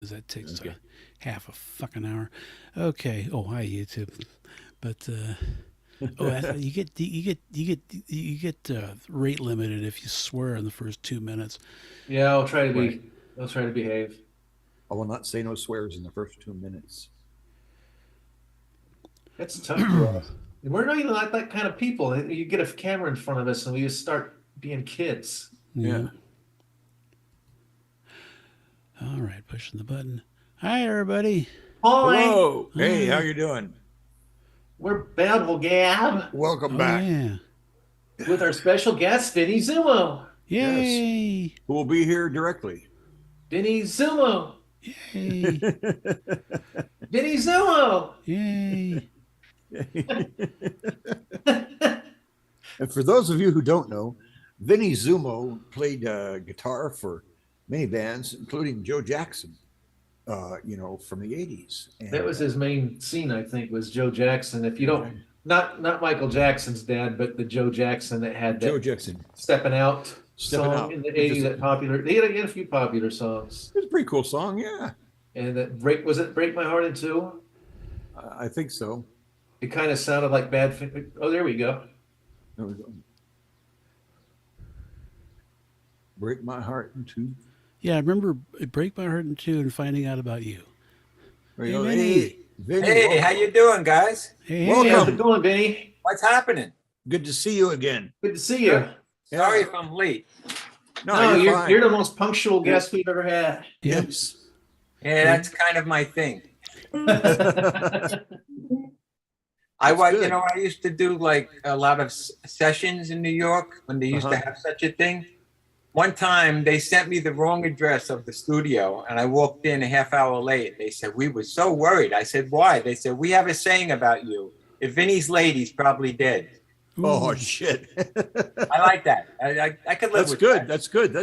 That takes half a fucking hour. Okay. Oh, hi YouTube. But you get rate limited if you swear in the first 2 minutes. Yeah, I'll try to Right. be. I'll try to behave. I will not say no swears in the first 2 minutes. It's tough for us. We're not even like that kind of people. You get a camera in front of us, and we just start being kids. Yeah. Yeah. All right, pushing the button. Hi, everybody. Hi, Hello. Hey, how Hi. you doing? we're Bountiful Gab Welcome Oh back. yeah. with our special guest, Vinnie Zummo. Yes. Yay. Who will be here directly? Vinnie Zummo. Yay. Vinnie Zummo. Yay. And for those of you who don't know, Vinnie Zummo played guitar for many bands, including Joe Jackson, from the 80s. That And was his main scene, I think, was Joe Jackson. If you don't, not Michael Jackson's dad, but the Joe Jackson that had Joe that Jackson. "Stepping Out" Stepping song Out. in the Which '80s. is, That popular. He had a few popular songs, it's a pretty cool song, yeah. and that break my heart in two. I think so. It kind of sounded like bad. Oh, there we go. There we go. Break my heart in two. Yeah, I remember it break my heart in two and finding out about you. There Hey, you go. Vinny. Hey, Vinny, Hey, welcome. how you doing, guys? Hey, Hey, hey. how's it Welcome. going, Vinny? What's happening? Good to see you again. Good to see you. Sorry if I'm late. No, No, you're you're fine. you're the most punctual guest we've ever had. Yep. Yes. Yeah, that's kind of my thing. That's I was, good. I used to do like a lot of sessions in New York when they used to have such a thing. One time they sent me the wrong address of the studio and I walked in a half hour late. They said, we were so worried. I said, why? They said, we have a saying about you. If Vinny's late, he's probably dead. Oh Ooh. shit. I like that. I could live That's with good. that. That's good.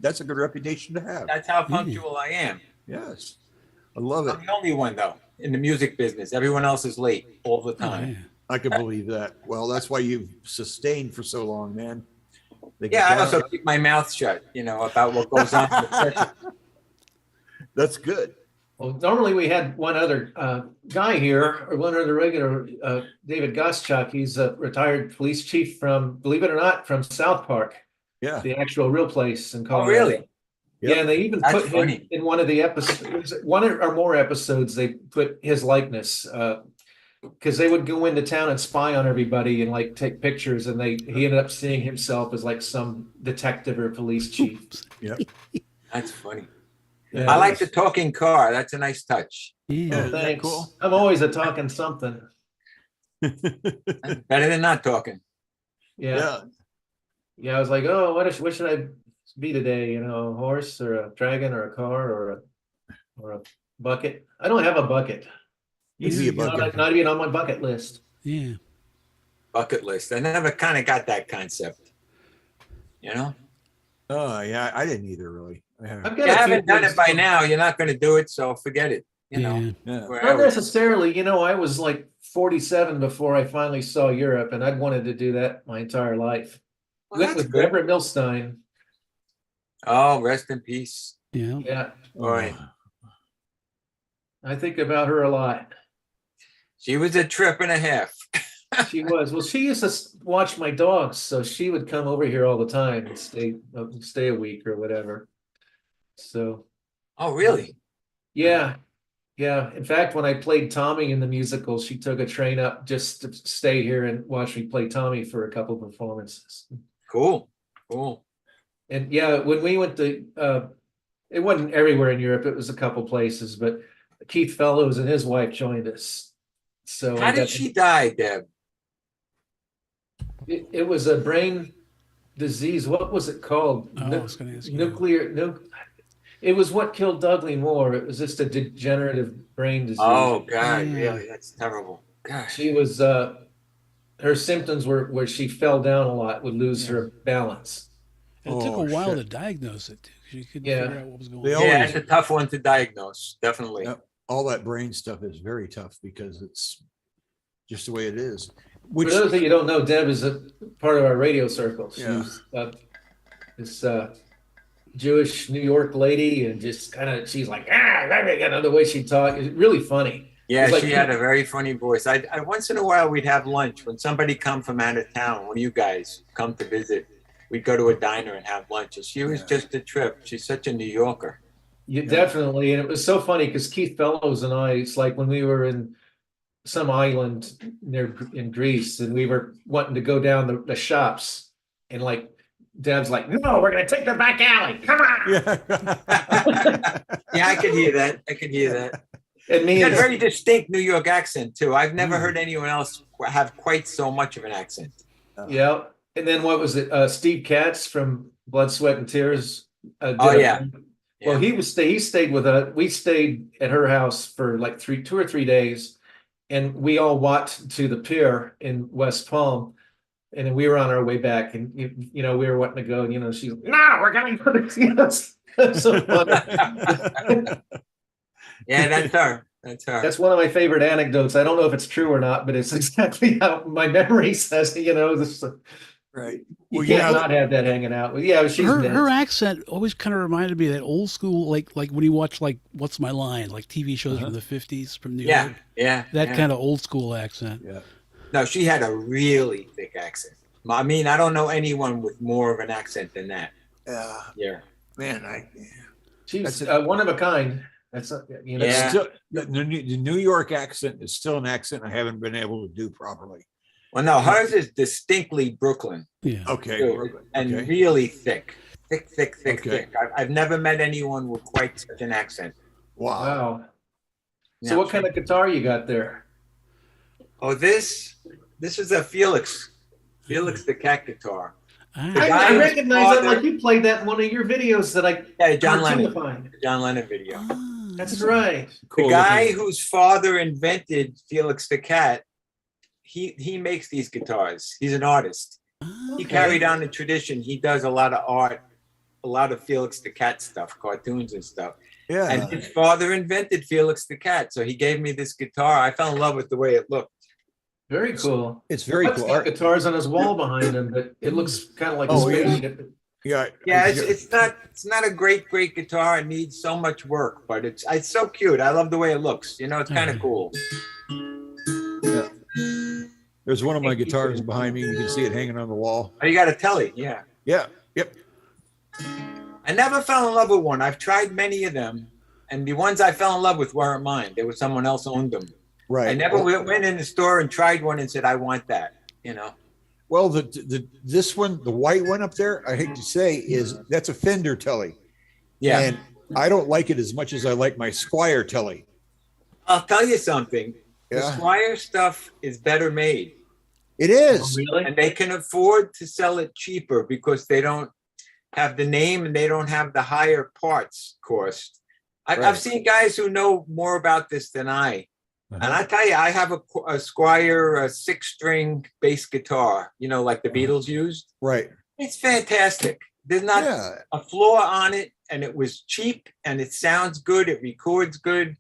That's a good reputation to have. That's how punctual I am. Yes. I love it. I'm the only one though in the music business. Everyone else is late all the Oh, time. yeah. I can believe that. Well, that's why you've sustained for so long, man. The Yeah, I guitar- also keep my mouth shut, about what goes on in the session. That's good. Well, normally we had one other guy here, or one other regular, David Goschuk. He's a retired police chief from, believe it or not, from South Park, Yeah. the actual real place in Oh, Colorado. really? Yeah, and they even That's put him funny. in one of the episodes, one or more episodes. They put his likeness because they would go into town and spy on everybody and like take pictures, and he ended up seeing himself as like some detective or police chief. Yep. That's funny. Yeah. I like the talking car. That's a nice touch. Yeah. Isn't that Thanks. cool? I'm always a talking something. Better than not talking. Yeah. I was like, oh, what should I be today? A horse or a dragon or a car or a bucket? I don't have a bucket. You'd be a Yeah. bucket. Not even on my bucket list. Yeah. Bucket list. I never kind of got that concept. Oh, yeah. I didn't either, really. I've If got you a few haven't done things- it by now, you're not going to do it. So forget it. Yeah. Yeah. We're Not out. necessarily. I was like 47 before I finally saw Europe, and I'd wanted to do that my entire life. Well, Went that's with good. Deborah Milstein. Oh, rest in peace. Yeah. Yeah, All right. I think about her a lot. She was a trip and a half. She was. Well, she used to watch my dogs, so she would come over here all the time and stay a week or whatever. So, Oh, really? yeah. In fact, when I played Tommy in the musical, she took a train up just to stay here and watch me play Tommy for a couple performances. Cool. Cool. And yeah, when we went to, it wasn't everywhere in Europe, it was a couple places, but Keith Fellows and his wife joined us. So How did she die, Deb? it was a brain disease. What was it called? Oh, I was going to ask you. It was what killed Dudley Moore. It was just a degenerative brain disease. Oh, God, Yeah. really? That's terrible. Gosh. She was, her symptoms were where she fell down a lot, would lose her balance. And it took Oh, a while shit. to diagnoose it, too, because you couldn't Yeah. figure out what was going They on. always- Yeah, it's a tough one to diagnose. Definitely. Yep. All that brain stuff is very tough because it's just the way it is. For Which those that you don't know, Deb is a part of our radio circle. Yeah. She's Jewish New York lady, and just kind of she's like the way she talked. It's really funny. Yeah, It's like she had a very funny voice. I once in a while we'd have lunch when somebody come from out of town. One of you guys come to visit. We'd go to a diner and have lunch. And she was just a trip. She's such a New Yorker. definitely, and it was so funny because Keith Fellows and I, it's like when we were in some island near in Greece, and we were wanting to go down the shops, and like Dad's like, "No, we're gonna take the back alley. Come on!" Yeah. Yeah, I could hear that. I could hear that. And me He had and a very distinct New York accent too. I've never heard anyone else have quite so much of an accent. yeah, and then what was it? Steve Katz from Blood, Sweat, and Tears. Oh, yeah. Well, he stayed with us. We stayed at her house for like 2 or 3 days, and we all walked to the pier in West Palm, and then we were on our way back, and we were wanting to go, and she's like, "No, we're going to go to," it's so funny. Yeah, that's her. That's her. That's one of my favorite anecdotes. I don't know if it's true or not, but it's exactly how my memory says. This, Right. you Well, can't yeah. not have that hanging out. Yeah, she's her accent always kind of reminded me of that old school, like when you watch like What's My Line, like TV shows from the 50s from New Yeah, York. yeah. That yeah. kind of old school accent. Yeah. No, she had a really thick accent. I mean, I don't know anyone with more of an accent than that. Yeah. Man, she's one of a kind. That's Yeah. still, the New York accent is still an accent I haven't been able to do properly. Well, no, hers is distinctly Brooklyn. Yeah. Okay. Too, and Okay. really thick. Okay. Thick. I've never met anyone with quite such an accent. Wow. Wow. So Yeah. what kind of guitar you got there? Oh, this is a Felix the cat guitar. Ah. The guy I whose recognize that, father- like you played that in one of your videos that I Yeah, John Lennon. cartoonified. The John Lennon video. Ah, That's right. The Cool guy looking. whose father invented Felix the cat, he makes these guitars. He's an artist. ah, He carried on the tradition. He does a lot of art, a lot of Felix the cat stuff, cartoons and stuff. Yeah. And his father invented Felix the cat. So he gave me this guitar. I fell in love with the way it looked. Very cool. It's very Let's cool. got guitars on his wall behind him, but it looks kind of like Oh, a yeah. spaceship. Yeah. Yeah, it's not a great guitar. It needs so much work, but it's so cute. I love the way it looks. It's kind of cool. Yeah. There's one of my guitars behind me. You can see it hanging on the wall. Oh, you got a telly, yeah. Yeah. Yep. I never fell in love with one. I've tried many of them, and the ones I fell in love with weren't mine. They were someone else owned them. Right. I never went in the store and tried one and said, I want that, Well, this one, the white one up there, I hate to say, that's a Fender telly. Yeah. And I don't like it as much as I like my Squire telly. I'll tell you something. The Yeah. Squire stuff is better made, It is. Really? and they can afford to sell it cheaper because they don't have the name and they don't have the higher parts cost. I've Right. seen guys who know more about this than I. Uh-huh. And I tell you, I have a Squire 6-string bass guitar, like the Beatles used. Right. It's fantastic. There's not Yeah. a flaw on it, and it was cheap, and it sounds good. It records good.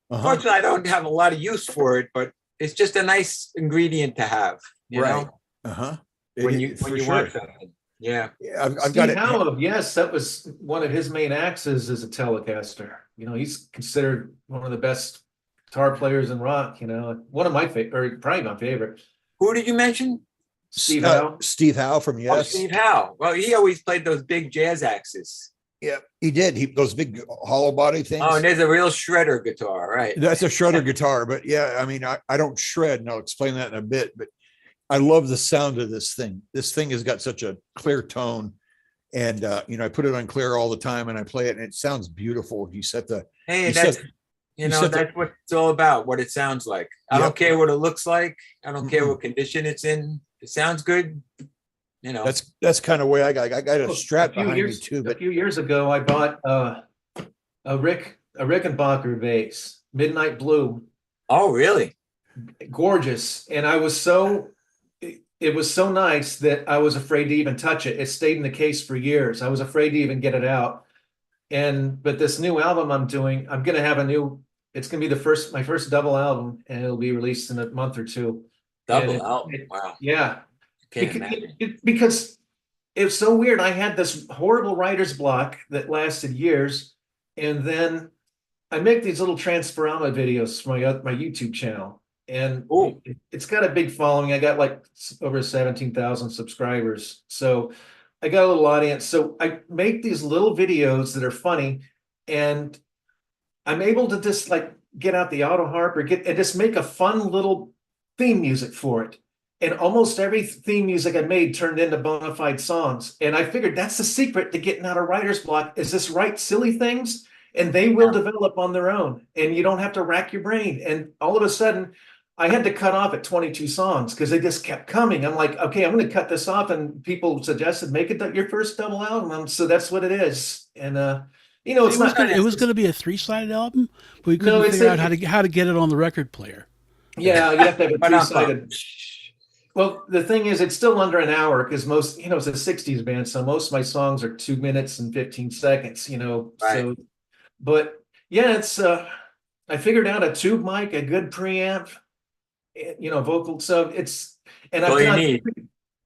Uh-huh. Fortunately, I don't have a lot of use for it, but it's just a nice ingredient to have. You Right. know, Uh-huh. when you For want something. Yeah. Yeah, I've Steve got it. Howe, yes, that was one of his main axes as a Telecaster. He's considered one of the best guitar players in rock. One of my favorite, or probably my favorite. Who did you mention? Steve Howe. Steve Howe from Oh, Yes. Steve Howe. Well, he always played those big jazz axes. Yeah, he did. Those big hollow body things. Oh, and there's a real shredder guitar, right? That's a shredder guitar, but yeah, I mean, I don't shred, and I'll explain that in a bit. But I love the sound of this thing. This thing has got such a clear tone, and I put it on clear all the time, and I play it, and it sounds beautiful. You set the Hey, you that's set- that's what it's all about. What it sounds like. I don't care what it looks like. I don't care what condition it's in. It sounds good. that's kind of way I got a strap A few behind years, me too. a But few years ago, I bought a Rickenbacker bass, Midnight Blue, Oh, really? gorgeous, and it was so nice that I was afraid to even touch it. It stayed in the case for years. I was afraid to even get it out. But this new album I'm doing, I'm gonna have it's gonna be my first double album, and it'll be released in a month or two. Double And album. Wow. Yeah, Can't because, imagine. because it was so weird. I had this horrible writer's block that lasted years, and then I make these little Transforama videos for my YouTube channel, and Ooh. it's got a big following. I got like over 17,000 subscribers, so I got a little audience. So I make these little videos that are funny, and I'm able to just like get out the auto harp or just make a fun little theme music for it. And almost every theme music I made turned into bona fide songs. And I figured that's the secret to getting out of writer's block is just write silly things and they will develop on their own. And you don't have to rack your brain. And all of a sudden, I had to cut off at 22 songs because they just kept coming. I'm like, okay, I'm going to cut this off. And people suggested make it your first double album. So that's what it is. And it's not. It was going to be a 3-sided album, but we couldn't figure out how to get it on the record player. Yeah, you have to have a 3-sided. Well, the thing is, it's still under an hour because most, it's a 60s band. So most of my songs are 2 minutes and 15 seconds, Right. So, but yeah, it's, I figured out a tube mic, a good preamp, vocal. So it's, and All you need.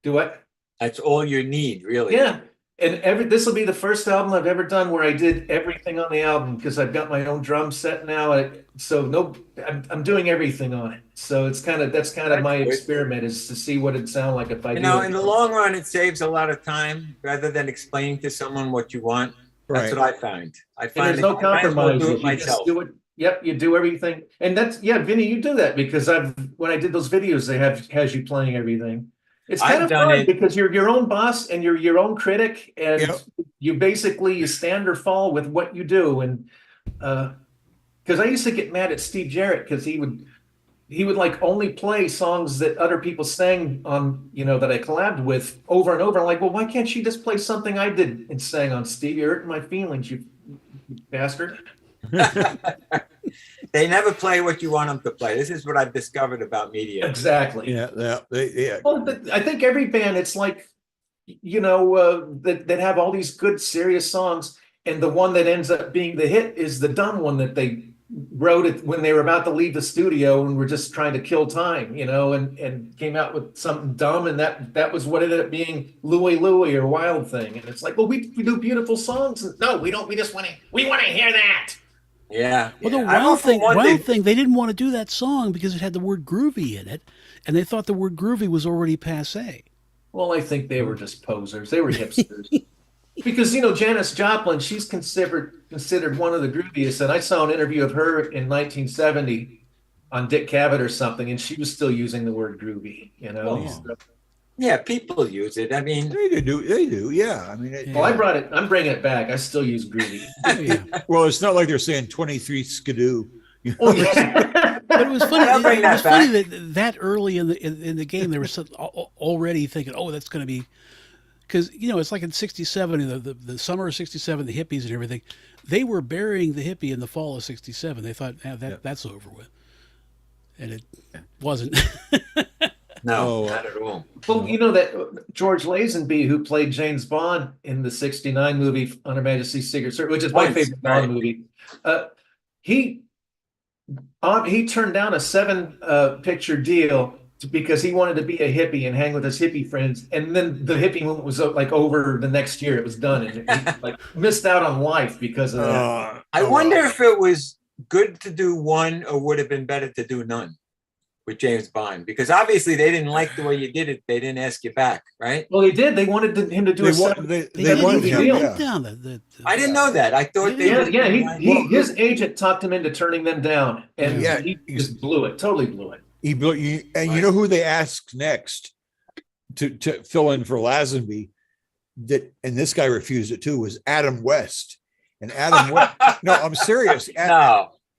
Do what? That's all you need, really. Yeah. And this will be the first album I've ever done where I did everything on the album because I've got my own drum set now. I'm doing everything on it. So that's kind of my experiment is to see what it'd sound like if I do it. In the long run, it saves a lot of time rather than explaining to someone what you want. That's what I find. I find there's no compromise. Do it You myself. just do it. Yep, you do everything. And Vinny, you do that because when I did those videos, has you playing everything. It's kind of fun because you're your own boss and you're your own critic, and you stand or fall with what you do. And because I used to get mad at Steve Jarrett because he would like only play songs that other people sang on, that I collabed with over and over. I'm like, well, why can't you just play something I did and sang on, Steve? You're hurting my feelings, you bastard. They never play what you want them to play. This is what I've discovered about media. Exactly. Yeah. Well, I think every band, it's like, that have all these good, serious songs. And the one that ends up being the hit is the dumb one that they wrote it when they were about to leave the studio and were just trying to kill time, and came out with something dumb. And that was what ended up being Louie Louie or Wild Thing. And it's like, well, we do beautiful songs. No, we don't. We want to hear that. Yeah. Well, the Wild Thing, they didn't want to do that song because it had the word groovy in it, and they thought the word groovy was already passé. Well, I think they were just posers. They were hipsters. Because, Janis Joplin, she's considered one of the grooviest. And I saw an interview of her in 1970 on Dick Cavett or something, and she was still using the word groovy, Yeah, people use it. I mean, they do. Yeah. I mean, well, I brought it. I'm bringing it back. I still use groovy. Well, it's not like they're saying 23 skidoo. Oh, yeah. But it was funny. I'll bring that back. Funny that early in the game they were already thinking, oh, that's going to be, because it's like in '67, the summer of '67, the hippies and everything, they were burying the hippie in the fall of '67. They thought that's over with, and it wasn't. No, not at all. Well, that George Lazenby, who played James Bond in the '69 movie On Her Majesty's Secret Service, which is my favorite Bond movie, he turned down a 7-picture deal because he wanted to be a hippie and hang with his hippie friends. And then the hippie movement was like over the next year. It was done, and he missed out on life because of that. I wonder if it was good to do one or would have been better to do none with James Bond, because obviously they didn't like the way you did it. They didn't ask you back, right? Well, they did. They wanted him to do a they wanted him, yeah. I didn't know that. I thought his agent talked him into turning them down, and he just blew it. Totally blew it. He blew you, and you know who they asked next to fill in for Lazenby? And this guy refused it too. Was Adam West, and Adam West? No, I'm serious.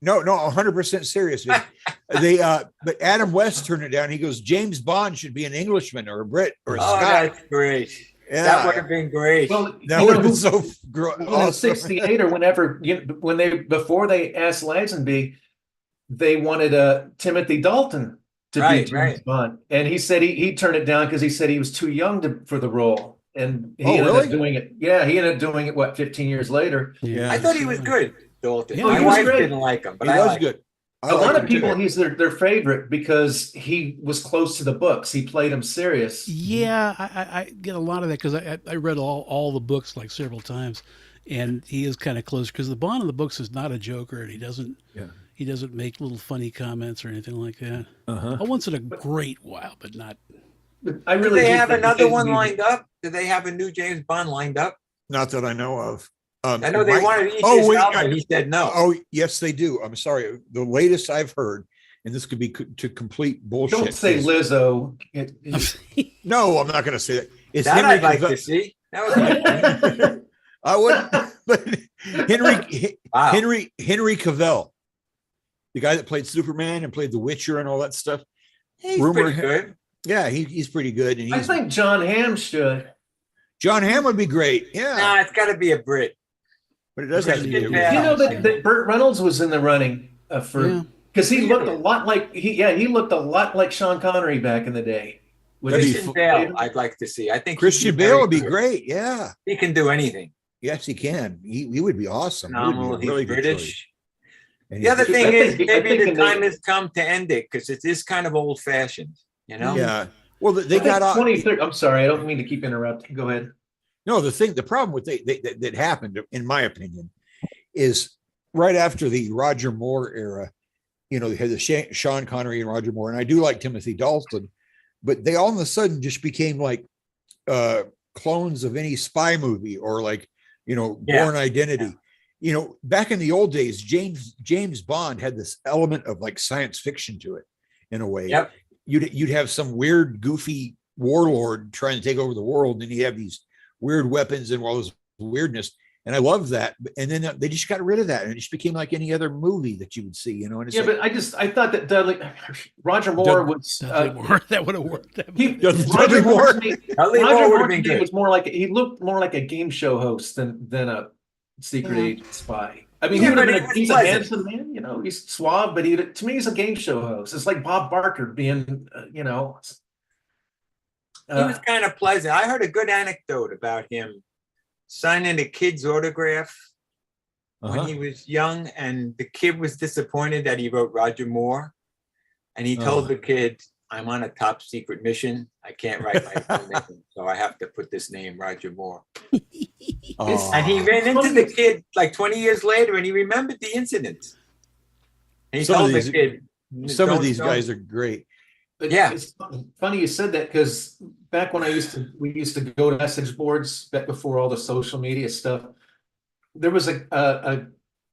No, 100% serious. But Adam West turned it down. He goes, James Bond should be an Englishman or a Brit or a Scot. That's great. Yeah. That would have been great. Well, that would have been so awesome. '68 or whenever, before they asked Lazenby, they wanted Timothy Dalton to be James Bond, and he said he turned it down because he said he was too young for the role, and he ended up doing it. Yeah, he ended up doing it. 15 years later? Yeah, I thought he was good. Dalton. Yeah, My wife didn't like him, but he was good. A like lot of him too. people, he's their favorite because he was close to the books. He played them serious. Yeah, I get a lot of that because I read all the books like several times, and he is kind of close because the Bond in the books is not a joker, and Yeah. he doesn't make little funny comments or anything like that. Uh-huh. Once in a great while, but not. But I Do really they do have think another that one he- lined up? Do they have a new James Bond lined up? Not that I know of. I know they Mike- wanted Oh, Idris wait, Elba. He said no. Oh, yes, they do. I'm sorry. The latest I've heard, and this could be to complete bullshit. Don't say is- Lizzo. No, I'm not going to say that. It's That Henry I'd like Cavill- to see. That would be fun. I would, but Wow. Henry Cavill, the guy that played Superman and played The Witcher and all that stuff. He's Rumor- pretty good. Yeah, he's pretty good. And I he's think John Hamm should. John Hamm would be great. Yeah, Nah, it's got to be a Brit. but it does have to be. Christian a- Bale. You know that Burt Reynolds was in the running Yeah. for because he looked a lot like he looked a lot like Sean Connery back in the day. With That'd be his- Christian Bale, I'd like to see. I think Christian Bale would be great. Yeah, He can do anything. yes, he can. He would be awesome. He Phenomenal. would be He's a really good British. choice. And The other he's- thing I is, think- I maybe think the they- time has come to end it because it is kind of old fashioned, you know? yeah. Well, they I think got out. 23. I'm sorry, I don't mean to keep interrupting. Go ahead. No, the problem with that happened, in my opinion, is right after the Roger Moore era. You know, they had the Sean Connery and Roger Moore, and I do like Timothy Dalton, but they all of a sudden just became like clones of any spy movie or like, you know, Yeah. Born Identity. You know, back in the old days, James Bond had this element of like science fiction to it, in a way. Yep. You'd have some weird, goofy warlord trying to take over the world, and you have these weird weapons and all this weirdness. And I love that. And then they just got rid of that, and it just became like any other movie that you would see, you know. And it's Yeah, like, but I thought that Roger Moore was That would have worked. Dudley Moore. Dudley Roger Moore would Moore have been to me good. was more like he looked more like a game show host than a secret Yeah. agent spy. I mean, Yeah, he would but have he been was he's a pleasant. handsome man, you know, he's suave, but to me, he's a game show host. It's like Bob Barker being, you know. He was kind of pleasant. I heard a good anecdote about him signing a kid's autograph when Uh-huh. he was young, and the kid was disappointed that he wrote Roger Moore. And he told Oh. the kid, I'm on a top secret mission. I can't write my own name, so I have to put this name, Roger Moore. Oh. And he ran into the kid like 20 years later, and he remembered the incident. And he Some of told the these- kid, Some of "Don't- these don't- guys are great. But Yeah. it's funny you said that because back when we used to go to message boards back before all the social media stuff. There was a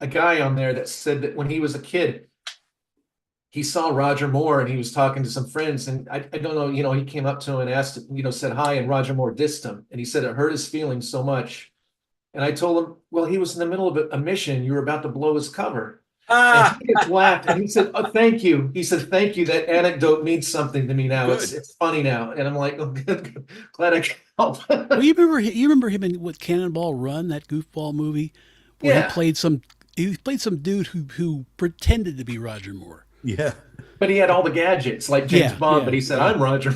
guy on there that said that when he was a kid, he saw Roger Moore and he was talking to some friends, and I don't know, you know, he came up to him and asked, you know, said hi, and Roger Moore dissed him, and he said it hurt his feelings so much. And I told him, well, he was in the middle of a mission. You were about to blow his cover. Ah, And he just laughed and he said, oh, thank you. He said, thank you. That anecdote means something to me now. It's funny now. And I'm like, oh, good. Glad I could help. Well, you remember him in what Cannonball Run, that goofball movie, where Yeah. he played some dude who pretended to be Roger Moore. Yeah. But he had all the gadgets like James Yeah, Bond, yeah, but he said, yeah. I'm Roger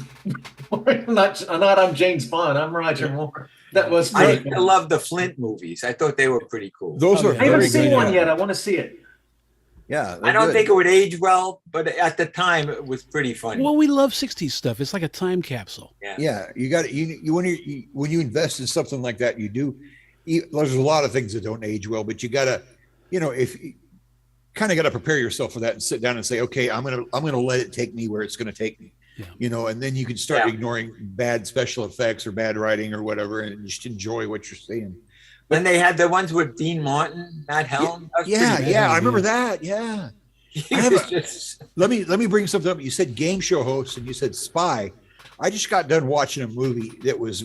Moore. I'm James Bond. I'm Roger Moore. That was I pretty used to cool. love the Flint movies. I thought they were pretty cool. Those Oh, are yeah. I haven't very seen good. one yet. I want to see it. Yeah. I don't think it would age well, but at the time it was pretty funny. Well, we love '60s stuff. It's like a time capsule. Yeah, you got you when you invest in something like that, there's a lot of things that don't age well, but you gotta, you know, if you kind of got to prepare yourself for that and sit down and say, okay, I'm gonna let it take me where it's gonna take me, Yeah. you know, and then you can start Yeah. ignoring bad special effects or bad writing or whatever, and just enjoy what you're seeing. Then they had the ones with Dean Martin, Matt Helm. That was Yeah, pretty yeah, good. I remember that. Yeah, good. He I have was a- just- let me bring something up. You said game show host and you said spy. I just got done watching a movie that was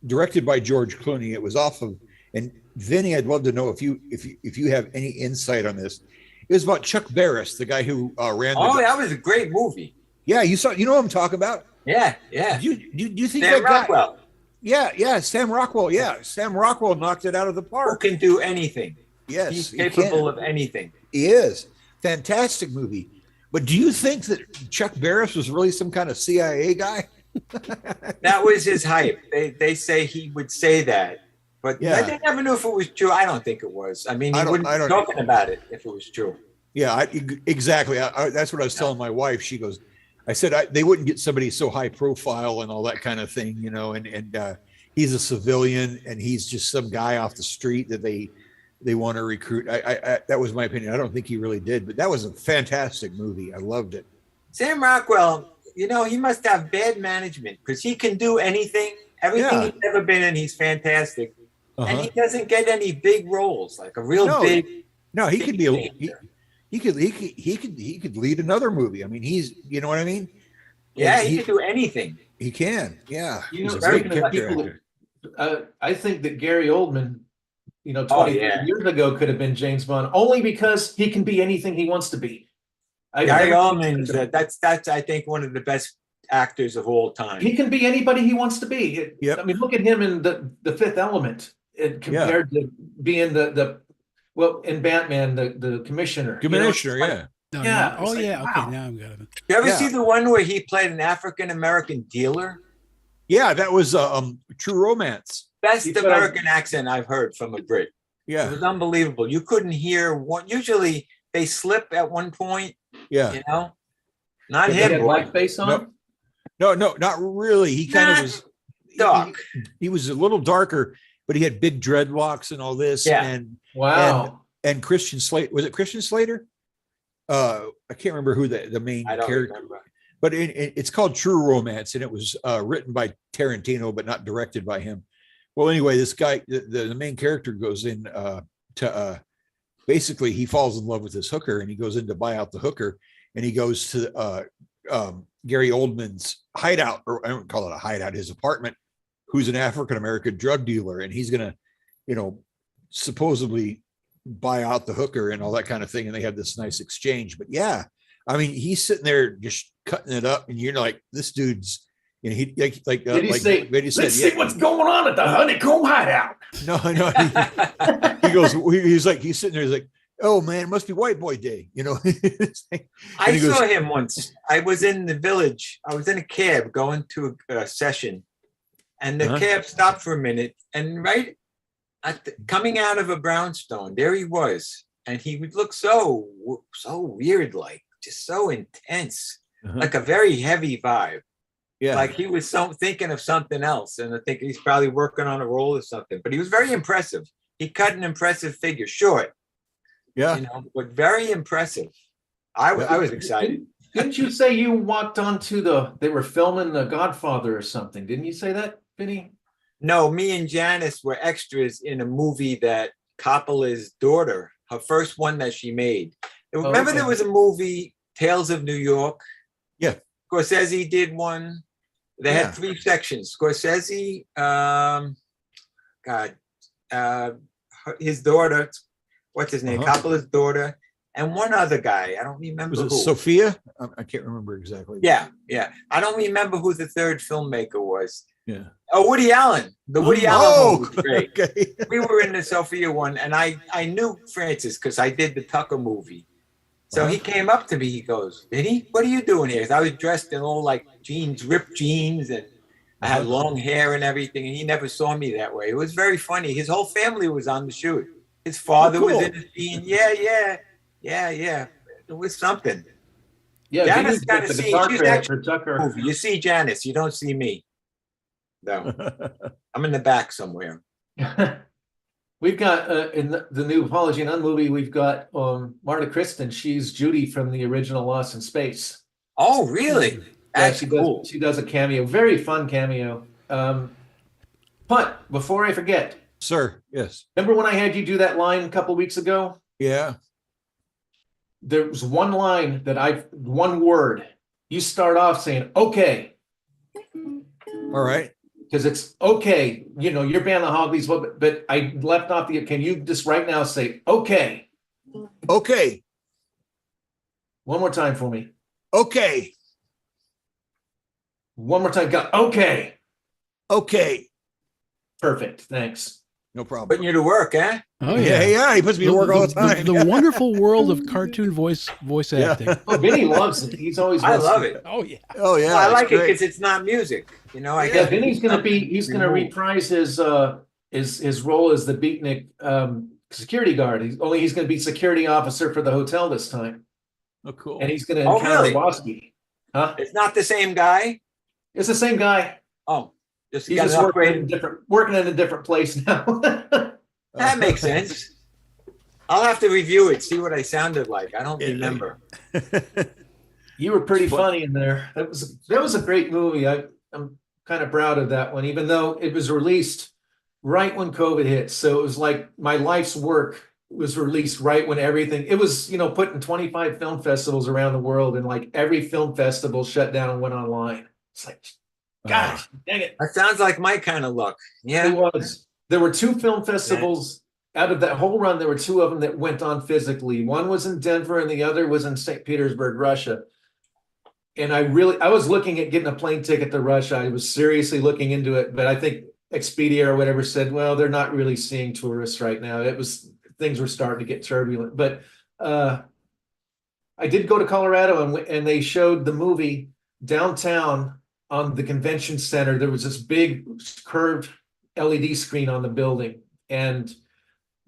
directed by George Clooney. It was off of, and Vinnie, I'd love to know if you have any insight on this. It was about Chuck Barris, the guy who ran. Oh, that was a great movie. Yeah, you know what I'm talking about. Yeah, yeah. Do you think Sam that guy? Rockwell, Yeah, Sam Rockwell. Yeah, Sam Rockwell knocked it out of the who park. can do anything. Yes, He's he capable can. of anything. He is. Fantastic movie. But do you think that Chuck Barris was really some kind of CIA guy? That was his hype. They say he would say that, but Yeah. they never knew if it was true. I don't think it was. I mean, he I don't- wouldn't I be don't- talking about it if it was true. Yeah, exactly. That's what I was telling my wife. She goes, I said they wouldn't get somebody so high profile and all that kind of thing, you know. And he's a civilian, and he's just some guy off the street that they want to recruit. I that was my opinion. I don't think he really did, but that was a fantastic movie. I loved it. Sam Rockwell, you know, he must have bad management because he can do anything, everything Yeah. he's ever been in. He's fantastic, and Uh-huh. he doesn't get any big roles, like a real No, big. No, he could be big he, actor. he could lead another movie. I mean, he's, you know what I mean? Yeah, And he can do anything. he can. Yeah. You He's know, a very great speaking of character people, actor. I think that Gary Oldman, you know, Oh, 20 yeah. years ago could have been James Bond only because he can be anything he wants to be. Gary Oldman's that's I think one of the best actors of all time. He can be anybody he wants to be. Yep. I mean, look at him in the Fifth Element compared to being the well, in Batman, the commissioner. You know, it's Commissioner, like- yeah. No, Yeah, no. it's Oh, like, yeah. wow. Okay, now I'm good. You ever Yeah. see the one where he played an African American dealer? Yeah, that was True Romance. Best He put American accent I've heard from a Brit. It Yeah. was unbelievable. You couldn't hear what. Usually they slip at one point. Yeah. You know, not Did he him. have boy. blackface on? No, not really. He kind Not of was dark. he was a little darker, but he had big dreadlocks and all this. Yeah. Wow. And Christian Slater, was it Christian Slater? I can't remember who the main I don't character, remember. but it's called True Romance, and it was written by Tarantino, but not directed by him. Well, anyway, this guy, the main character goes in to basically he falls in love with this hooker, and he goes in to buy out the hooker, and he goes to Gary Oldman's hideout, or I don't call it a hideout, his apartment, who's an African American drug dealer, and he's gonna, you know, supposedly buy out the hooker and all that kind of thing, and they have this nice exchange. But yeah, I mean, he's sitting there just cutting it up, and you're like, this dude's, you know, he like Did he like say, Vinnie said, let's yeah. see what's going on at the Honeycomb Hideout? No, he goes, he's like, he's sitting there, he's like, oh man, it must be White Boy Day, you know. I he goes- saw him once. I was in the village. I was in a cab going to a session, and the Uh-huh. cab stopped for a minute. And right coming out of a brownstone, there he was, and he would look so weird, like just so intense, Uh-huh. like a very heavy vibe. Yeah, Like he was thinking of something else, and I think he's probably working on a role or something. But he was very impressive. He cut an impressive figure, short, yeah. you know, but very impressive. I was excited. Didn't you say you walked onto they were filming The Godfather or something? Didn't you say that, Vinny? No, me and Janice were extras in a movie that Coppola's daughter, her first one that she made. Remember okay. there was a movie, Tales of New York? Yeah. Scorsese did one. They Yeah. had 3 sections. Scorsese, his daughter, what's his name? Uh-huh. Coppola's daughter, and one other guy. I don't remember Was it who. Sophia? I can't remember exactly. Yeah. I don't remember who the third filmmaker was. Yeah. Oh, Woody Allen. The Woody Oh, Allen movie was great. okay. We were in the Sophia one, and I knew Francis because I did the Tucker movie. So he came up to me. He goes, "Vinny, what are you doing here?" 'Cause I was dressed in all like jeans, ripped jeans, and I had long hair and everything. And he never saw me that way. It was very funny. His whole family was on the shoot. His father was cool. in the scene. Yeah. It was something. Yeah, Janice Vinny's got got to the see. guitar She's credit actually for Tucker. movie. You see Janice. You don't see me. No, I'm in the back somewhere. We've got in the new Apology None movie, we've got Marta Kristen. She's Judy from the original Lost in Space. Oh, really? Yeah, That's she cool. does a cameo, very fun cameo. But before I forget, Sir, yes. remember when I had you do that line a couple weeks ago? Yeah. There was one line one word. You start off saying, okay, All right. because it's okay. You know, you're Band of Hoglies, but I left off can you just right now say, okay, Okay. one more time for me. Okay. One more time. Go, okay. Okay. Perfect. Thanks. No problem. Putting you to work, eh? Oh, yeah, yeah. He puts me to work all the time. The wonderful world of cartoon voice Yeah. acting. Oh, Vinny loves it. He's always I wants love to. it. Oh, yeah. Oh yeah. Well, I it's like it great. because it's not music. You know, I Yeah, guess Vinny's gonna reprise his role as the beatnik security guard. He's going to be security officer for the hotel this time, Oh, cool. and he's going to Oh, encounter really? Wasky. Huh? It's not the same guy. It's the same guy. Oh, just He's got just an working upgrade. working in a different place now. That makes sense. I'll have to review it, see what I sounded like. I don't remember. You were pretty It's fun. funny in there. That was a great movie. I'm kind of proud of that one, even though it was released right when COVID hit. So it was like my life's work was released right when everything. It was, put in 25 film festivals around the world, and like every film festival shut down and went online. It's like, gosh, dang it. That sounds like my kind of luck. It Yeah. was. There were 2 film festivals out of that whole run. There were 2 of them that went on physically. One was in Denver and the other was in St. Petersburg, Russia. And I was looking at getting a plane ticket to Russia. I was seriously looking into it, but I think Expedia or whatever said, well, they're not really seeing tourists right now. Things were starting to get turbulent, but I did go to Colorado, and they showed the movie downtown on the convention center. There was this big curved LED screen on the building, and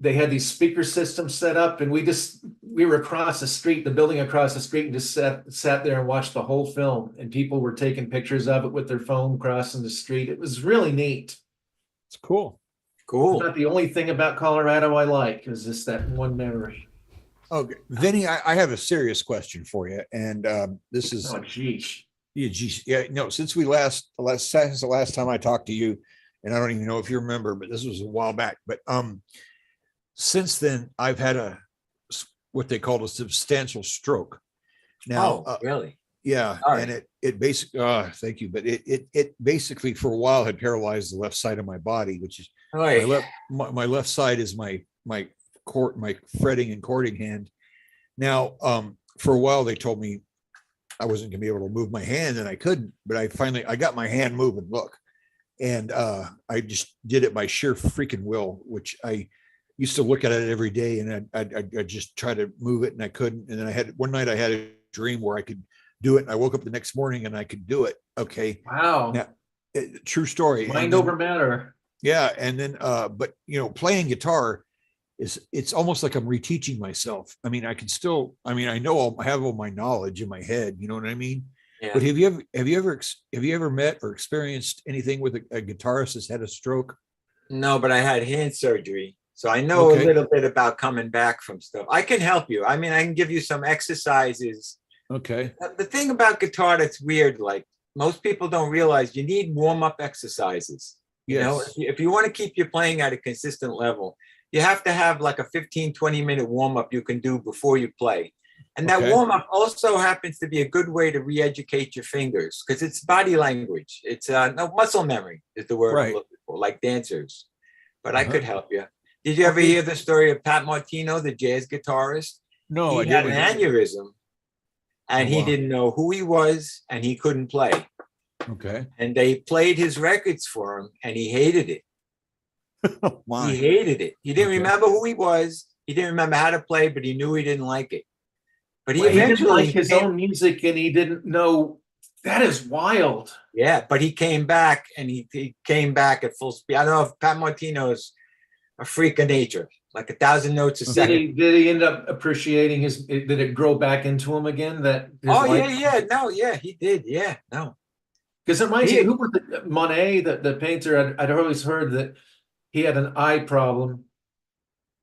they had these speaker systems set up, and we were across the street, the building across the street, and just sat there and watched the whole film, and people were taking pictures of it with their phone crossing the street. It was really neat. It's cool. Cool. Not the only thing about Colorado I like is just that one memory. Okay, Vinny, I have a serious question for you, and this is Oh, geez. since since the last time I talked to you, and I don't even know if you remember, but this was a while back. But since then, I've had what they call a substantial stroke. Now, really? yeah, Sorry. and it basically, thank you, but it basically for a while had paralyzed the left side of my body, which is my left side is my fretting and chording hand. Now, for a while they told me I wasn't gonna be able to move my hand, and I couldn't, but I got my hand moving. Look, and I just did it by sheer freaking will, which I used to look at it every day, and I just try to move it, and I couldn't. And then one night I had a dream where I could do it, and I woke up the next morning and I could do it. Okay, Wow. now, true story. Mind over matter. Yeah, and then but playing guitar it's almost like I'm reteaching myself. I mean, I know I have all my knowledge in my head, you know what I mean? Yeah. But have you ever met or experienced anything with a guitarist that's had a stroke? No, but I had hand surgery. So I know a little bit about coming back from stuff. I can help you. I mean, I can give you some exercises. Okay. The thing about guitar that's weird, like most people don't realize you need warm-up exercises. Yes. If you want to keep your playing at a consistent level, you have to have like a 15, 20-minute warm-up you can do before you play. And that warm-up also happens to be a good way to re-educate your fingers because it's body language. It's no muscle memory is the word I'm looking for, like dancers. But I could help you. Did you ever hear the story of Pat Martino, the jazz guitarist? No, he had an aneurysm, and he didn't know who he was, and he couldn't play. Okay. And they played his records for him, and he hated it. He hated it. He didn't remember who he was. He didn't remember how to play, but he knew he didn't like it. But he He eventually didn't like his own music, and he didn't know. That is wild. Yeah, but he came back, and he came back at full speed. I don't know if Pat Martino's a freak of nature, like 1,000 notes a second. Did he end up appreciating did it grow back into him again? He did. Yeah, no. Because it reminds me, who was Monet, the painter? I'd always heard that he had an eye problem,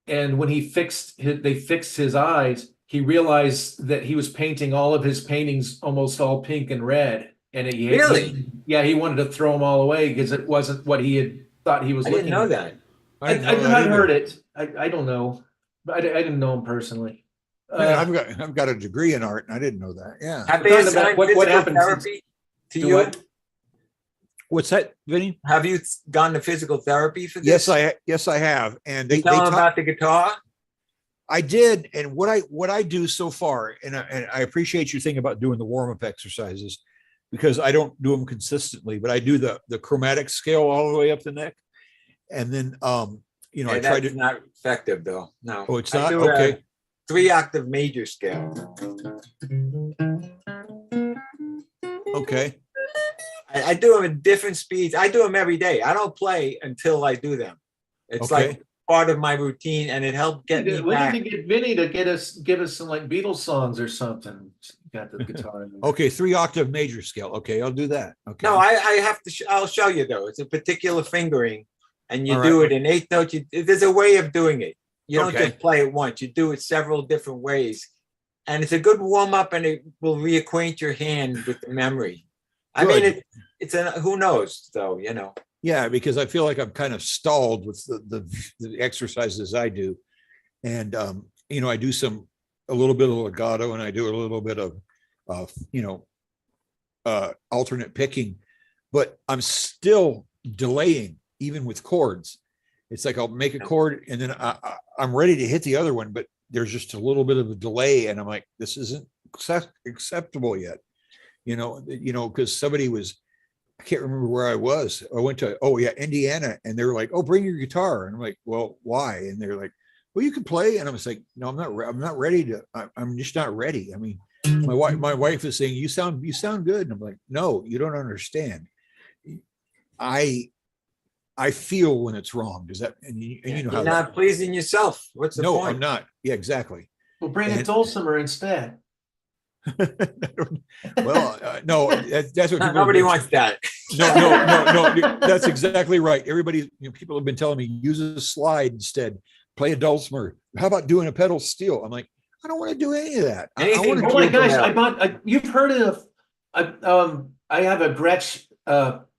and when they fixed his eyes, he realized that he was painting all of his paintings almost all pink and red, and he wanted to throw them all away because it wasn't what he had thought he was. I didn't know that. I've not heard it. I don't know, but I didn't know him personally. I've got a degree in art, and I didn't know that. Yeah. Have they assigned what happened therapy to you? What's that, Vinny? Have you gone to physical therapy for this? Yes, I have. And they tell them about the guitar. I did, and what I do so far, and I appreciate your thing about doing the warm up exercises, because I don't do them consistently, but I do the chromatic scale all the way up the neck, and then I try to. Not effective though. No. Oh, it's not okay. 3-octave major scale. Okay. I do them at different speeds. I do them every day. I don't play until I do them. It's like part of my routine, and it helped get me We back. need to get Vinnie to give us some like Beatles songs or something. Got the guitar in there. Okay, 3-octave major scale. Okay, I'll do that. Okay. No, I have to. I'll show you though. It's a particular fingering, and you All do right. it in eighth notes. There's a way of doing it. You don't Okay. just play it once. You do it several different ways, and it's a good warm up, and it will reacquaint your hand with the memory. I mean, Good. it's a who knows though. You know. Yeah, because I feel like I'm kind of stalled with the exercises I do. And, I do a little bit of legato, and I do a little bit of, alternate picking, but I'm still delaying even with chords. It's like I'll make a chord and then I'm ready to hit the other one, but there's just a little bit of a delay. And I'm like, this isn't acceptable yet, because somebody was, I can't remember where I was. I went to, Indiana, and they were like, oh, bring your guitar. And I'm like, well, why? And they're like, well, you can play. And I was like, no, I'm not ready to, I'm just not ready. I mean, my wife is saying, you sound good. And I'm like, no, you don't understand. I feel when it's wrong. Does that, and you know how You're not pleasing yourself. What's the no, point? I'm not. Yeah, exactly. Well, bring a dulcimer instead. Well, no, that's what Nobody wants that. No. That's exactly right. Everybody, people have been telling me use a slide instead. Play a dulcimer. How about doing a pedal steel? I'm like, I don't want to do any of that. I Anything want Oh to my gosh! You've heard of? I have a Gretsch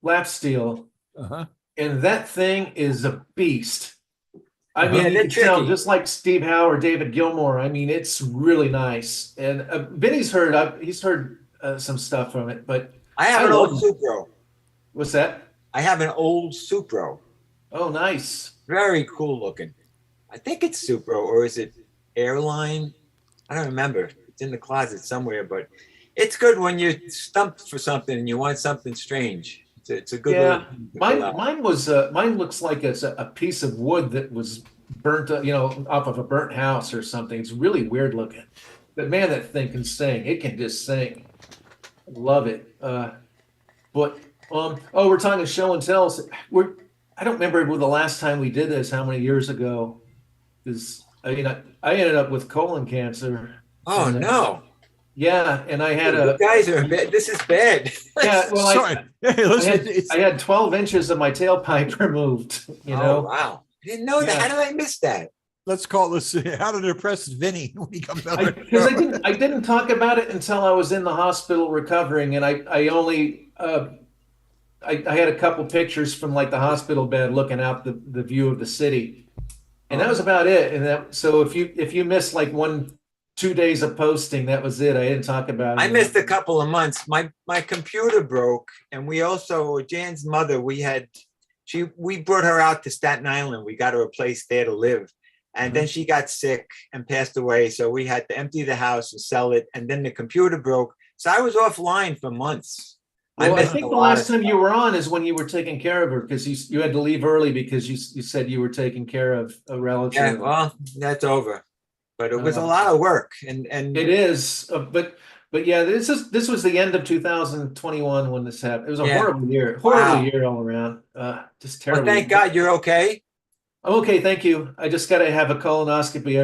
lap steel, uh-huh. and that thing is a beast. I Uh-huh. mean, Yeah, you they're can sound tricky. just like Steve Howe or David Gilmour. I mean, it's really nice. And Vinny's heard. He's heard some stuff from it. But I have an I old love Supro. what's that? I have an old Supro. Oh, nice. Very cool looking. I think it's Supro, or is it Airline? I don't remember. It's in the closet somewhere, but it's good when you're stumped for something and you want something strange. It's a good. Yeah, little- mine looks like it's a piece of wood that was burnt, off of a burnt house or something. It's really weird looking. But man, that thing can sing. It can just sing. Love it. We're talking show and tells. I don't remember the last time we did this. How many years ago? Because I ended up with colon cancer. Oh And, no! Yeah, and I had You guys are bad. This is bad. yeah. Well, Sorry. Hey, listen, I had 12 inches of my tailpipe removed. Oh wow! I didn't know that. Yeah. How did I miss that? let's call this how to depress Vinnie when he comes out. Because I didn't talk about it until I was in the hospital recovering, and I only I had a couple pictures from like the hospital bed looking out the view of the city, and that was about it. And so if you missed like 2 days of posting, that was it. I didn't talk about it. I missed a couple of months. My computer broke, and we also Jan's mother. We brought her out to Staten Island. We got her a place there to live, and then she got sick and passed away. So we had to empty the house and sell it. And then the computer broke, so I was offline for months. Well, I missed think a the lot last of time you stuff. were on is when you were taking care of her because you had to leave early because you said you were taking care of a relative. Yeah, well, that's over. But it was a lot of work, and It is, but yeah, this was the end of 2021 when this happened. It was a Yeah. horrible year Wow. all around. Just well, terrible. thank God you're okay. I'm okay, thank you. I just got to have a colonoscopy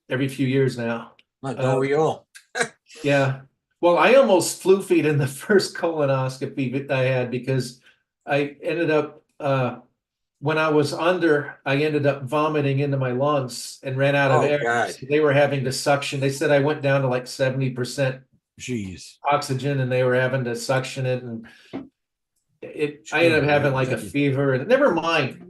every few years now. Well, don't we all? Yeah. Well, I almost flu feed in the first colonoscopy that I had because I ended up when I was under, I ended up vomiting into my lungs and ran out of Oh, air. God. So they were having to suction. They said I went down to like 70% Jeez. oxygen and they were having to suction it. And I ended up having like a fever and never mind.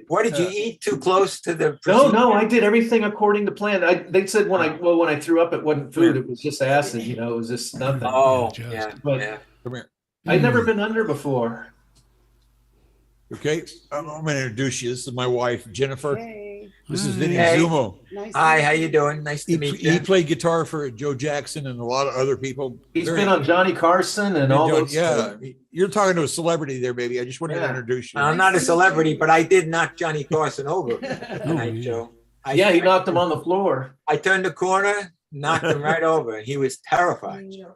What did you eat too close to the No, procedure? I did everything according to plan. They said when I threw up, it wasn't food. It was just acid, it was just nothing. Oh, Just- yeah, But- yeah. Come here. I'd never been under before. Okay. I'm going to introduce you. This is my wife, Jennifer. Hey, This is Vinnie Hey. Zummo. nice. to Hi, meet how you doing? Nice to He, meet he you. played guitar for Joe Jackson and a lot of other people. He's Very- been on Johnny Carson and all those. Yeah, you're talking to a celebrity there, baby. I just wanted to Yeah. introduce you. I'm not a celebrity, but I did knock Johnny Carson over Oh, tonight, yeah. Joe. Yeah, he knocked him on the floor. I turned the corner, knocked him right over, and he was terrified. you.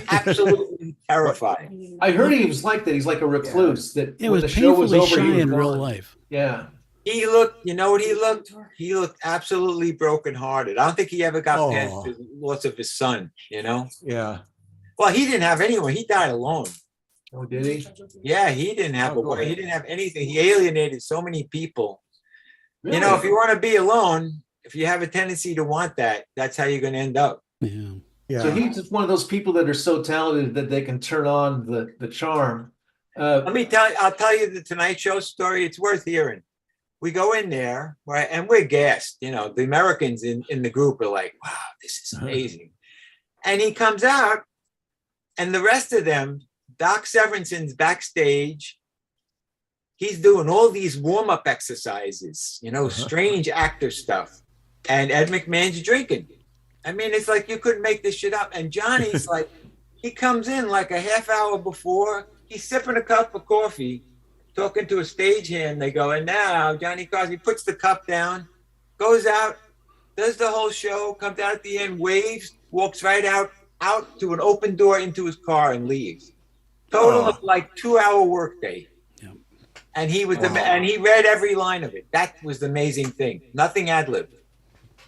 Absolutely terrified. I heard he was like that. He's like a recluse. That It when was the show was painfully over, shy he was in real gone. life. Yeah, He looked, you know what he looked? He looked absolutely brokenhearted. I don't think he ever got past Oh. the loss of his son, you know? Yeah. Well, he didn't have anyone. He died alone. Oh, did he? Yeah, he didn't have Oh, a go wife. He ahead. didn't have anything. He alienated so many people. Really? You know, if you want to be alone, if you have a tendency to want that, that's how you're going to end up. Yeah. Yeah. So he's just one of those people that are so talented that they can turn on the charm. I'll tell you the Tonight Show story. It's worth hearing. We go in there, right, and we're gassed. You know, the Americans in the group are like, wow, this is amazing. And he comes out, and the rest of them, Doc Severinsen's backstage. He's doing all these warm-up exercises, you know, strange actor stuff. And Ed McMahon's drinking. I mean, it's like you couldn't make this shit up. And Johnny's like, he comes in like a half hour before, he's sipping a cup of coffee, talking to a stagehand. They go, and now Johnny Cosby puts the cup down, goes out, does the whole show, comes out at the end, waves, walks right out to an open door into his car and leaves. Total of like 2-hour workday. Yeah. And he was and he read every line of it. That was the amazing thing. Nothing ad-libbed.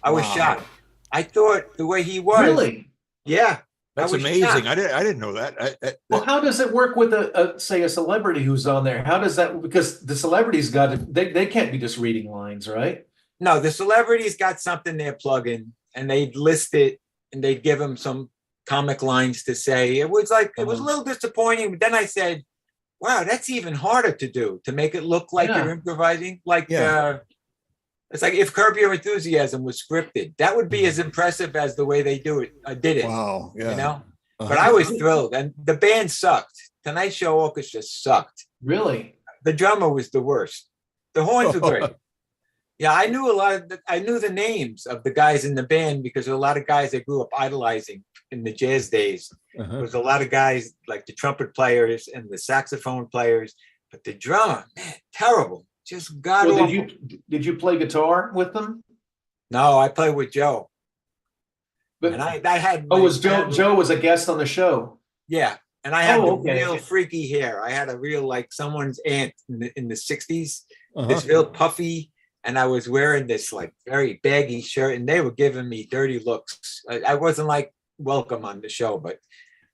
I was shocked. I thought the way he was. Really? Yeah. That's amazing. Shocked. I didn't know that. Well, how does it work with say a celebrity who's on there? How does that, because the celebrities got to, they can't be just reading lines, right? No, the celebrities got something they're plugging and they'd list it and they'd give them some comic lines to say. It was like, it was a little disappointing. But then I said, wow, that's even harder to do, to make it look like you're improvising. Like, it's like if Curb Your Enthusiasm was scripted, that would be as impressive as the way they did it. Wow. Yeah. You know? But I was thrilled. And the band sucked. Tonight Show Orchestra sucked. Really? The drummer was the worst. The horns were great. Yeah, I knew I knew the names of the guys in the band because there were a lot of guys I grew up idolizing in the jazz days. There was a lot of guys like the trumpet players and the saxophone players, but the drummer, man, terrible. Just god awful. Did you play guitar with them? No, I played with Joe. But and I had was Joe was a guest on the show? Yeah. And I had real freaky hair. I had a real like someone's aunt in the 60s. This real puffy. And I was wearing this like very baggy shirt and they were giving me dirty looks. I wasn't like welcome on the show, but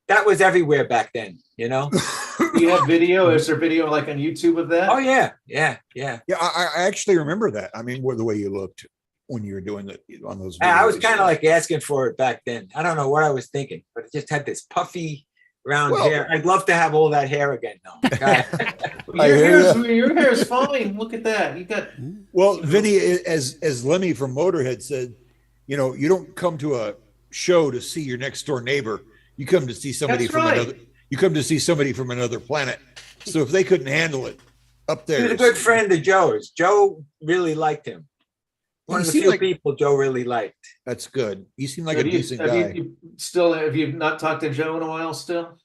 that was everywhere back then, you know? Do you have video? Is there video like on YouTube of that? Oh yeah. Yeah. Yeah. Yeah. I actually remember that. I mean, the way you looked when you were doing that on those videos. I was kind of like asking for it back then. I don't know what I was thinking, but it just had this puffy round hair. I'd love to have all that hair again though. Your hair is fine. Look at that. You got. Well, Vinnie, as Lemmy from Motorhead said, you know, you don't come to a show to see your next door neighbor. You come to see somebody another. You come to see somebody from another planet. So if they couldn't handle it up there, he was a good friend of Joe's. Joe really liked him. One of the few people Joe really liked. That's good. You seem like a decent guy. Have you not talked to Joe in a while still?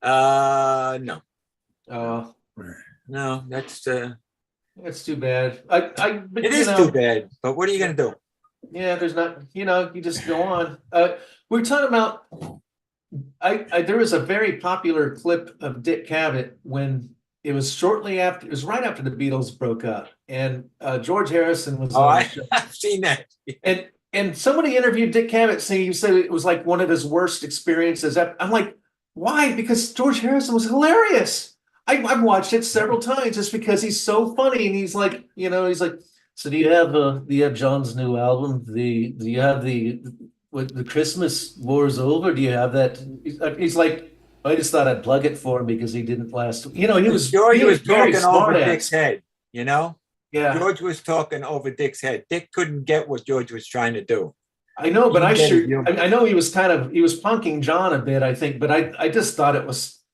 No. No, that's too bad. It is too bad, but what are you gonna do? Yeah, there's not, you just go on. We're talking about there was a very popular clip of Dick Cavett when it was right after the Beatles broke up, and George Harrison was on the show. I've seen that. And somebody interviewed Dick Cavett saying he said it was like one of his worst experiences. I'm like, why? Because George Harrison was hilarious. I've watched it several times just because he's so funny, and he's like, so do you have John's new album? Do you have the Christmas War's Over? Do you have that? He's like, I just thought I'd plug it for him because he didn't last. He was talking over Dick's head. You know, yeah. George was talking over Dick's head. Dick couldn't get what George was trying to do. I know, but I know he was punking John a bit, I think, but I just thought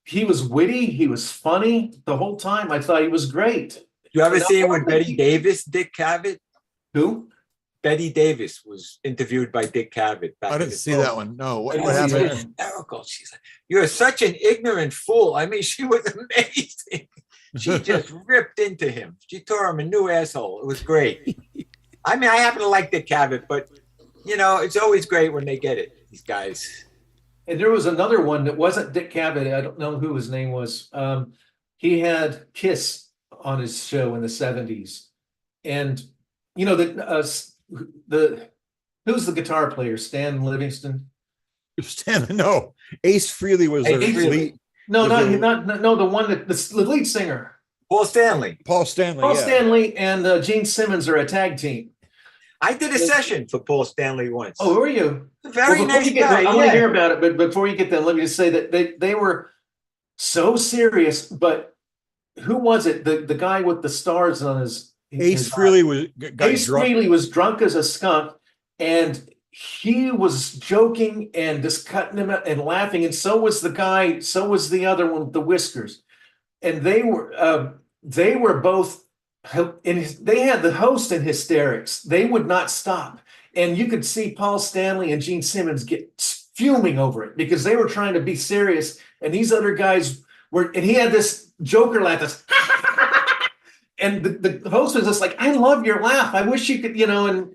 he was witty, he was funny the whole time. I thought he was great. You ever see him with Betty Davis, Dick Cavett? Who? Betty Davis was interviewed by Dick Cavett. I didn't see that one. No, what happened? Hysterical. She's like, "You're such an ignorant fool." I mean, she was amazing. She just ripped into him. She tore him a new asshole. It was great. I mean, I happen to like Dick Cavett, but it's always great when they get it. These guys. And there was another one that wasn't Dick Cavett. I don't know who his name was. He had Kiss on his show in the 70s. and you know the who's the guitar player? Stan Livingston? No, Ace Frehley was their Ace Frehley. lead. No, Was not, there- not no the one that the lead singer. Paul Stanley. Paul Stanley. Paul yeah. Stanley and Gene Simmons are a tag team. I did a session for Paul Stanley once. Oh, who are you? Very Well, before nice you get, guy. I want to Yeah. hear about it, but before you get there, let me just say that they were so serious. But who was it? The guy with the stars on his Ace his- Frehley got Ace drunk. Frehley was drunk as a skunk, and he was joking and just cutting him out and laughing, and so was the guy. So was the other one with the whiskers, and they were both. They had the host in hysterics. They would not stop. And you could see Paul Stanley and Gene Simmons get fuming over it because they were trying to be serious. And these other guys were, and he had this Joker laugh. This, and the host was just like, I love your laugh. I wish you could, and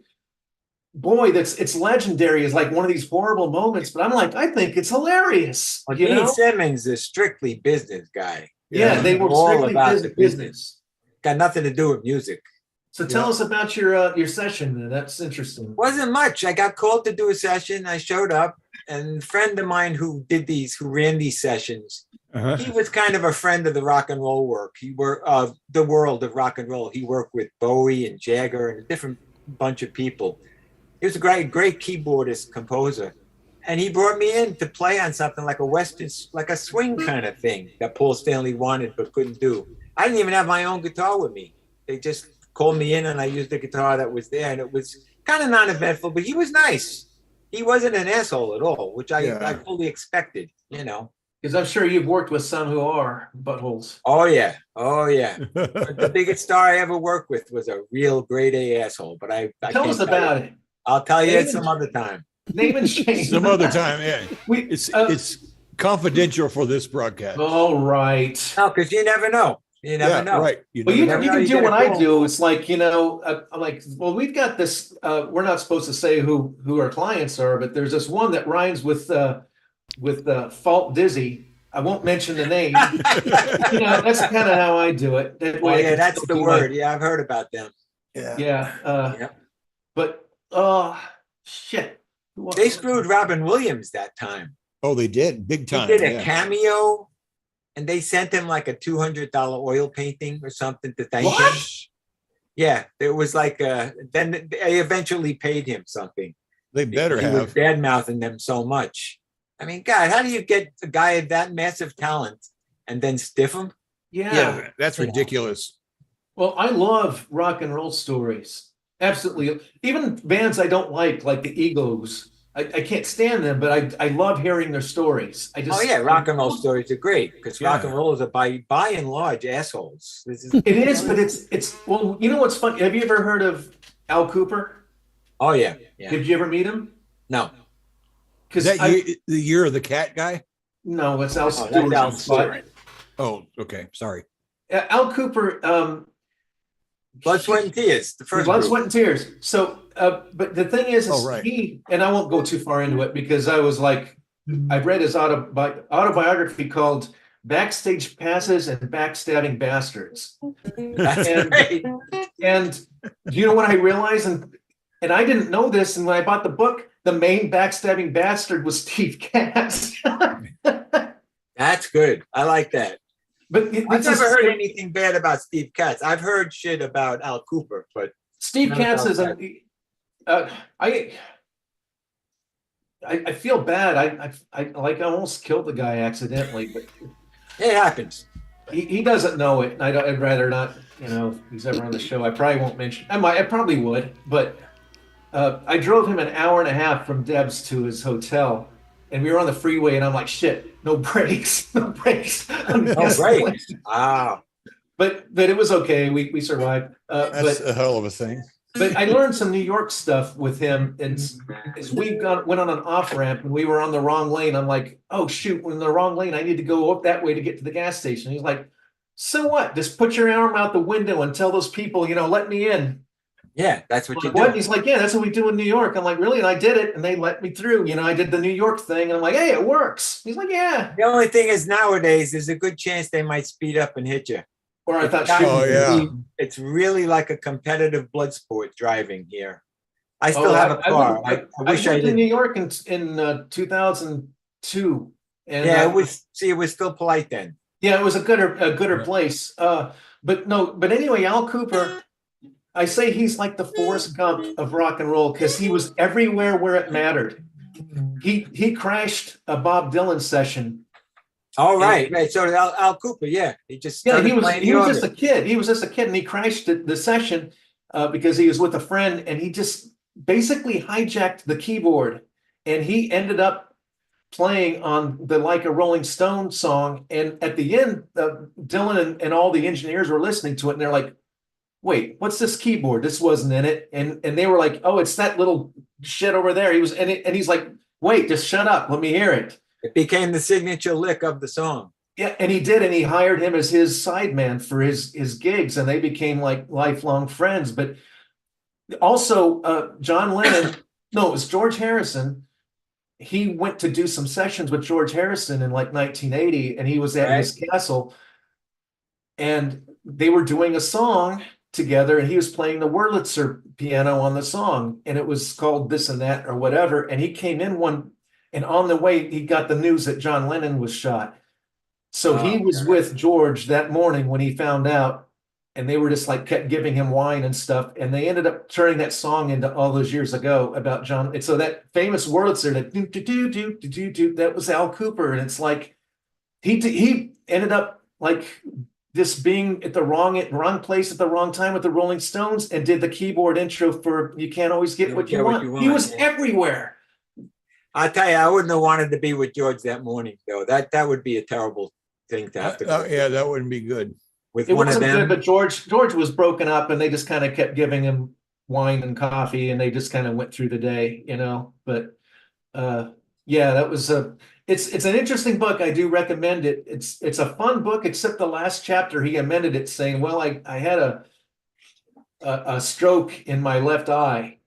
boy, it's legendary. It's like one of these horrible moments. But I'm like, I think it's hilarious. Well, you Gene know? Simmons is strictly business guy. Yeah, they were All strictly about the business. Got nothing to do with music. So tell us about your session. That's interesting. Wasn't much. I got called to do a session. I showed up, and a friend of mine who ran these sessions, Uh-huh. he was kind of a friend of the rock and roll work. He worked the world of rock and roll. He worked with Bowie and Jagger and a different bunch of people. He was a great keyboardist, composer. And he brought me in to play on something like like a swing kind of thing that Paul Stanley wanted but couldn't do. I didn't even have my own guitar with me. They just called me in and I used the guitar that was there, and it was kind of non-eventful, but he was nice. He wasn't an asshole at all, which I fully expected, Because I'm sure you've worked with some who are buttholes. Oh yeah. But the biggest star I ever worked with was a real grade A asshole, but I Tell can't us about it. I'll tell you Name some and- other time. Name and shame. Some other time, yeah. We, It's confidential for this broadcast. all right. No, because you never know. You never know. Right. You Well, never you know. never can know, you do get what a I call. do. It's like, I'm like, well, we've got this. We're not supposed to say who our clients are, but there's this one that rhymes with Fault Dizzy. I won't mention the name. That's kind of how I do it. That Oh way I yeah, can that's still the do my- word. Yeah, I've heard about them. Yeah. Yep. But shit. They screwed Robin Williams that time. Oh, they did big He time. did a yeah. cameo, and they sent him like a $200 oil painting or something to thank him. What? Yeah, it was like then they eventually paid him something. They better He was have. bad mouthing them so much. I mean, God, how do you get a guy of that massive talent and then stiff him? Yeah, that's ridiculous. Well, I love rock and roll stories. Absolutely. Even bands I don't like the Eagles. I can't stand them, but I love hearing their stories. Oh yeah, rock and roll stories are great because rock and rollers are by and large assholes. It is, but it's well, you know what's funny? Have you ever heard of Al Cooper? Oh yeah. Did you ever meet him? No. Because Is that the year of the cat guy? no, it's Al Oh, Stewart. that's Al Stewart. Oh, okay. Sorry. Al Cooper. Blood, Sweat, and Tears. The first Blood, group. Sweat, and Tears. So, but the thing is right. he, and I won't go too far into it because I was like, I read his autobiography called Backstage Passes and Backstabbing Bastards. That's And- great. And do you know what I realized? And I didn't know this. And when I bought the book, the main backstabbing bastard was Steve Katz. That's good. I like that. But I've never heard anything bad about Steve Katz. I've heard shit about Al Cooper, but Steve None Katz about is I feel bad. I almost killed the guy accidentally, but it happens. he doesn't know it. I'd rather not. If he's ever on the show, I probably won't mention. I probably would, but I drove him an hour and a half from Deb's to his hotel, and we were on the freeway, and I'm like, shit, no brakes, no brakes. Oh, great. Wow. But it was okay. We survived. That's a hell of a thing. But I learned some New York stuff with him. And as went on an off ramp and we were on the wrong lane, I'm like, oh shoot, we're in the wrong lane. I need to go up that way to get to the gas station. He's like, so what? Just put your arm out the window and tell those people, let me in. Yeah, that's what you Like, what? do. He's like, yeah, that's what we do in New York. I'm like, really? And I did it, and they let me through. I did the New York thing, and I'm like, hey, it works. He's like, yeah. The only thing is nowadays there's a good chance they might speed up and hit you. Or I thought It's shooting. Oh, yeah. It's really like a competitive blood sport driving here. I still Oh, have a car. I wish I lived in New didn't. York in 2002, and Yeah, it was still polite then. yeah, it was a gooder Yeah. place. But no, but anyway, Al Cooper, I say he's like the Forrest Gump of rock and roll because he was everywhere where it mattered. He crashed a Bob Dylan session. All right, right. So Al Cooper, yeah, he just Yeah, started playing he the was just a organ. kid. He was just a kid, and he crashed the session because he was with a friend, and he just basically hijacked the keyboard, and he ended up playing on the Like a Rolling Stone song. And at the end, Dylan and all the engineers were listening to it, and they're like, "Wait, what's this keyboard? This wasn't in it." And they were like, "Oh, it's that little shit over there." He was, and he's like, "Wait, just shut up, let me hear it." It became the signature lick of the song. Yeah, and he did, and he hired him as his sideman for his gigs, and they became like lifelong friends. But also, John Lennon, no, it was George Harrison. He went to do some sessions with George Harrison in like 1980, and he was at Right. his castle, and they were doing a song together, and he was playing the Wurlitzer piano on the song, and it was called This and That or whatever. And he came in and on the way, he got the news that John Lennon was shot. So he Oh, was God. with George that morning when he found out, and they were just like kept giving him wine and stuff. And they ended up turning that song into all those years ago about John. And so that famous Wurlitzer, that do do do do do do do, that was Al Cooper. And it's like he ended up like just being at the wrong place at the wrong time with the Rolling Stones, and did the keyboard intro for "You Can't Always Get What You Want." He was yeah. everywhere. I tell you, I wouldn't have wanted to be with George that morning, though. That would be a terrible thing to have to go Yeah, that wouldn't be good. with It one of wasn't them. good, but George was broken up, and they just kind of kept giving him wine and coffee, and they just kind of went through the day, you know. But yeah, that was a it's an interesting book. I do recommend it. It's a fun book, except the last chapter he amended it saying, "Well, I had a stroke in my left eye."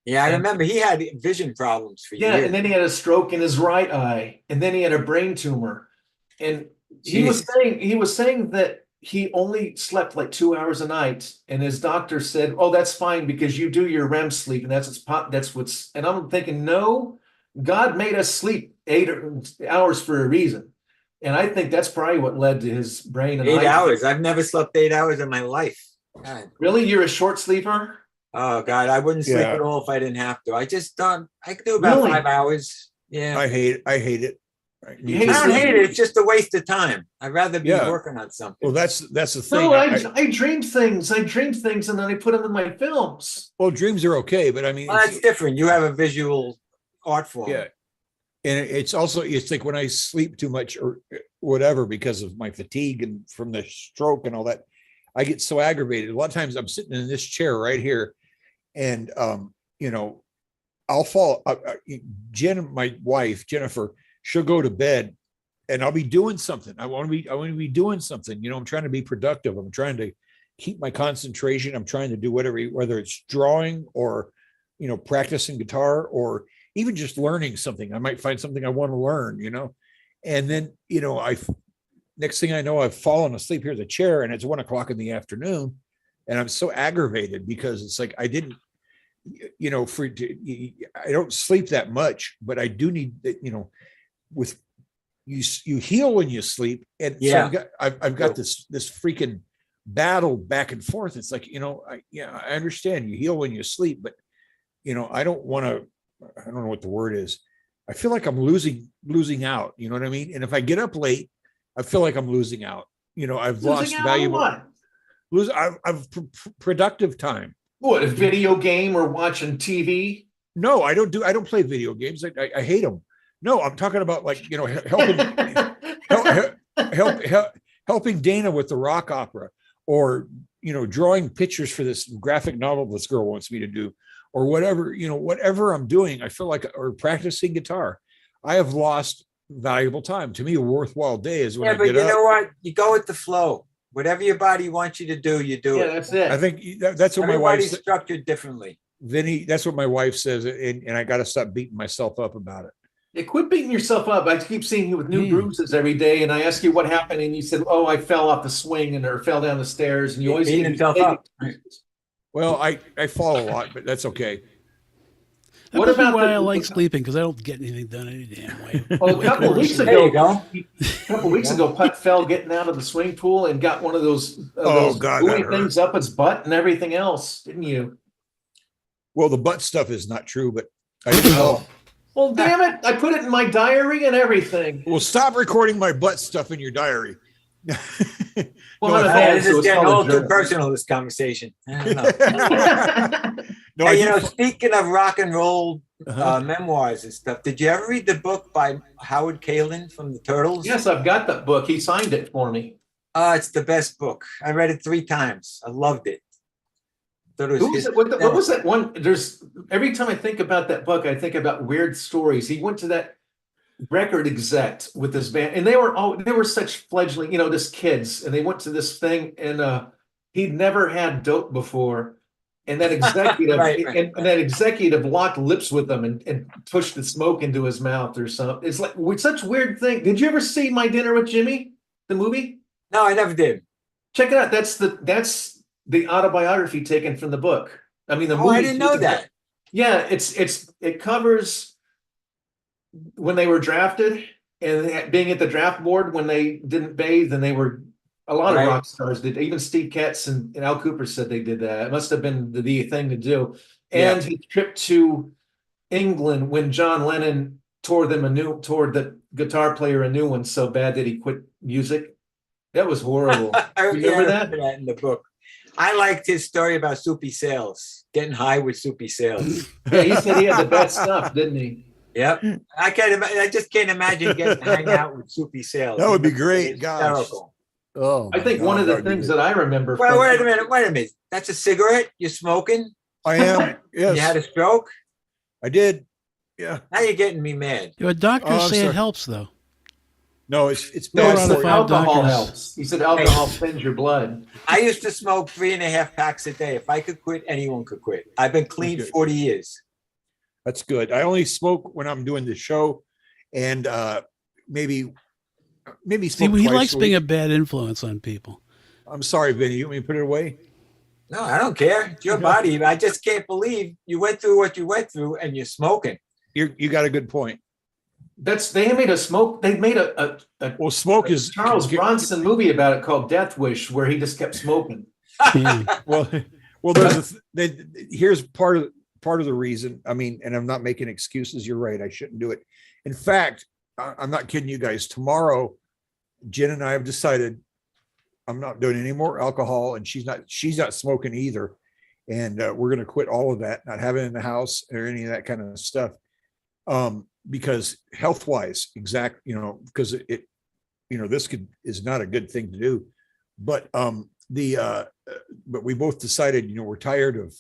Yeah, I And remember he had vision problems for yeah, years. and then he had a stroke in his right eye, and then he had a brain tumor. And Jesus. he was saying that he only slept like 2 hours a night, and his doctor said, "Oh, that's fine because you do your REM sleep, and that's what's." And I'm thinking, no, God made us sleep 8 hours for a reason, and I think that's probably what led to his brain and 8 hours. I've never slept 8 hours in my life. God. Really, you're a short sleeper? Oh God, I wouldn't sleep Yeah. at all if I didn't have to. I just don't. I could do about Really? 5 hours. Yeah. I hate it. Right, me You hate too. I don't hate sleeping? it. It's just a waste of time. I'd rather be Yeah. working on something. Well, that's the thing. No, I dreamed things. I dreamed things, and then I put them in my films. Well, dreams are okay, but I mean, Well, that's different. You have a visual art form. yeah. And it's also, it's like when I sleep too much or whatever because of my fatigue and from the stroke and all that, I get so aggravated. A lot of times I'm sitting in this chair right here, and you know, I'll fall. Jen, my wife, Jennifer, she'll go to bed, and I'll be doing something. I want to be doing something. You know, I'm trying to be productive. I'm trying to keep my concentration. I'm trying to do whatever, whether it's drawing or, you know, practicing guitar or even just learning something. I might find something I want to learn, you know, and then, you know, next thing I know, I've fallen asleep here in the chair, and it's 1 o'clock in the afternoon, and I'm so aggravated because it's like I didn't, you know, I don't sleep that much, but I do need that, you know, with you heal when you sleep, and Yeah. so I've got this freaking battle back and forth. It's like, you know, I understand you heal when you sleep, but you know, I don't know what the word is. I feel like I'm losing out. You know what I mean? And if I get up late, I feel like I'm losing out. You know, I've lost Losing out on valuable what? I've productive time. What, a video game or watching TV? No, I don't play video games. I hate them. No, I'm talking about, like, you know, helping Dana with the rock opera, or, you know, drawing pictures for this graphic novel this girl wants me to do, or whatever, you know, whatever I'm doing, I feel like, or practicing guitar. I have lost valuable time. To me, a worthwhile day is when Yeah, I but get you up. know what? You go with the flow. Whatever your body wants you to do, you do Yeah, it. that's it. I think that's what my wife Everybody's said. structured differently. Vinnie, that's what my wife says, and I got to stop beating myself up about it. quit beating yourself up. I keep seeing you with new Yeah. bruises every day, and I ask you what happened, and you said, "Oh, I fell off the swing and or fell down the stairs." And you always Beating give me himself fake up. excuses. Well, I fall a lot, but that's okay. That What must be about why the- I like sleeping, because I don't get anything done any damn way. Well, a couple of weeks There you ago, go. Putt fell getting out of the swimming pool and got one of those Oh, God, that gooey hurt. things up his butt and everything else, didn't you? Well, the butt stuff is not true, but I didn't know. Well, damn it! I put it in my diary and everything. Well, stop recording my butt stuff in your diary. Well, No, not I at thought- all, This so is it's getting called a all too journal. personal, this conversation. I don't know. No, I Hey, you do know, fo- speaking of rock and roll Uh-huh. memoirs and stuff, did you ever read the book by Howard Kalin from the Turtles? Yes, I've got that book. He signed it for me. It's the best book. I read it 3 times. I loved it. Thought it Who was was it? What was that one? There's every time I think about that book, I think about weird stories. He went to that record exec with this band, and they were such fledgling, just kids, and they went to this thing, and he'd never had dope before, and that executive Right. and that executive locked lips with him and pushed the smoke into his mouth or something. It's like such weird thing. Did you ever see My Dinner with Jimmy, the movie? No, I never did. Check it out. That's the autobiography taken from the book. I mean, the Oh, movie. I didn't know that. Yeah, it covers when they were drafted and being at the draft board when they didn't bathe, and they were a lot Right. of rock stars did. Even Steve Katz and Al Cooper said they did that. It must have been the thing to do. And his trip to England when John Lennon tore the guitar player a new one so bad that he quit music. That was horrible. Remember that? remember that in the book. I liked his story about Soupy Sales, getting high with Soupy Sales. Yeah, he said he had the best stuff, didn't he? Yep. I just can't imagine getting to hang out with Soupy Sales. That would be great, It's gosh. hysterical. Oh, I think one of the things that I remember. Well, from- wait a minute. That's a cigarette? You're smoking? I am. You had Yes, a stroke? I did. Yeah. Now you're getting me mad. Your doctors Oh, I'm say sorry. it helps, though. No, it's No, bad Four out it's of the for you. five alcohol doctors. helps. He said alcohol thins your blood. I used to smoke 3.5 packs a day. If I could quit, anyone could quit. I've been clean Okay. 40 years. That's good. I only smoke when I'm doing the show, and maybe See, smoke he twice likes a being a week. bad influence on people. I'm sorry, Vinny. You want me to put it away? No, I don't care. It's your body. I just can't believe you went through what you went through and you're smoking. You got a good point. They made a Well, smoke is Charles Bronson movie about it called Death Wish, where he just kept smoking. Yeah. well. Here's part of the reason. I mean, and I'm not making excuses. You're right. I shouldn't do it. In fact, I'm not kidding you guys. Tomorrow, Jen and I have decided I'm not doing any more alcohol, and she's not smoking either. And we're going to quit all of that, not having it in the house or any of that kind of stuff. Because health wise, because it this is not a good thing to do. But but we both decided, we're tired of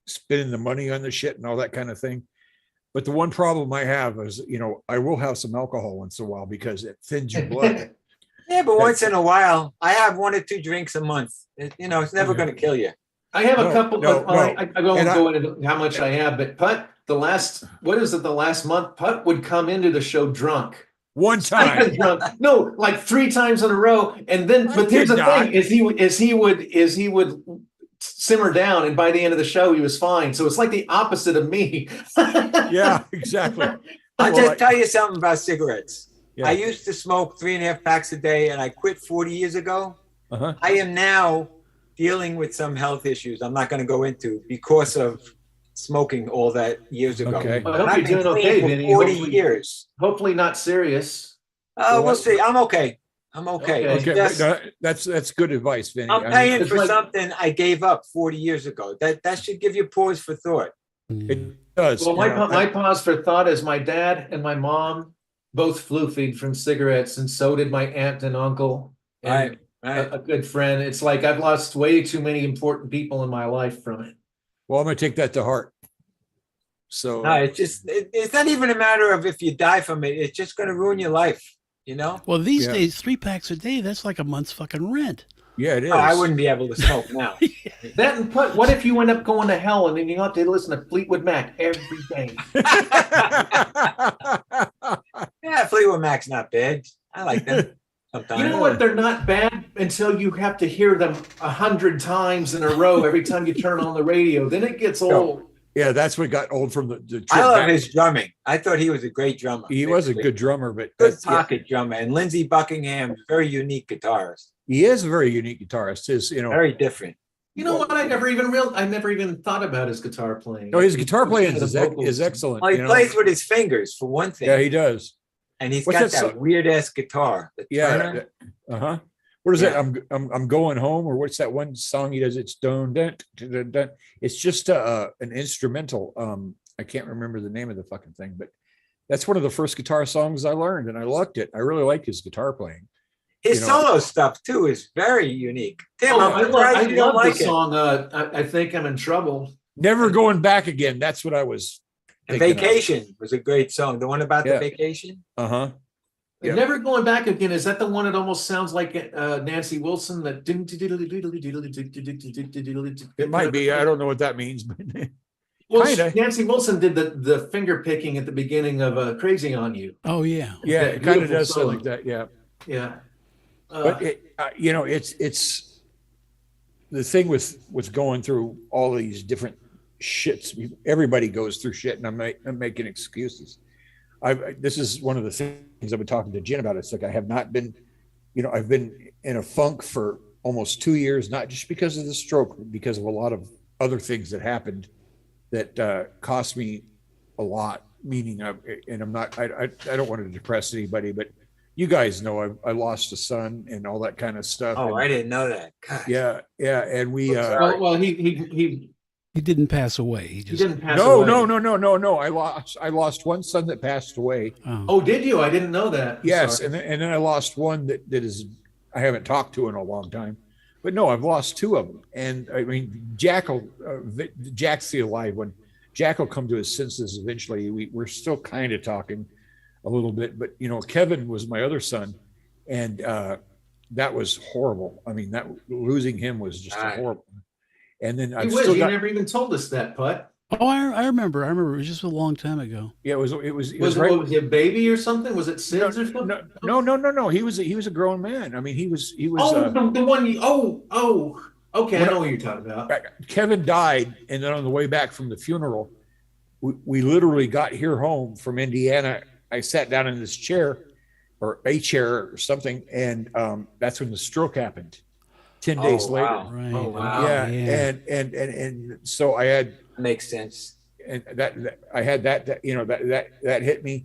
spending the money on the shit and all that kind of thing. But the one problem I have is, I will have some alcohol once in a while because it thins your blood. Yeah, but once in a while, I have 1 or 2 drinks a month. It's never going to kill you. I have a No, couple. no, I won't And go into how much I have, but Putt, the last month, Putt would come into the show drunk. One time. Drunk. No, like 3 times in a row, and then. I But here's did the not. thing: is he would simmer down, and by the end of the show, he was fine. So it's like the opposite of me. Yeah, exactly. I'll Well, just tell you something about cigarettes. Yeah. I used to smoke 3.5 packs a day, and I quit 40 years ago. Uh-huh. I am now dealing with some health issues I'm not going to go into because of smoking all that years ago. Okay. I And hope I've you're been doing clean okay, for Vinny. 40 Hopefully- years. Hopefully not serious. We'll see. I'm okay. Okay. It's Okay, just- no, that's good advice, Vinny. I'm I mean, paying it's for like- something I gave up 40 years ago. That should give you pause for thought. it does. Well, you know, my pause for thought is my dad and my mom both floofied from cigarettes, and so did my aunt and uncle and Right. a good friend. It's like I've lost way too many important people in my life from it. well, I'm going to take that to heart. So No, it's not even a matter of if you die from it. It's just going to ruin your life. Well, these Yeah. days, 3 packs a day, that's like a month's fucking rent. yeah, it is. Oh, I wouldn't be able to smoke now. That and what if you end up going to hell and then you have to listen to Fleetwood Mac every day? Fleetwood Mac's not bad. I like them sometimes. You know what? They're not bad until you have to hear them 100 times in a row every time you turn on the radio. Then it gets old. Yeah, that's what got old from the trip I love back. his drumming. I thought he was a great drummer. He was a good drummer, but good that's, yeah, pocket drummer. And Lindsey Buckingham, very unique guitarist. he is a very unique guitarist. His, Very different. You know what? I never even thought about his guitar playing. no, his guitar playing The vocals. is excellent. Well, he you know? plays with his fingers for one thing. Yeah, he does. And he's What's got that that song? weird ass guitar. The Yeah. Turner. Uh-huh. What is Yeah. that? I'm going home, or what's that one song he does? It's dun, dun, dun, dun. It's just an instrumental. I can't remember the name of the fucking thing, but that's one of the first guitar songs I learned, and I loved it. I really like his guitar playing. His You know. solo stuff too is very unique. Tim, Oh, I'm surprised you don't love like the it. song. I think I'm in trouble. Never going back again. That's what I was. And Vacation was a great song. The one about Yeah. the vacation. Uh-huh. Yeah. Never going back again. Is that the one that almost sounds like Nancy Wilson? That It might be. I don't know what that means, but Well, Kinda. Nancy Wilson did the finger picking at the beginning of "Crazy on You." Oh yeah. yeah, That it kind of beautiful does sound solo. like that. Yeah. Yeah, But it's the thing with what's going through all these different shits. Everybody goes through shit, and I'm making excuses. This is one of the things I've been talking to Jen about. It's like I have not been, I've been in a funk for almost 2 years, not just because of the stroke, but because of a lot of other things that happened that cost me a lot. Meaning, and I'm not. I don't want to depress anybody, but you guys know I lost a son and all that kind of stuff. Oh, and, I didn't know that. God. yeah, and we. well, he He didn't pass away. He just didn't pass No, away. no. I lost one son that passed away. Oh. Oh, did you? I didn't know that. I'm Yes, sorry. and then I lost one that is I haven't talked to in a long time. But no, I've lost two of them. And I mean, Jack's the alive one. Jack will come to his senses eventually. We're still kind of talking a little bit, but Kevin was my other son, and that was horrible. I mean, that losing him was just horrible. And then I've still You got. never even told us that, Putt. Oh, I remember. It was just a long time ago. Yeah, it was Was right. it a baby or something? Was it SIDS or something? No. He was a grown man. I mean, he was. Oh, the one you. Oh. Okay, I know what you're talking about. Kevin died, and then on the way back from the funeral, we literally got here home from Indiana. I sat down in this chair, or a chair or something, and that's when the stroke happened. 10 days later. Wow. Right. Oh, wow. Yeah, Yeah. and so I had Makes sense. and that I had that hit me.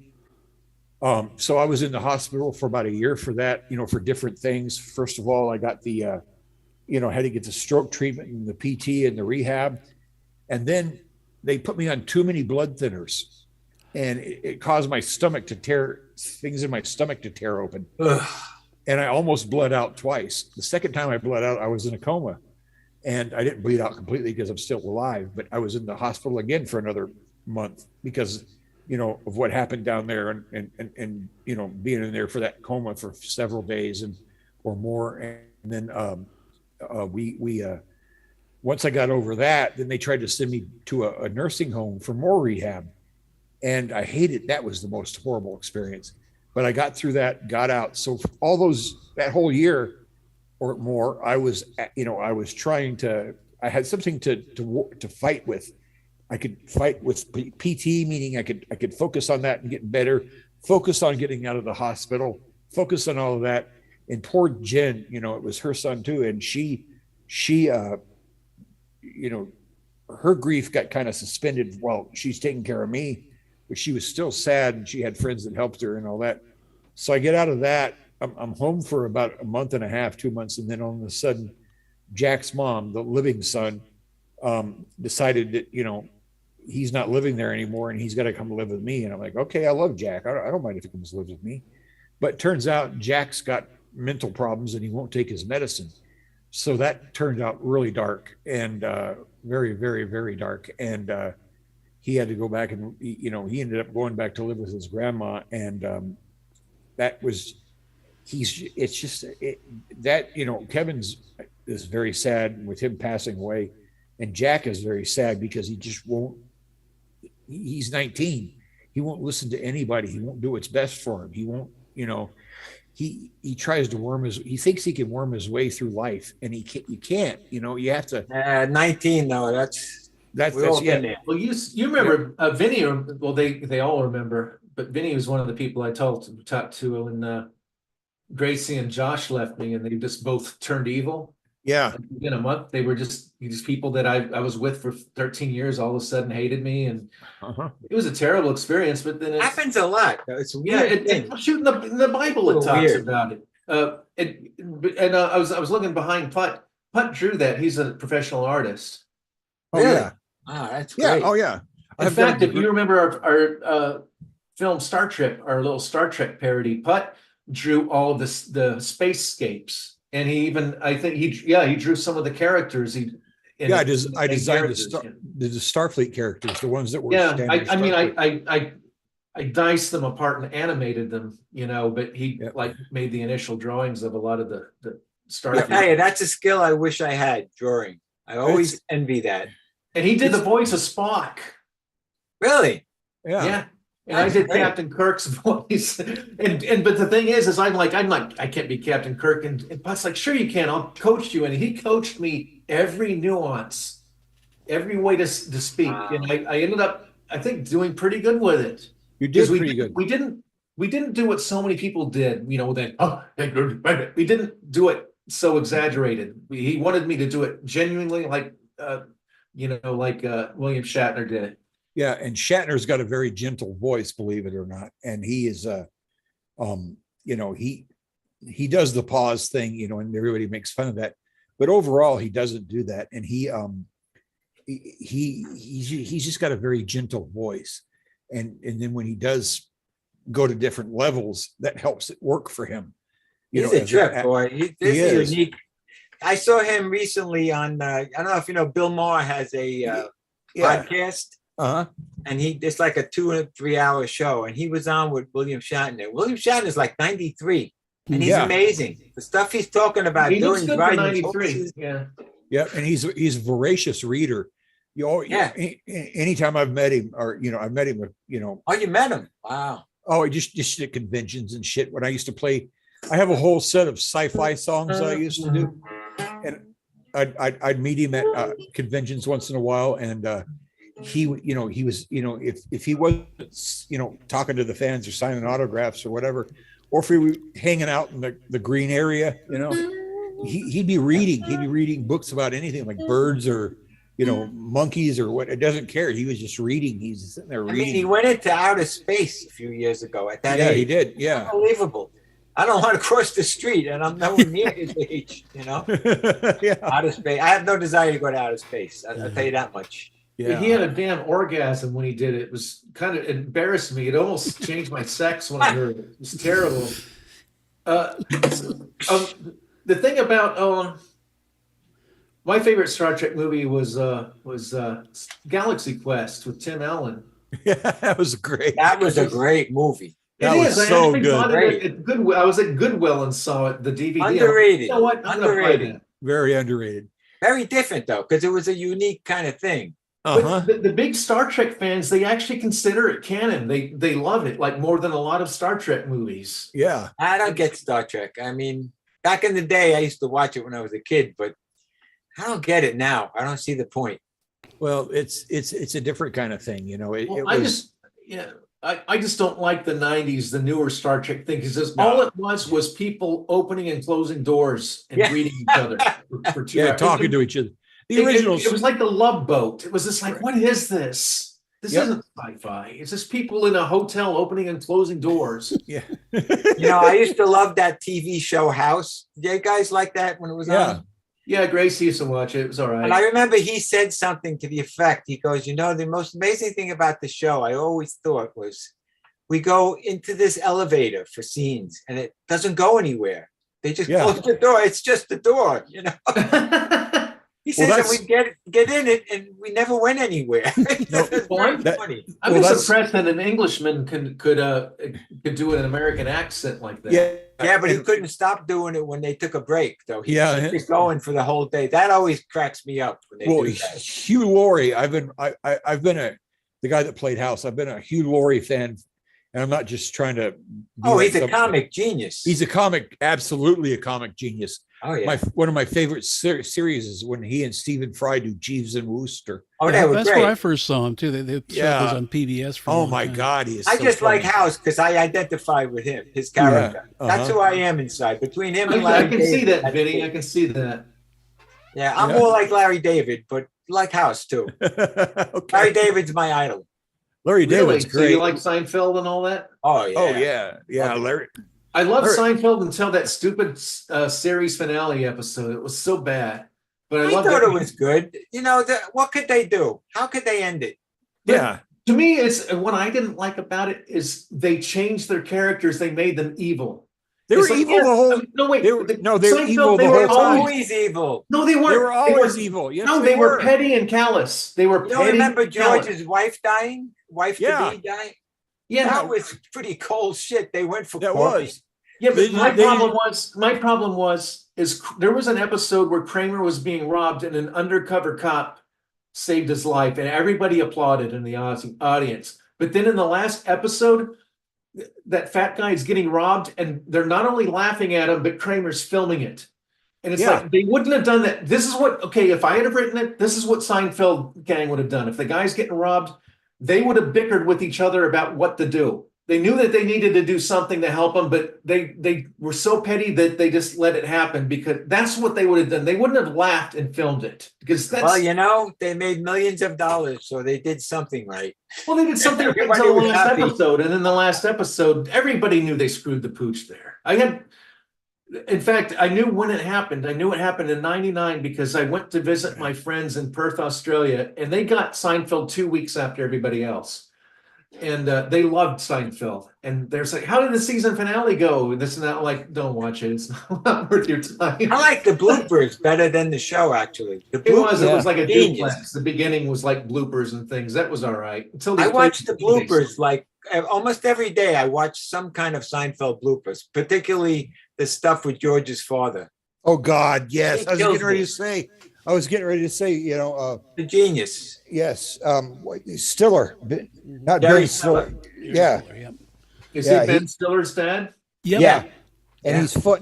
So I was in the hospital for about a year for that, for different things. First of all, I got the, had to get the stroke treatment and the PT and the rehab. And then they put me on too many blood thinners, and it caused my stomach to tear, things in my stomach to tear open. Ugh. And I almost bled out twice. The second time I bled out, I was in a coma. And I didn't bleed out completely because I'm still alive, but I was in the hospital again for another month because, of what happened down there and being in there for that coma for several days or more. And then once I got over that, then they tried to send me to a nursing home for more rehab. And I hated, that was the most horrible experience, but I got through that, got out. So for that whole year or more, I was trying to, I had something to fight with. I could fight with PT, meaning I could focus on that and get better, focus on getting out of the hospital, focus on all of that. And poor Jen, it was her son too. And she, her grief got kind of suspended while she's taking care of me, but she was still sad and she had friends that helped her and all that. So I get out of that. I'm home for about a month and a half, 2 months. And then all of a sudden, Jack's mom, the living son, decided that, he's not living there anymore and he's got to come live with me. And I'm like, okay, I love Jack. I don't mind if he comes live with me. But it turns out Jack's got mental problems and he won't take his medicine. So that turned out really dark and very, very, very dark. And he had to go back and, he ended up going back to live with his grandma. And that was, Kevin's is very sad with him passing away. And Jack is very sad because he just won't, he's 19. He won't listen to anybody. He won't do what's best for him. He won't, he tries to he thinks he can worm his way through life, and you can't, you have to. 19 though, we all been there. Well, you remember Vinnie, well, they all remember, but Vinnie was one of the people I talked to when Gracie and Josh left me, and they just both turned evil. Yeah. In a month, they were just people that I was with for 13 years, all of a sudden hated me, and it was a terrible experience. But then It happens a lot. It's a yeah, weird thing. shooting in the Bible, it talks Weird. about it. I was looking behind Putt. Putt drew that. He's a professional artist. Oh yeah. Wow, that's Yeah. great. Oh yeah. In fact, if you remember our film Star Trek, our little Star Trek parody, Putt drew all of the spacescapes, and he even he drew some of the characters. I designed the Starfleet characters, the ones that were I diced them apart and animated them, but he made the initial drawings of a lot of the Starfleet. Hey, that's a skill I wish I had, drawing. I always envy that. And he did the voice of Spock. Really? Yeah. And I did Captain Kirk's voice. And but the thing is I'm like, I can't be Captain Kirk. And Putt's like, sure you can. I'll coach you. And he coached me every nuance, every way to speak. Wow. And I ended up, I think, doing pretty good with it. You did pretty good. We didn't do what so many people did, we didn't do it so exaggerated. He wanted me to do it genuinely like William Shatner did it. Yeah, and Shatner's got a very gentle voice, believe it or not, and he is, he does the pause thing, and everybody makes fun of that, but overall he doesn't do that, and he's just got a very gentle voice, and then when he does go to different levels, that helps it work for him. He's a trip, boy. He is unique. I saw him recently on, I don't know if you know, Bill Maher has a podcast. And it's like a 2 or 3 hour show, and he was on with William Shatner. William Shatner is like 93, and he's amazing. The stuff he's talking about doing, riding 93. Yeah, and he's a voracious reader. Anytime I've met him, or I've met him with Oh, you met him? Wow. Oh, just at conventions and shit. When I used to play, I have a whole set of sci-fi songs I used to do, and I'd meet him at conventions once in a while, and he was, if he wasn't, talking to the fans or signing autographs or whatever, or if we were hanging out in the green area, he'd be reading books about anything, like birds or, monkeys or what. It doesn't care. He was just reading. He's sitting there reading. He went into outer space a few years ago at that age. Yeah, he did. Yeah. Unbelievable. I don't want to cross the street, and I'm nowhere near his age, Yeah. Outer space. I have no desire to go to outer space. I'll tell you that much. Yeah. He had a damn orgasm when he did it. It was kind of embarrassed me. It almost changed my sex when I heard it. It was terrible. The thing about my favorite Star Trek movie was Galaxy Quest with Tim Allen. Yeah, that was great. That was a great movie. That was so good. I was at Goodwill and saw it, the DVD. Underrated. You know what? Underrated. Very underrated. Very different though, because it was a unique kind of thing. But the big Star Trek fans, they actually consider it canon. They love it, like more than a lot of Star Trek movies. Yeah. I don't get Star Trek. I mean, back in the day, I used to watch it when I was a kid, but I don't get it now. I don't see the point. Well, it's a different kind of thing, I just don't like the 90s, the newer Star Trek thing, because all it was people opening and closing doors and reading each other for 2 hours. talking to each other. The originals. It was like the Love Boat. It was just like, what is this? This isn't sci-fi. It's just people in a hotel opening and closing doors. Yeah. I used to love that TV show House. Did you guys like that when it was on? Yeah, Grace used to watch it. It was all right. And I remember he said something to the effect. He goes, the most amazing thing about the show, I always thought, was we go into this elevator for scenes and it doesn't go anywhere. They just close the door. It's just the door, He says that we get in it and we never went anywhere. Funny. I'm impressed that an Englishman could do an American accent like that. Yeah, but he couldn't stop doing it when they took a break, though. He's going for the whole day. That always cracks me up when they do that. Hugh Laurie, I've been the guy that played House. I've been a Hugh Laurie fan, and I'm not just trying to. Oh, he's a comic genius. He's a comic, absolutely a comic genius. Oh yeah. One of my favorite series is when he and Stephen Fry do Jeeves and Wooster. Oh, they were That's great. where I first saw him too. They showed those on PBS. For a Oh long my time. God, he is. I so just funny. like House because I identify with him, his character. Yeah, That's who I am inside. Between him and I Larry can see David, that, Vinny. I can see that. Yeah, I'm Yeah. more like Larry David, but like House too. Okay. Larry David's my idol. Larry Really? David's So great. you like Seinfeld and all that? Oh yeah. Oh yeah, Larry. I love Larry- Seinfeld until that stupid series finale episode. It was so bad, but I I loved thought it was good. You know, what could they do? How could they end it? Yeah, To me, it's what I didn't like about it is they changed their characters. They made them evil. they It's were like, evil yeah, the whole. No, wait. They were Seinfeld, evil they the were whole time. Always evil. No, they weren't. They were always evil. Yes, No, they were petty and callous. They were You don't petty. remember and callous. George's wife dying? Wife Yeah. to be dying? Yeah, That was pretty cold shit. They went for That coffee. was. yeah. But They- my they- problem was there was an episode where Kramer was being robbed and an undercover cop saved his life, and everybody applauded in the audience. But then in the last episode, that fat guy is getting robbed, and they're not only laughing at him, but Kramer's filming it. And it's Yeah. like they wouldn't have done that. This is what, okay, if I had have written it, this is what Seinfeld gang would have done. If the guy's getting robbed, they would have bickered with each other about what to do. They knew that they needed to do something to help him, but they were so petty that they just let it happen because that's what they would have done. They wouldn't have laughed and filmed it because that's Well, you know, they made millions of dollars, so they did something right. well, they did something right Everybody until the was last happy. episode, and in the last episode, everybody knew they screwed the pooch there. In fact, I knew when it happened. I knew it happened in '99 because I went to visit my friends in Perth, Australia, and they got Seinfeld 2 weeks after everybody else. And they loved Seinfeld. And they're saying, how did the season finale go? And this and that. I'm like, don't watch it. It's not worth your time. I like the bloopers better than the show, actually. The It was Yeah. like a Genius. duplex. The beginning was like bloopers and things. That was all right. Until they I played watch the movies. bloopers like almost every day. I watch some kind of Seinfeld bloopers, particularly the stuff with George's father. Oh God, yes. He I was kills getting ready me. to say. I was getting ready to say. You know, The genius. yes. Stiller, not Jerry Barry Stiller. Yeah. Yep. Is Yeah, he Ben he- Stiller's dad? Yep. Yeah. And Yeah. he's fun.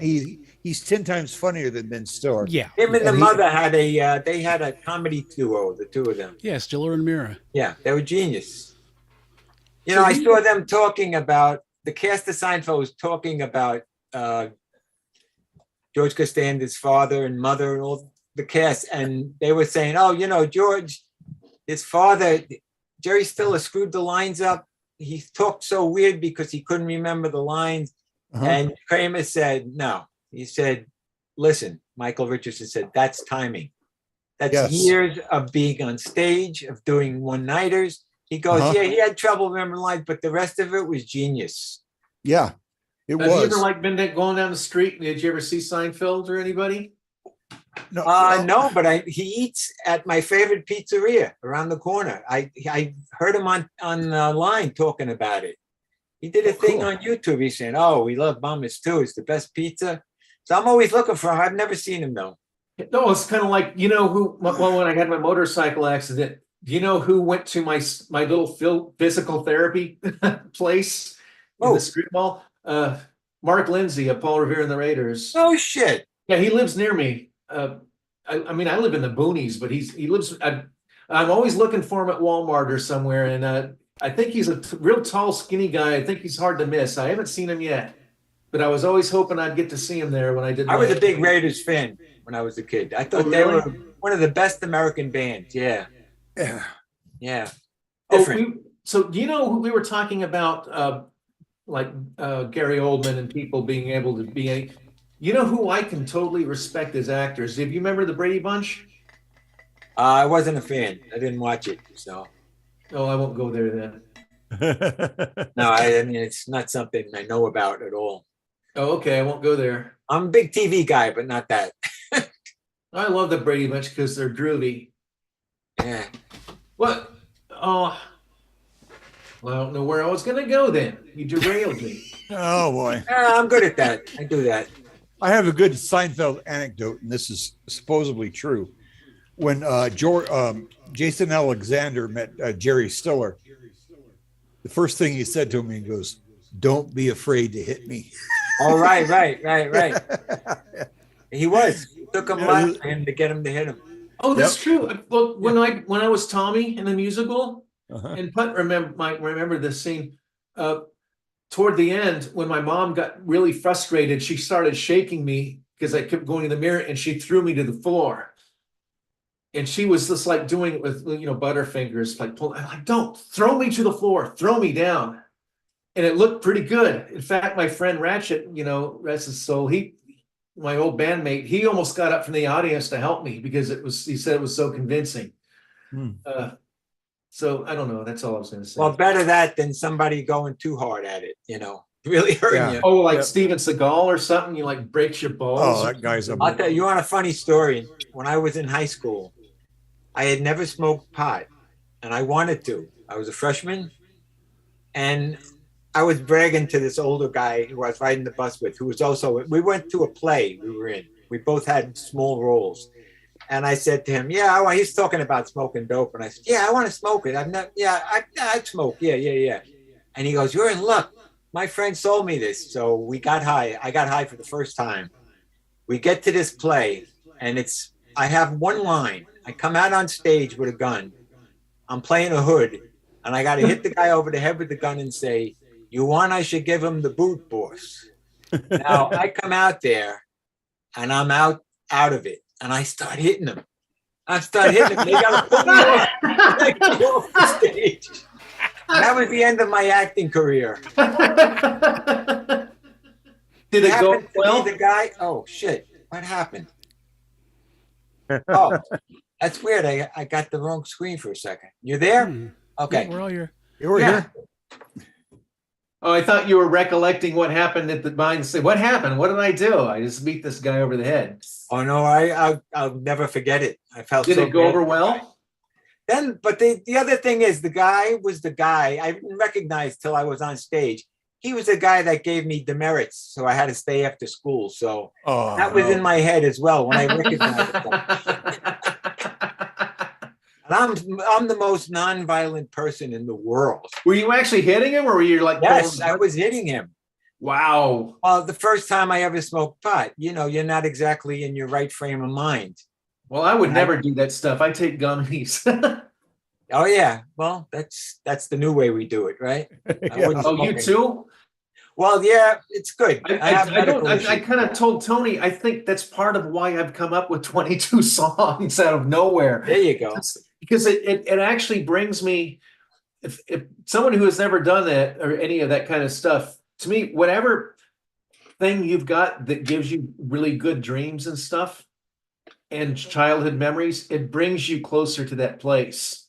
He's 10 times funnier than Ben Stiller. Yeah. Him and the And he- mother had they had a comedy duo, the two of them. Yeah. Stiller and Mira. Yeah, they were genius. You So know, I you- saw them talking about the cast of Seinfeld was talking about George Costanza's father and mother and all the cast, and they were saying, "Oh, you know, George, his father, Jerry Stiller screwed the lines up. He talked so weird because he couldn't remember the lines." Uh-huh. And Kramer said, "No." He said, "Listen," Michael Richardson said, "That's timing. That's Yes. years of being on stage, of doing one-nighters." He goes, Uh-huh. "Yeah, he had trouble remembering lines, but the rest of it was genius." Yeah, it Have you was. ever like been going down the street? Did you ever see Seinfeld or anybody? no, No, but he eats at my favorite pizzeria around the corner. I heard him on line talking about it. He did a thing cool. on YouTube. He's saying, "Oh, we love Mama's too. It's the best pizza." So I'm always looking for him. I've never seen him though. No, it's kind of like, you know who, well, when I had my motorcycle accident, do you know who went to my little physical therapy place in Oh. the strip mall? Mark Lindsay of Paul Revere and the Raiders. Oh shit! Yeah, he lives near me. I mean, I live in the boonies, but he lives. I'm always looking for him at Walmart or somewhere, and I think he's a real tall, skinny guy. I think he's hard to miss. I haven't seen him yet, but I was always hoping I'd get to see him there when I did. I was a big Raiders fan when I was a kid. I thought Oh, they really? were one of the best American bands. Yeah, Yeah. yeah. Oh, Different. so do you know who we were talking about? Like Gary Oldman and people being able to be. You know who I can totally respect as actors? Do you remember the Brady Bunch? I wasn't a fan. I didn't watch it. So Oh, I won't go there then. no, I mean it's not something I know about at all. Oh, okay, I won't go there. I'm a big TV guy, but not that. I love the Brady Bunch because they're groovy. Yeah. What? Oh, well, I don't know where I was going to go then. You derailed me. Oh boy. I'm good at that. I do that. I have a good Seinfeld anecdote, and this is supposedly true. when Jason Alexander met Jerry Stiller, the first thing he said to him, he goes, "Don't be afraid to hit me." Oh, right. He was. It took him a lot for him to get him to hit him. Oh, that's true. Well, when I was Tommy in the musical, and Putt might remember this scene. Toward the end, when my mom got really frustrated, she started shaking me because I kept going to the mirror, and she threw me to the floor. And she was just like doing it with Butterfingers, like pulling. I'm like, don't throw me to the floor, throw me down. And it looked pretty good. In fact, my friend Ratchet, rest his soul, my old bandmate, he almost got up from the audience to help me because he said it was so convincing. So I don't know. That's all I was going to say. Well, better that than somebody going too hard at it, really hurting you. Oh, like Steven Seagal or something, you like breaks your balls. Oh, that guy's I'll tell you on a funny story. When I was in high school, I had never smoked pot, and I wanted to. I was a freshman, and I was bragging to this older guy who I was riding the bus with, who was also, we went to a play we were in. We both had small roles. And I said to him, he's talking about smoking dope. And I said, I want to smoke it. I'd smoke. Yeah. And he goes, you're in luck. My friend sold me this. So we got high. I got high for the first time. We get to this play, and I have one line. I come out on stage with a gun. I'm playing a hood, and I got to hit the guy over the head with the gun and say, you want I should give him the boot, boss. Now, I come out there, and I'm out of it. And I start hitting them. They got to pull me off. I go off the stage. That was the end of my acting career. Did it go well? The guy. Oh shit! What happened? Oh, that's weird. I got the wrong screen for a second. You there? Okay. Yeah, we're all here. We're here. Oh, I thought you were recollecting what happened at the behind the scene. What happened? What did I do? I just beat this guy over the head. Oh no, I'll never forget it. I felt. Did it go over well? Then, but the other thing is, the guy was the guy I didn't recognize till I was on stage. He was the guy that gave me demerits, so I had to stay after school. So that was in my head as well when I recognized him. And I'm the most nonviolent person in the world. Were you actually hitting him, or were you like? Yes, I was hitting him. Wow. Well, the first time I ever smoked pot, you're not exactly in your right frame of mind. Well, I would never do that stuff. I take gummies. Oh yeah. Well, that's the new way we do it, right? Oh, you too? Well, yeah, it's good. I kind of told Tony, I think that's part of why I've come up with 22 songs out of nowhere. There you go. Because it actually brings me, if someone who has never done that or any of that kind of stuff, to me, whatever thing you've got that gives you really good dreams and stuff and childhood memories, it brings you closer to that place.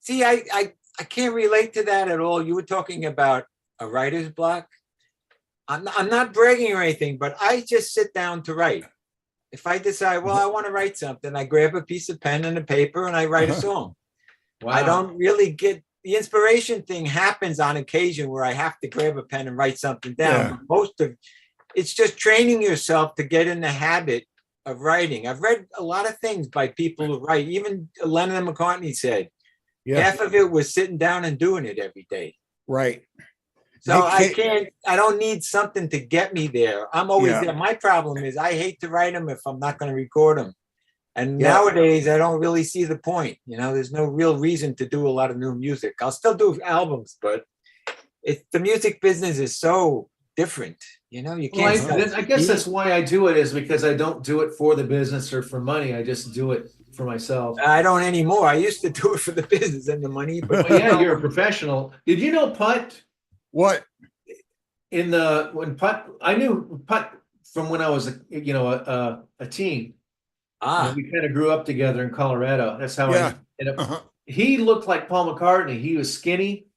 See, I can't relate to that at all. You were talking about a writer's block. I'm not bragging or anything, but I just sit down to write. If I decide, well, I want to write something, I grab a piece of pen and a paper and I write a song. Wow. I don't really get the inspiration thing happens on occasion where I have to grab a pen and write something down. Yeah. It's just training yourself to get in the habit of writing. I've read a lot of things by people who write. Even Lennon and McCartney said half of it was sitting down and doing it every day. Right. So I don't need something to get me there. I'm always there. My problem is I hate to write them if I'm not going to record them. And nowadays I don't really see the point. There's no real reason to do a lot of new music. I'll still do albums, but the music business is so different. You can't. Well, I guess that's why I do it, is because I don't do it for the business or for money. I just do it for myself. I don't anymore. I used to do it for the business and the money. But you're a professional. Did you know Putt? What? When Putt, I knew Putt from when I was a teen. We kind of grew up together in Colorado. That's how I ended up. He looked like Paul McCartney. He was skinny.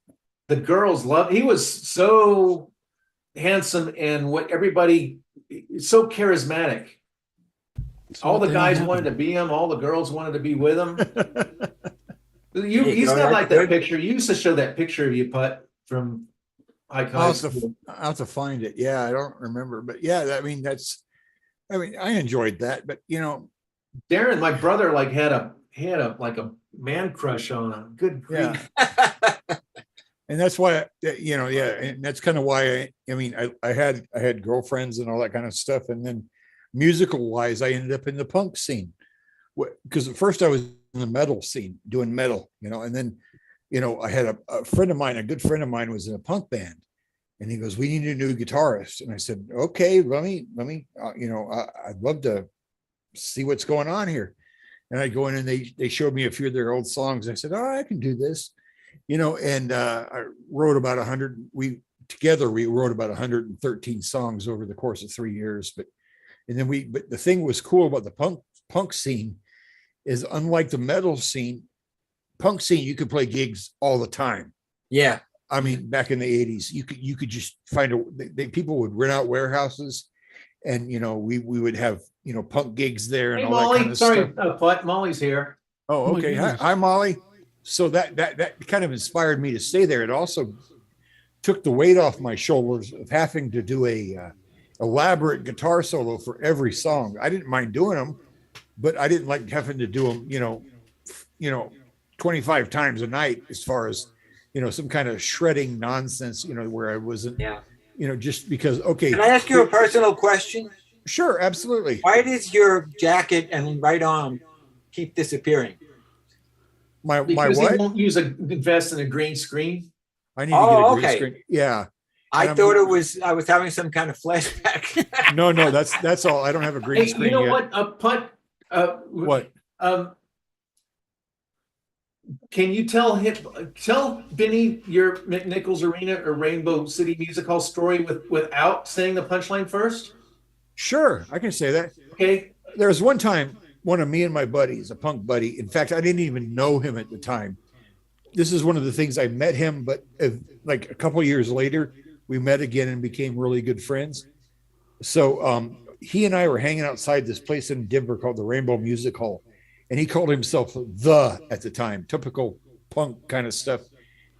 The girls loved. He was so handsome and so charismatic. All the guys wanted to be him. All the girls wanted to be with him. He's not like that picture. You used to show that picture of you, Putt, from I'll have to find it. Yeah, I don't remember, but I mean, I enjoyed that, but Darren, my brother, had like a man crush on him. Good Yeah. grief. And that's why, yeah, and that's kind of why I mean, I had girlfriends and all that kind of stuff. And then musical wise, I ended up in the punk scene. Because at first I was in the metal scene doing metal, and then, I had a friend of mine, a good friend of mine was in a punk band. And he goes, we need a new guitarist. And I said, okay, let me, I'd love to see what's going on here. And I go in and they showed me a few of their old songs. I said, oh, I can do this, and I wrote about 100. We wrote about 113 songs over the course of 3 years. But the thing was cool about the punk scene is, unlike the metal scene, punk scene, you could play gigs all the time. Yeah. I mean, back in the 80s, you could just find people would rent out warehouses, and we would have punk gigs there and Hey, all that Molly, kind of sorry, stuff. Putt, Molly's here. Oh, Oh my okay. Hi, goodness. Molly. So that kind of inspired me to stay there. It also took the weight off my shoulders of having to do a elaborate guitar solo for every song. I didn't mind doing them, but I didn't like having to do them, 25 times a night, as far as some kind of shredding nonsense, where I wasn't, Yeah. just because. Okay. Can I ask you a personal question? Sure, absolutely. Why does your jacket and right arm keep disappearing? My Because he what? won't invest in a green screen. I need to get a green okay. screen. Yeah. I And thought I was having some kind of flashback. No, that's all. I don't have a green Hey, screen you know yet. what? Putt. What? Can you tell Vinnie your McNichols Arena or Rainbow City Music Hall story without saying the punchline first? Sure, I can say that. Okay. There was one time, one of me and my buddies, a punk buddy. In fact, I didn't even know him at the time. This is one of the things. I met him, but like a couple of years later, we met again and became really good friends. So he and I were hanging outside this place in Denver called the Rainbow Music Hall. And he called himself at the time, typical punk kind of stuff.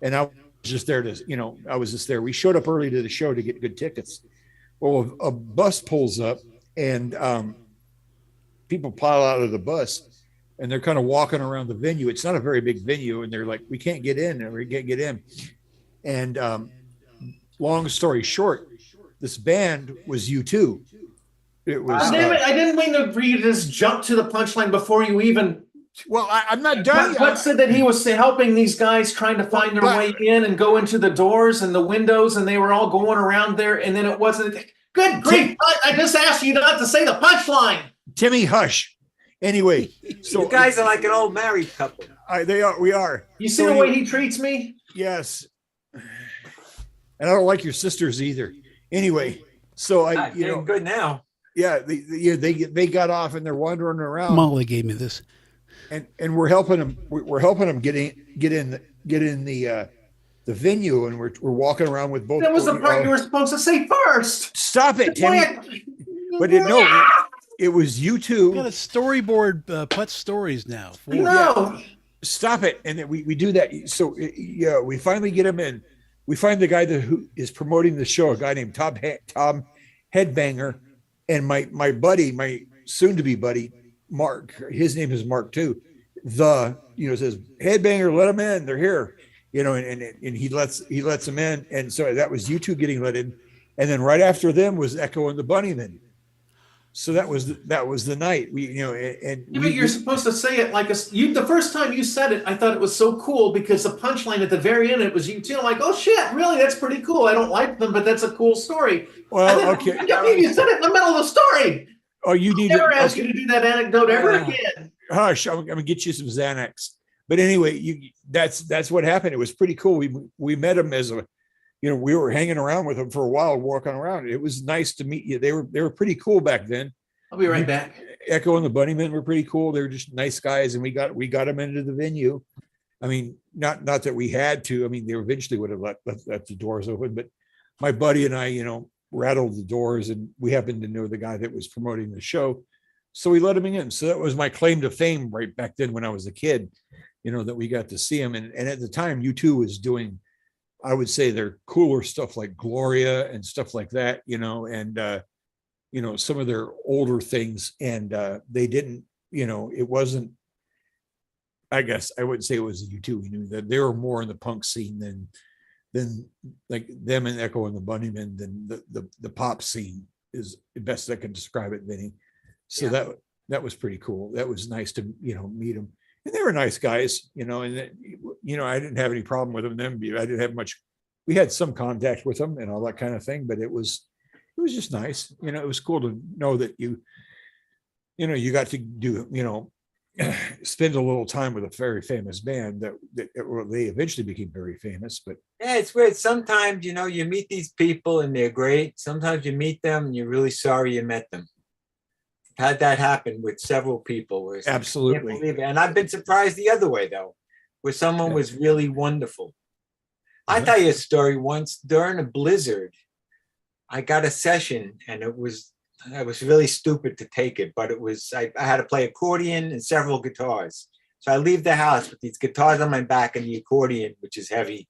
And I was just there We showed up early to the show to get good tickets. Well, a bus pulls up and people pile out of the bus and they're kind of walking around the venue. It's not a very big venue. And they're like, we can't get in, or we can't get in. And long story short, this band was U2. It was. Damn it! I didn't mean for you to just jump to the punchline before you even. Well, I'm not done. Putt said that he was helping these guys trying to find their way in and go into the doors and the windows, and they were all going around there. And then it wasn't. Good grief! I just asked you not to say the punchline. Timmy, hush. Anyway, so You guys are like an old married couple. we are. You see the way he treats me? Yes. And I don't like your sisters either. Anyway, so Good now. yeah, they got off and they're wandering around. Molly gave me this. And we're helping them. We're helping them get in the venue, and we're walking around with both. That was the part you were supposed to say first. Stop it, Timmy. But it was U2. We got a storyboard, Putt stories now. No. Stop it. And then we do that. So yeah, we finally get him in. We find the guy who is promoting the show, a guy named Tom Headbanger, and my buddy, my soon-to-be buddy, Mark. His name is Mark too. Says, Headbanger, let them in. They're here. And he lets them in. And so that was U2 getting let in. And then right after them was Echo and the Bunnymen. So that was the night You're supposed to say it like the first time you said it, I thought it was so cool because the punchline at the very end, it was you too. I'm like, oh shit, really? That's pretty cool. I don't like them, but that's a cool story. Well, okay. You said it in the middle of the story. Oh, you need Never ask you to do that anecdote ever again. Hush, I'm gonna get you some Xanax. But anyway, that's what happened. It was pretty cool. We met him as we were hanging around with him for a while, walking around. It was nice to meet you. They were pretty cool back then. I'll be right back. Echo and the Bunnymen were pretty cool. They were just nice guys, and we got them into the venue. I mean, not that we had to. I mean, they eventually would have left the doors open, but my buddy and I, rattled the doors, and we happened to know the guy that was promoting the show, so we let him in. So that was my claim to fame right back then when I was a kid, that we got to see him. And at the time, U2 was doing, I would say, their cooler stuff like Gloria and stuff like that, and some of their older things. And they didn't, it wasn't I guess I wouldn't say it was the U2. We knew that they were more in the punk scene than like them and Echo and the Bunnymen than the pop scene is the best I can describe it, Vinny. So Yeah. that was pretty cool. That was nice to, meet them. And they were nice guys, and I didn't have any problem with them. I didn't have much. We had some contact with them and all that kind of thing, but it was just nice. It was cool to know that you got to do, spend a little time with a very famous band that they eventually became very famous. But Yeah, it's weird. Sometimes, you meet these people and they're great. Sometimes you meet them and you're really sorry you met them. I've had that happen with several people. Where it's like, I can't absolutely, believe it. And I've been surprised the other way, though, where someone was really wonderful. I'll tell you a story. Once during a blizzard, I got a session and I was really stupid to take it, but I had to play accordion and several guitars. So I leave the house with these guitars on my back and the accordion, which is heavy.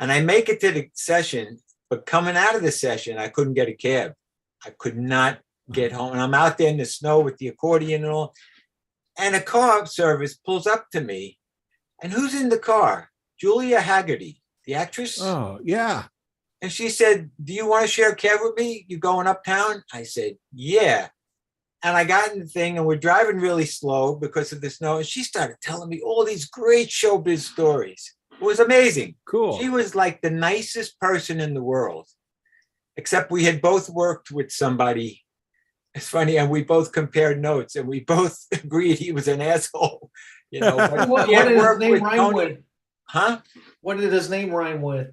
And I make it to the session, but coming out of the session, I couldn't get a cab. I could not get home. And I'm out there in the snow with the accordion and all. And a car service pulls up to me. And who's in the car? Julia Haggerty, the actress. oh yeah, And she said, "Do you want to share a cab with me? You going uptown?" I said, "Yeah." And I got in the thing and we're driving really slow because of the snow. And she started telling me all these great showbiz stories. It was amazing. cool. She was like the nicest person in the world, except we had both worked with somebody. It's funny. And we both compared notes and we both agreed he was an asshole. But What he had did his worked name with rhyme Tony. with? Huh? What did his name rhyme with?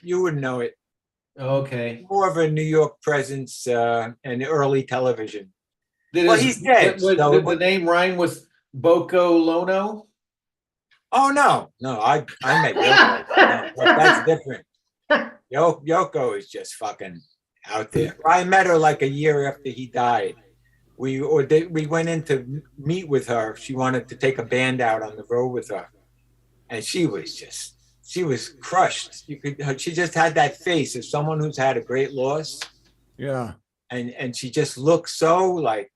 You wouldn't know it. Okay. More of a New York presence and early television. Did Well, his- he's dead, Did so- the name rhyme with Boko Lono? Oh no, I met Yoko. No, that's different. Yoko is just fucking out there. I met her like a year after he died. We went in to meet with her. She wanted to take a band out on the road with her, and she was crushed. She just had that face of someone who's had a great loss, Yeah, and she just looked so like.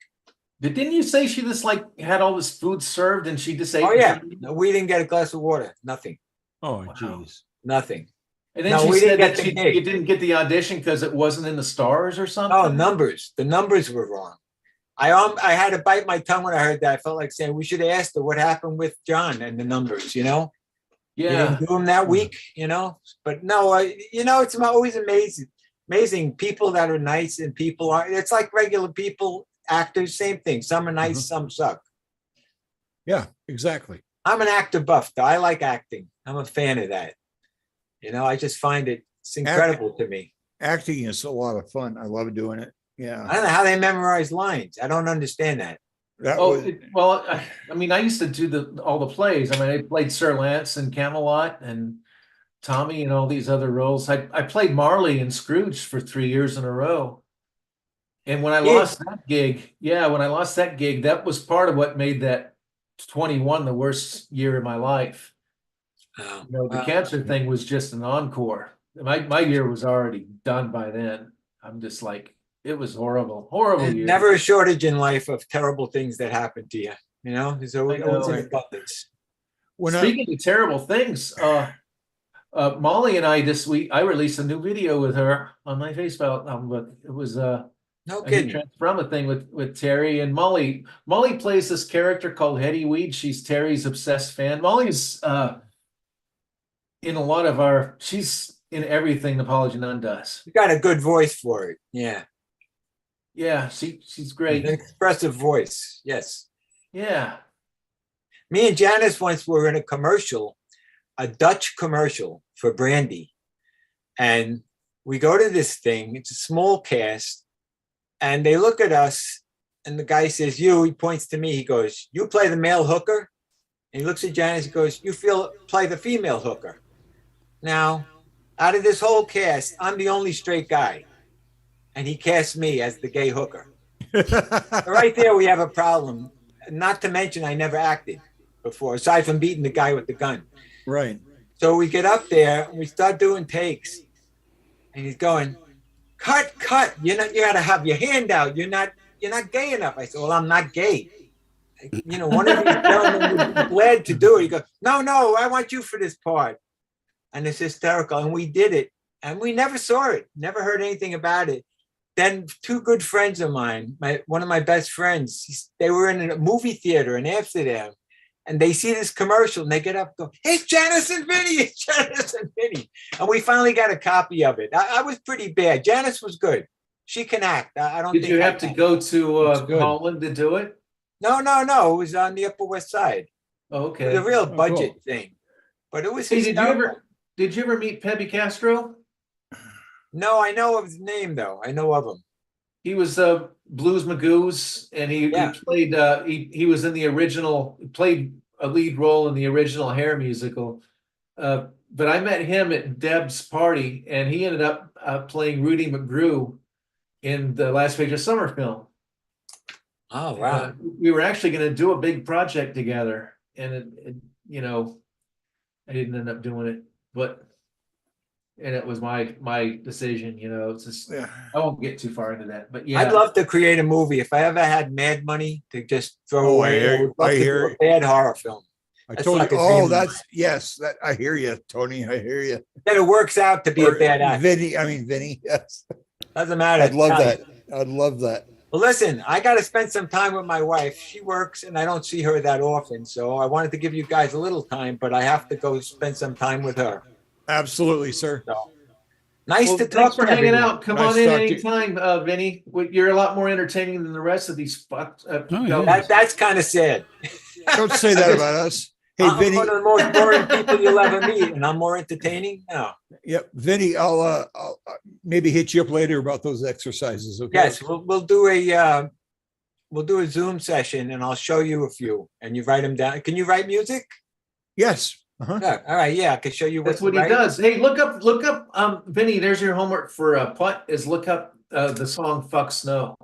Didn't you say she just like had all this food served and she just ate? Oh yeah, no, we didn't get a glass of water. Nothing. oh Wow. geez, Nothing. And then No, she we said didn't get that the gig. you didn't get the audition because it wasn't in the stars or something. Oh, numbers. The numbers were wrong. I had to bite my tongue when I heard that. I felt like saying we should have asked her what happened with John and the numbers. You Yeah. didn't do them that week. But no, it's always amazing people that are nice and people aren't. It's like regular people, actors, same thing. Some are nice, some suck. yeah, exactly. I'm an actor buff, though. I like acting. I'm a fan of that. I just find it's incredible to me. Acting is a lot of fun. I love doing it. Yeah, I don't know how they memorize lines. I don't understand that. that Oh, was well, I mean, I used to do all the plays. I mean, I played Sir Lance in Camelot and Tommy and all these other roles. I played Marley and Scrooge for 3 years in a row. And when I lost that gig, that was part of what made that 21 the worst year of my life. The cancer thing was just an encore. My year was already done by then. I'm just like, it was horrible There's year. never a shortage in life of terrible things that happen to you. There's always I know. an abundance. Speaking of terrible things, Molly and I released a new video with her on my Facebook album, but it was No a kidding. Transforma thing with Terry and Molly. Molly plays this character called Hetty Weed. She's Terry's obsessed fan. Molly's in a lot of she's in everything Apology None does. You got a good voice for it. Yeah. Yeah, she's great. An expressive voice. Yes. Yeah. Me and Janice once were in a commercial, a Dutch commercial for brandy. And we go to this thing. It's a small cast. And they look at us. And the guy says, he points to me. He goes, "You play the male hooker?" And he looks at Janice. He goes, "You play the female hooker." Now, out of this whole cast, I'm the only straight guy. And he cast me as the gay hooker. Right there, we have a problem. Not to mention, I never acted before, aside from beating the guy with the gun. right. So we get up there and we start doing takes. And he's going, cut. You got to have your hand out. You're not gay enough. I said, "Well, I'm not gay." one of these gentlemen would be glad to do it. He goes, no, I want you for this part. And it's hysterical. And we did it. And we never saw it, never heard anything about it. Then two good friends of mine, one of my best friends, they were in a movie theater in Amsterdam. And they see this commercial and they get up and go, it's Janice and Vinnie, it's Janice and Vinnie. And we finally got a copy of it. I was pretty bad. Janice was good. She can act. I don't Did think you I have to can. go to That's good. Holland to do it? No. It was on the Upper West Side. Oh, It okay. was a real cool. budget thing. But it was Hey, hysterical. did you ever meet Pepe Castro? No, I know of his name, though. I know of him. He was Blues Magoo's, and he Yeah. played. He was in the original. Played a lead role in the original Hair musical. But I met him at Deb's party, and he ended up playing Rudy McGrew in the Last Page of Summer film. Oh, wow. We were actually going to do a big project together, and I didn't end up doing it, and it was my decision. It's just Yeah. I won't get too far into that, but yeah, I'd love to create a movie. If I ever had mad money to just throw Oh, away, I would love I to do hear a bad horror film. I That's told like you. a dream Oh, of that's yes. That I hear you, Tony. I hear you. That it works out to be a bad actor. Vinny. Yes, Doesn't matter. I'd love Italian. that. I'd love that. Well, listen, I got to spend some time with my wife. She works and I don't see her that often. So I wanted to give you guys a little time, but I have to go spend some time with her. Absolutely, sir. So nice well, to talk thanks for to hanging everyone. out. Come Nice on in talk to you. anytime, Vinny. You're a lot more entertaining than the rest of these fucks. Oh, yeah. That's kind of sad. Don't say that about us. Hey, I'm Vinny. one of the most boring people you'll ever meet, and I'm more entertaining. No. Yep, Vinny. I'll maybe hit you up later about those exercises. Okay. Yes, we'll do a Zoom session, and I'll show you a few, and you write them down. Can you write music? Yes. Uh-huh. Yeah. All right. Yeah, I can show you That's to what he write. does. Hey, look up, Vinny. There's your homework for putt. Is look up the song "Fuck Snow."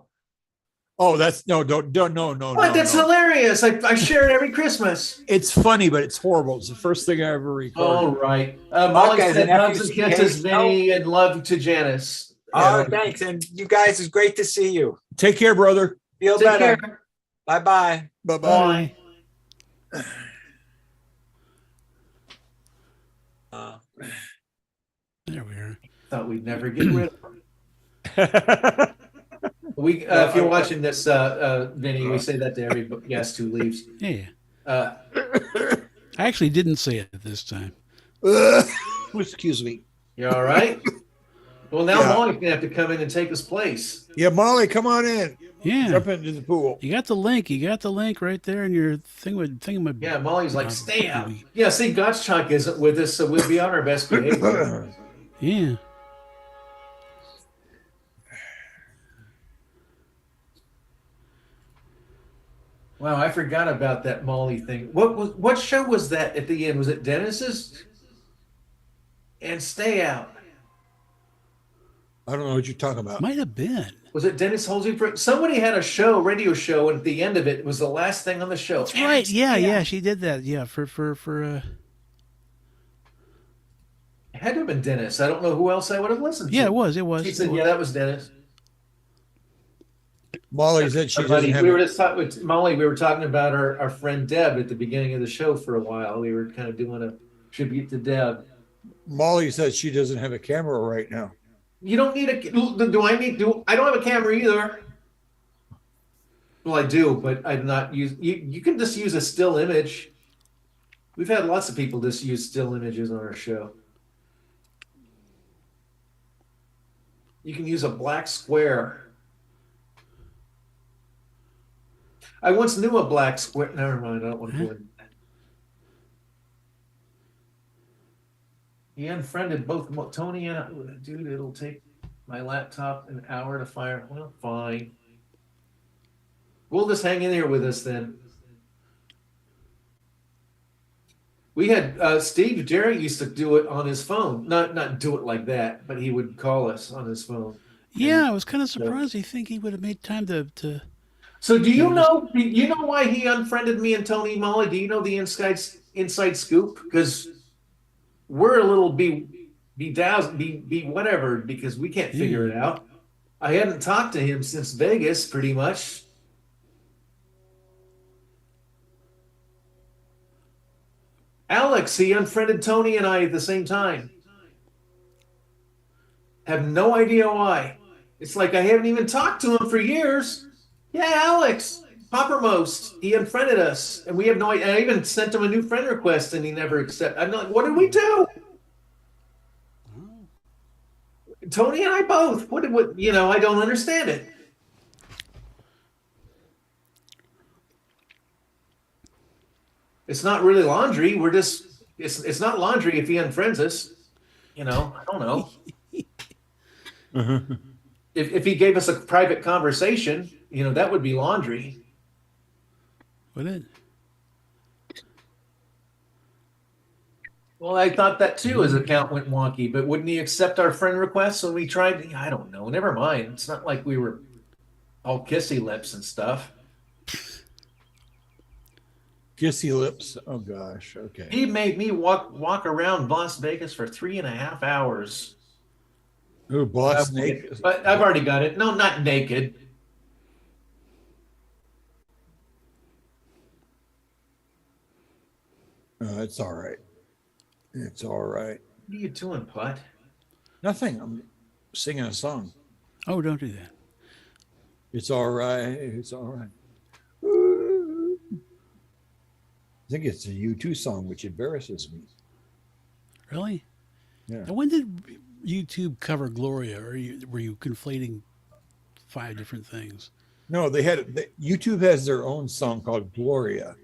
Oh, that's no. Don't. No. What? That's no. hilarious. I share it every Christmas. It's funny, but it's horrible. It's the first thing I ever All recorded. right. Molly Okay, said then hugs and FUCK kisses, Vinny, and love to Janice. Oh, thanks. And you guys, it's great to see you. Take care, brother. Feel Take better. care. Bye-bye. Bye-bye. Bye. There we are. Thought we'd never get rid of her. If you're watching this, Vinny, we say that to every guest who leaves. Yeah. Uh, I actually didn't say it this time. Excuse me. you all right? Well, now Yeah. Molly's gonna have to come in and take his place. Yeah, Molly, come on in. Yeah. Jump into the pool. You got the link. You got the link right there in your thing. Yeah, Molly's like, Uh, stay out. we- Yeah, see, Gottschalk isn't with us, so we'll be on our best behavior. Yeah. Wow, I forgot about that Molly thing. What show was that at the end? Was it Dennis's? And stay out. I don't know what you're talking about. Might have been. Was it Dennis Holsey? Somebody had a show, radio show, and at the end of it was the last thing on the show. That's right. Yeah. She did that. Yeah. For It had to have been Dennis. I don't know who else I would have listened to. yeah, it was. It was. She It said, was. "Yeah, that was Dennis." Molly said she doesn't have We were it. just talking with Molly. We were talking about our friend Deb at the beginning of the show for a while. We were kind of doing a tribute to Deb. Molly said she doesn't have a camera right now. You don't need a. Do I need? I don't have a camera either. Well, I do, but I'm not use. You can just use a still image. We've had lots of people just use still images on our show. You can use a black square. I once knew a black square. Never mind. I don't want to go in. He unfriended both Tony and I. Dude, it'll take my laptop an hour to fire. Well, fine. We'll just hang in here with us then. We had Steve Jarrett used to do it on his phone. Not do it like that, but he would call us on his phone. Yeah, I was kind of surprised. You think he would have made time to. So do you know why he unfriended me and Tony Molly? Do you know the inside scoop? Because we're a little be whatever because we can't figure it out. I hadn't talked to him since Vegas, pretty much. Alex, he unfriended Tony and I at the same time. Have no idea why. It's like I haven't even talked to him for years. Yeah, Alex, Poppermost. He unfriended us, and we have no idea. I even sent him a new friend request, and he never accepted. I'm like, what did we do? Tony and I both. What? You know, I don't understand it. It's not really laundry. We're just. It's not laundry if he unfriends us. You know, I don't know. If he gave us a private conversation, you know, that would be laundry. Would it? Well, I thought that too. His account went wonky, but wouldn't he accept our friend requests when we tried? I don't know. Never mind. It's not like we were all kissy lips and stuff. Kissy lips. Oh gosh. Okay. He made me walk around Las Vegas for 3.5 hours. Ooh, boss naked. But I've already got it. No, not naked. It's all right. It's all right. What are you doing, Putt? Nothing. I'm singing a song. Oh, don't do that. It's all right. It's all right. Ooh. I think it's a U2 song, which embarrasses me. Really? Yeah. Now, when did YouTube cover Gloria? Or were you conflating 5 different things? No, YouTube has their own song called Gloria.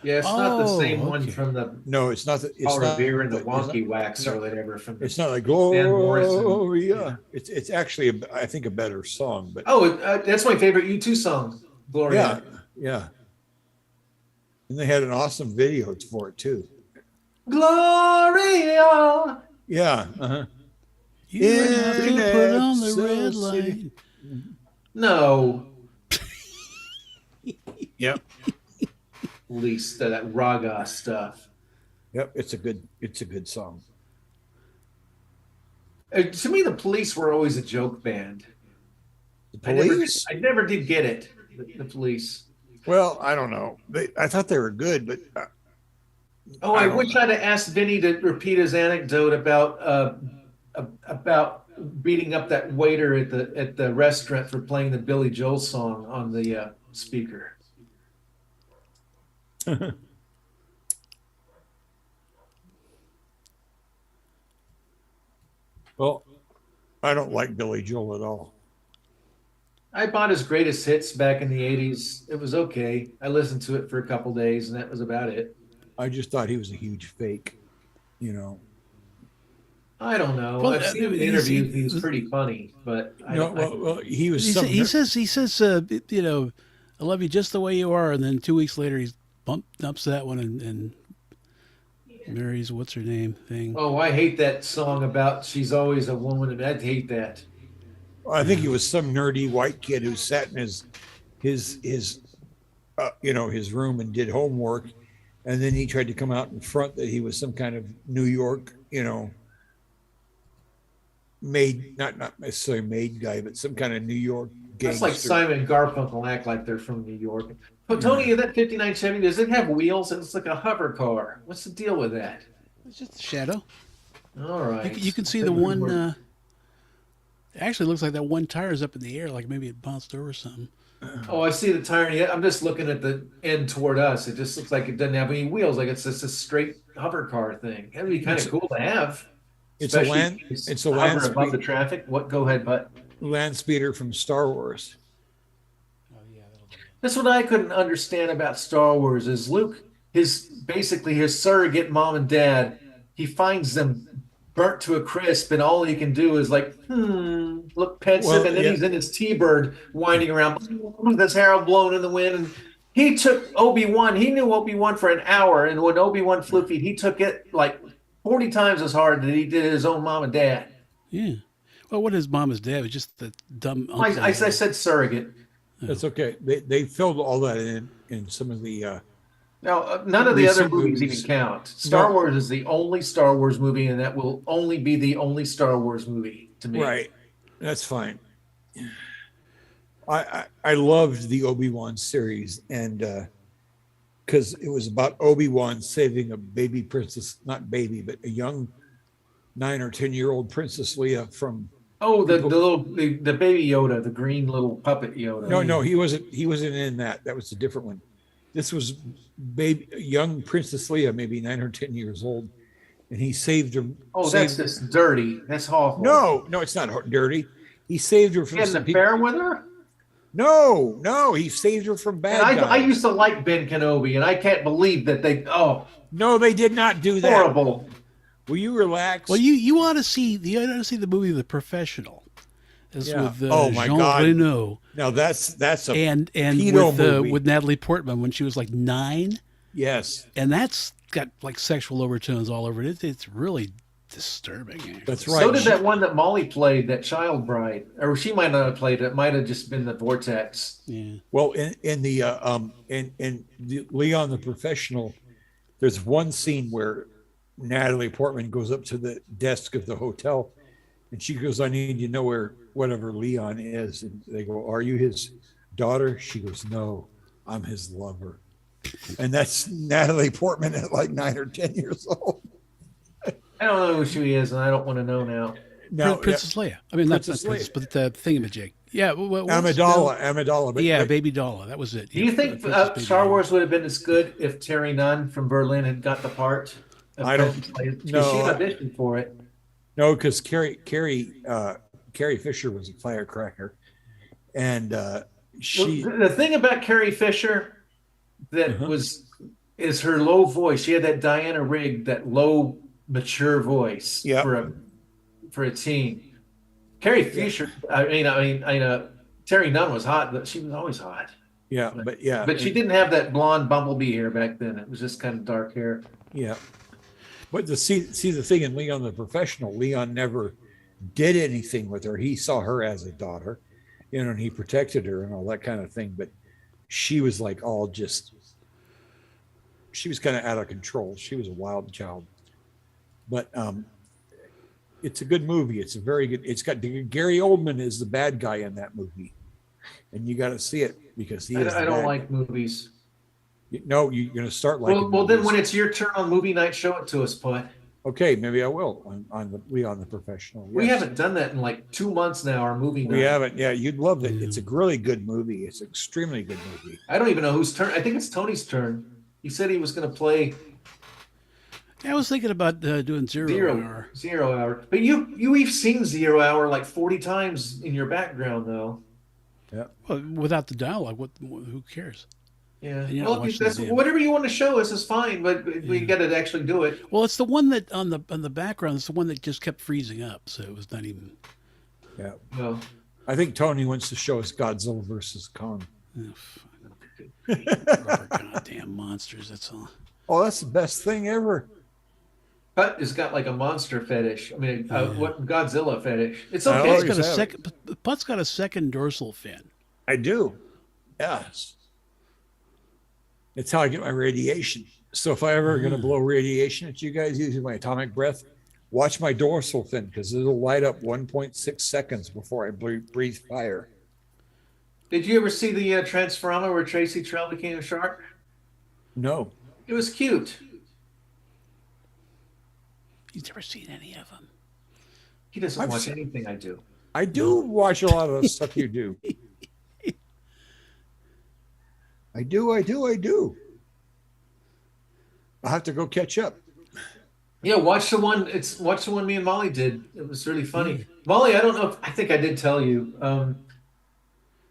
Yeah, it's not the same Oh, one okay. from the No, it's not. It's Paul not. Revere and the it's not- Wonky Wax no, or whatever from the It's not like Van Morrison. Gloria. It's actually, I think, a better song. But Oh, that's my favorite U2 song, Gloria. yeah. And they had an awesome video for it too. Gloria. Yeah. Uh-huh. You have to put on the Internet red City. light. No, Yep. at least that raga stuff. Yep. It's a good song. To me, the Police were always a joke band. The Police. I never did get it. The Police. Well, I don't know. I thought they were good, but Oh, I I don't wish know. I'd have asked Vinnie to repeat his anecdote about beating up that waiter at the restaurant for playing the Billy Joel song on the speaker. well, I don't like Billy Joel at all. I bought his greatest hits back in the 80s. It was okay. I listened to it for a couple days, and that was about it. I just thought he was a huge fake. You know. I don't know. Well, I've seen him in interviews. He was pretty funny, but Well, he was. He says, you know, I love you just the way you are. And then 2 weeks later, he's dumps that one and marries what's her name thing. oh, I hate that song about she's always a woman, and I hate that. I think he was some nerdy white kid who sat in his his room and did homework, and then he tried to come out in front that he was some kind of New York, made not necessarily made guy, but some kind of New York That's gangster. like Simon and Garfunkel act like they're from New York. But Tony, that 59 Chevy, does it have wheels? It's like a hover car. What's the deal with that? It's just a shadow. All right. You can see the one. Actually, looks like that one tire is up in the air, like maybe it bounced over something. Oh, I see the tire. Yeah, I'm just looking at the end toward us. It just looks like it doesn't have any wheels. Like it's just a straight hover car thing. That'd be kind of cool to have. It's a land. Especially if It's a hover land above the speed, traffic. What? Go ahead, but land speeder from Star Wars. Oh yeah, that'll be. that's what I couldn't understand about Star Wars is Luke, basically his surrogate mom and dad, he finds them burnt to a crisp, and all he can do is like, look pensive, Well, and then yeah. he's in his T-bird winding around with his hair blowing in the wind. And he took Obi-Wan, he knew Obi-Wan for an hour, and when Obi-Wan flew feet, he took it like 40 times as hard that he did his own mom and dad. Yeah. Well, what his mom is dad was just the dumb uncle. I said surrogate. That's okay. They filled all that in some of the. Now, none of the other Recent movies movies. even count. Star No. Wars is the only Star Wars movie, and that will only be the only Star Wars movie to me. Right. That's fine. I loved the Obi-Wan series, and because it was about Obi-Wan saving a baby princess, not baby, but a young 9 or 10-year-old Princess Leia from Oh, the people. little the baby Yoda, the green little puppet Yoda. No, he wasn't in that. That was a different one. This was baby young Princess Leia, maybe 9 or 10 years old, and he saved her. Oh, that's just dirty. That's awful. No, it's not dirty. He saved her He from had an some people. affair with her? No, he saved her from And bad I guys. used to like Ben Kenobi, and I can't believe that No, they did not do that. horrible. Will you relax? Well, you ought to see the movie The Professional. It's Yeah. with Oh, my Jean God. Reno No, that's a and pedo movie. with Natalie Portman when she was like 9, Yes, and that's got like sexual overtones all over it. It's really disturbing. Actually. that's right. So did that one that Molly played, that Child Bride, or she might not have played it. It might have just been the Vortex. Yeah. Well, in the Leon the Professional, there's one scene where Natalie Portman goes up to the desk of the hotel, and she goes, "I need to know where whatever Leon is." And they go, "Are you his daughter?" She goes, "No, I'm his lover." And that's Natalie Portman at like 9 or 10 years old. I don't know who she is, and I don't want to know now. Now, Princess Leia. I mean, not Princess Princess, Leia. but the thingamajig. Yeah, Amidala. But, Yeah, but Baby Dolla. That was it. Do you think Baby Star Dolla. Wars would have been as good if Terry Nunn from Berlin had got the part? I don't know. She auditioned for it. No, because Carrie Fisher was a firecracker, and she. Well, the thing about Carrie Fisher that is her low voice. She had that Diana Rigg, that low, mature voice Yep. for a teen. Carrie Fisher. I mean, Terry Nunn was hot, but she was always hot. Yeah, But she didn't have that blonde bumblebee hair back then. It was just kind of dark hair. Yeah, but see the thing in Leon the Professional, Leon never did anything with her. He saw her as a daughter, and he protected her and all that kind of thing. But she was like she was kind of out of control. She was a wild child. But it's a good movie. It's a very good. It's got Gary Oldman is the bad guy in that movie, and you got to see it because he is. I don't like movies. No, you're going to start liking. Well, then movies. when it's your turn on movie night, show it to us, Putt. Okay, maybe I will on the Leon the Professional. We yes. haven't done that in like 2 months now. Our movie night. We haven't. Yeah, you'd love it. It's a really good movie. It's an extremely good movie. I don't even know whose turn. I think it's Tony's turn. He said he was going to play Yeah, I was thinking about doing Zero Hour. Zero Hour. But you've seen 0 Hour like 40 times in your background, though. Yeah. Well, without the dialogue, who cares? Yeah. And you're not Well, watching that's, the damn- whatever you want to show us is fine, but we got to actually do it. Well, it's the one that on the background. It's the one that just kept freezing up, so it was not even. Yeah. Well, I think Tony wants to show us Godzilla versus Kong. Rubber goddamn monsters. That's all. Oh, that's the best thing ever. Putt has got like a monster fetish. I mean, what Godzilla fetish? It's I okay. always Putt's got a have. second. Putt's got a second dorsal fin. I do. Yes. It's how I get my radiation. So if I ever going to blow radiation at you guys using my atomic breath, watch my dorsal fin because it'll light up 1.6 seconds before I breathe fire. Did you ever see the Transformer where Tracy Trell became a shark? No. It was cute. You've never seen any of them. He doesn't I've watch seen- anything I do. I do watch a lot of the stuff you do. I do. I'll have to go catch up. Yeah, watch the one me and Molly did. It was really funny. Molly, I don't know if I think I did tell you.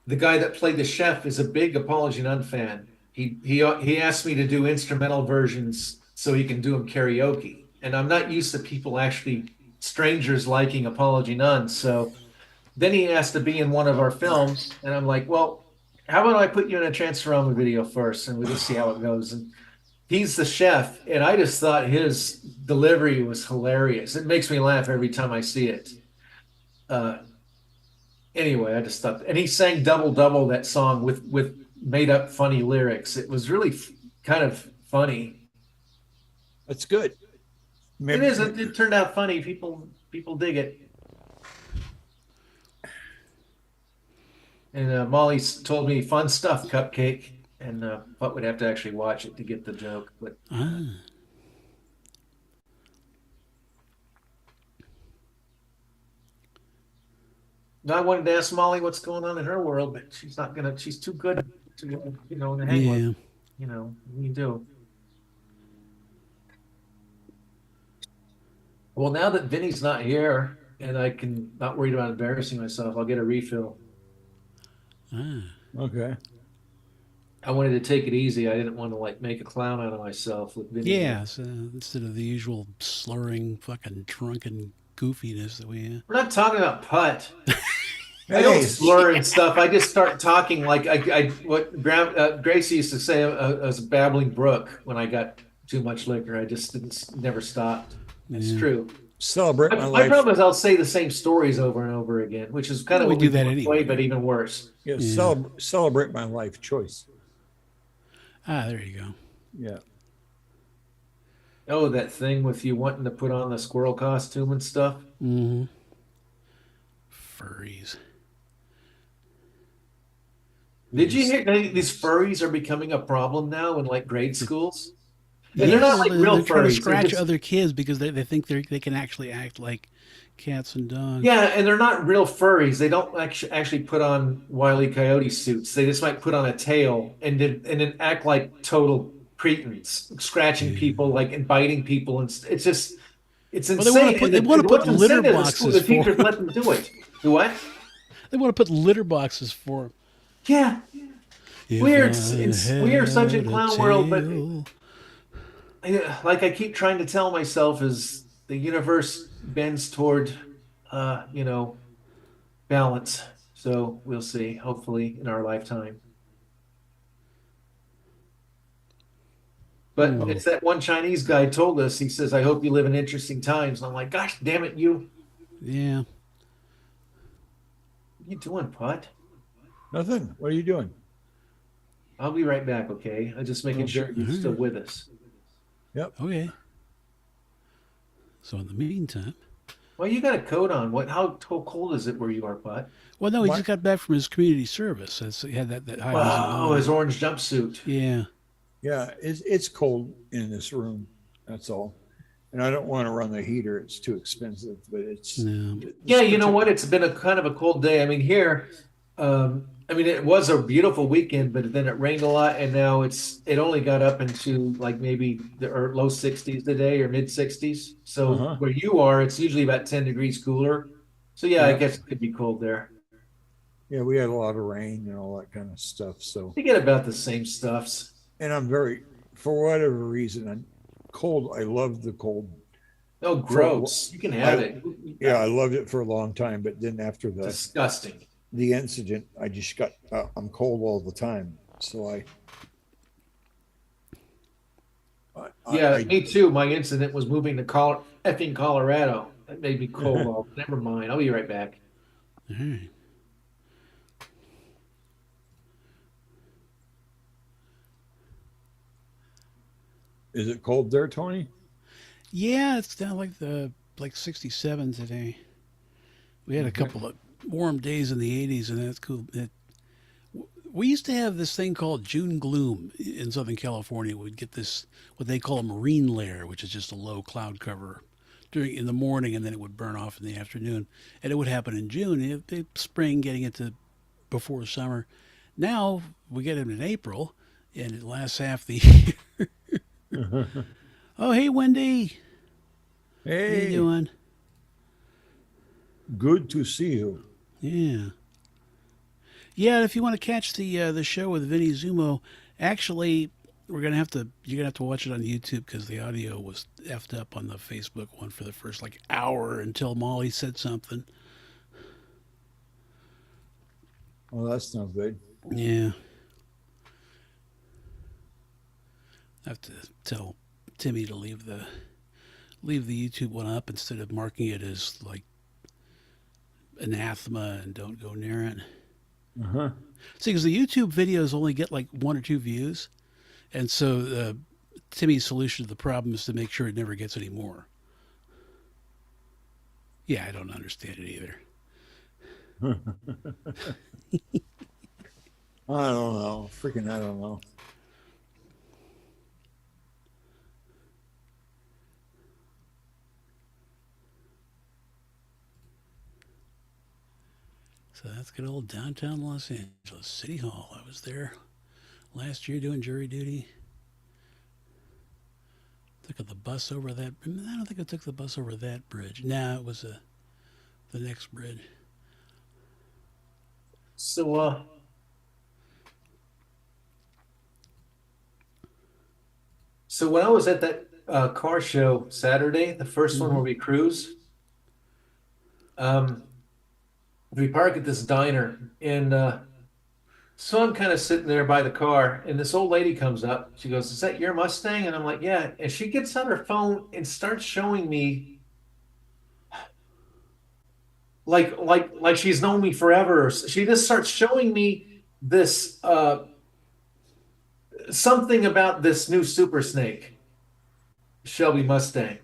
The guy that played the chef is a big Apology None fan. He asked me to do instrumental versions so he can do them karaoke. And I'm not used to people actually strangers liking Apology None. So then he asked to be in one of our films, and I'm like, well, how about I put you in a Transformer video first, and we'll just see how it goes. And he's the chef, and I just thought his delivery was hilarious. It makes me laugh every time I see it. Anyway, I just thought, and he sang "Double Double," that song with made up funny lyrics. It was really kind of funny. That's good. Maybe, It is. It turned out funny. People dig it. And Molly's told me fun stuff, Cupcake. and Putt would have to actually watch it to get the joke. But Ah. no, I wanted to ask Molly what's going on in her world, but she's not gonna. She's too good to to hang with. Yeah. What do you do? Well, now that Vinny's not here and I can not worried about embarrassing myself, I'll get a refill. Ah. Okay. I wanted to take it easy. I didn't want to like make a clown out of myself with Vinny here. Yeah. So instead of the usual slurring, fucking drunken goofiness that we have. We're not talking about Putt. I don't Hey, slur and stuff. I just start talking like what Gracie used to say. I was a babbling brook when I got too much liquor. I just didn't never stopped. It's Yeah. true. celebrate my My life. problem is I'll say the same stories over and over again, which is kind of We what do we that do anyway. but even worse. Yeah, Yeah. celebrate my life choice. Ah, there you go. Yeah. Oh, that thing with you wanting to put on the squirrel costume and stuff. Mm-hmm. Furries. Did you hear these furries are becoming a problem now in like grade schools? And Yeah, they're not well, like real they're trying to furries. They're scratch just other kids because they think they can actually act like cats and dogs. yeah, and they're not real furries. They don't actually put on Wile E. Coyote suits. They just might put on a tail and then act like total cretins, scratching Yeah. people like and biting people, and it's just it's Well, they want insane. to put And they want to put what's litter insane is the school, boxes the for teachers let them do it. Do what? they want to put litter boxes for 'em. Yeah, If weird. We are such in had a clown world, but tail. like I keep trying to tell myself, is the universe bends toward, balance. So we'll see. Hopefully, in our lifetime. But Hmm. it's that one Chinese guy told us. He says, "I hope you live in interesting times." And I'm like, "Gosh, damn it, you! Yeah. What are you doing, Putt? Nothing. What are you doing? I'll be right back. Okay, I'm just making Okay. sure you're still with us. Yep. Okay. So in the meantime, Well, you got a coat on. How cold is it where you are, Putt? well, no, he My, just got back from his community service. So he had that high Oh, his visibility. orange jumpsuit. Yeah. yeah, it's cold in this room. That's all. And I don't want to run the heater. It's too expensive, but it's No. Yeah, this you know what? particular. It's been a kind of a cold day. I mean, here, it was a beautiful weekend, but then it rained a lot, and now it only got up into like maybe the low 60s today or mid 60s. So Uh-huh. where you are, it's usually about 10 degrees cooler. So yeah, I Yeah. guess it could be cold there. Yeah, we had a lot of rain and all that kind of stuff. So, They get about the same stuffs. and I'm very, for whatever reason, I'm cold. I love the cold. Oh, For gross! You can have I it. yeah, I loved it for a long time, but then after Disgusting. the incident, I just got I'm cold all the time. So Yeah, I me too. My incident was moving to effing Colorado. That made me cold. Never mind. I'll be right back. All right. is it cold there, Tony? Yeah, it's down like 67 today. We had a Okay. couple of warm days in the 80s, and that's cool. We used to have this thing called June gloom in Southern California. We'd get this what they call a marine layer, which is just a low cloud cover during in the morning, and then it would burn off in the afternoon. And it would happen in June, spring, getting into before summer. Now we get it in April, and it lasts half the year. Oh, hey, Wendy, how you Hey, doing? good to see you. Yeah. Yeah, if you want to catch the show with Vinnie Zummo, actually, you're gonna have to watch it on YouTube because the audio was effed up on the Facebook one for the first like hour until Molly said something. Well, that's not good. Yeah, I have to tell Timmy to leave the YouTube one up instead of marking it as like anathema and don't go near it. Uh-huh. See, because the YouTube videos only get like one or two views, and so Timmy's solution to the problem is to make sure it never gets any more. Yeah, I don't understand it either. I don't know. Freaking I don't know. So that's good old downtown Los Angeles City Hall. I was there last year doing jury duty. Took the bus over that. I don't think I took the bus over that bridge. No, it was the next bridge. So, so when I was at that car show Saturday, the 1st one where we cruise, um, we park at this diner, and so I'm kind of sitting there by the car, and this old lady comes up. She goes, "Is that your Mustang?" And I'm like, "Yeah." And she gets on her phone and starts showing me like she's known me forever. She just starts showing me this something about this new Super Snake Shelby Mustang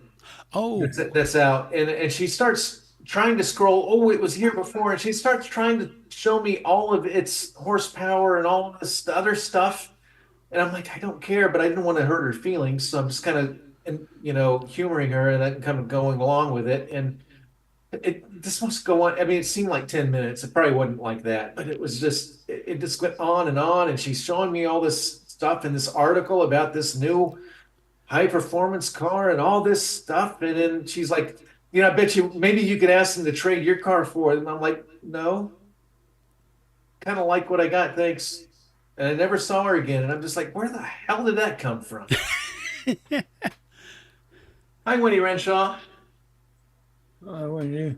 Oh, that's out, and she starts trying to scroll. Oh, it was here before, and she starts trying to show me all of its horsepower and all of this other stuff. And I'm like, I don't care, but I didn't want to hurt her feelings, so I'm just kind of, humoring her and then kind of going along with it. And this must go on. I mean, it seemed like 10 minutes. It probably wasn't like that, but it just went on, and she's showing me all this stuff in this article about this new high performance car and all this stuff. And then she's like, I bet you maybe you could ask them to trade your car for it. And I'm like, no, kind of like what I got, thanks. And I never saw her again. And I'm just like, where the hell did that come from? Hi, Winnie Renshaw. When you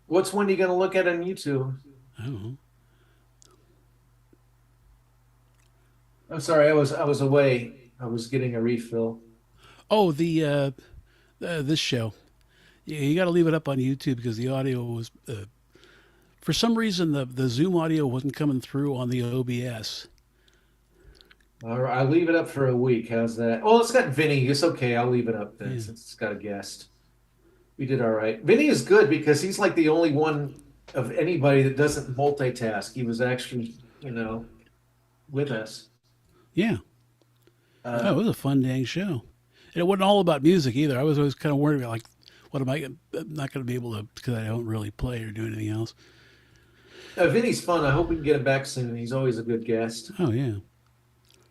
What's Wendy going to look at on YouTube? I don't know. I'm sorry, I was away. I was getting a refill. Oh, the this show. Yeah, you got to leave it up on YouTube because the audio was, for some reason, the Zoom audio wasn't coming through on the OBS. All right, I'll leave it up for a week. How's that? Oh, it's got Vinny. It's okay. I'll leave it up then Yeah. since it's got a guest. We did all right. Vinny is good because he's like the only one of anybody that doesn't multitask. He was actually, with us. Yeah. Oh, it was a fun dang show. And it wasn't all about music either. I was always kind of worried about, like, what am I I'm not going to be able to, because I don't really play or do anything else. Vinny's fun. I hope we can get him back soon. He's always a good guest. Oh, yeah.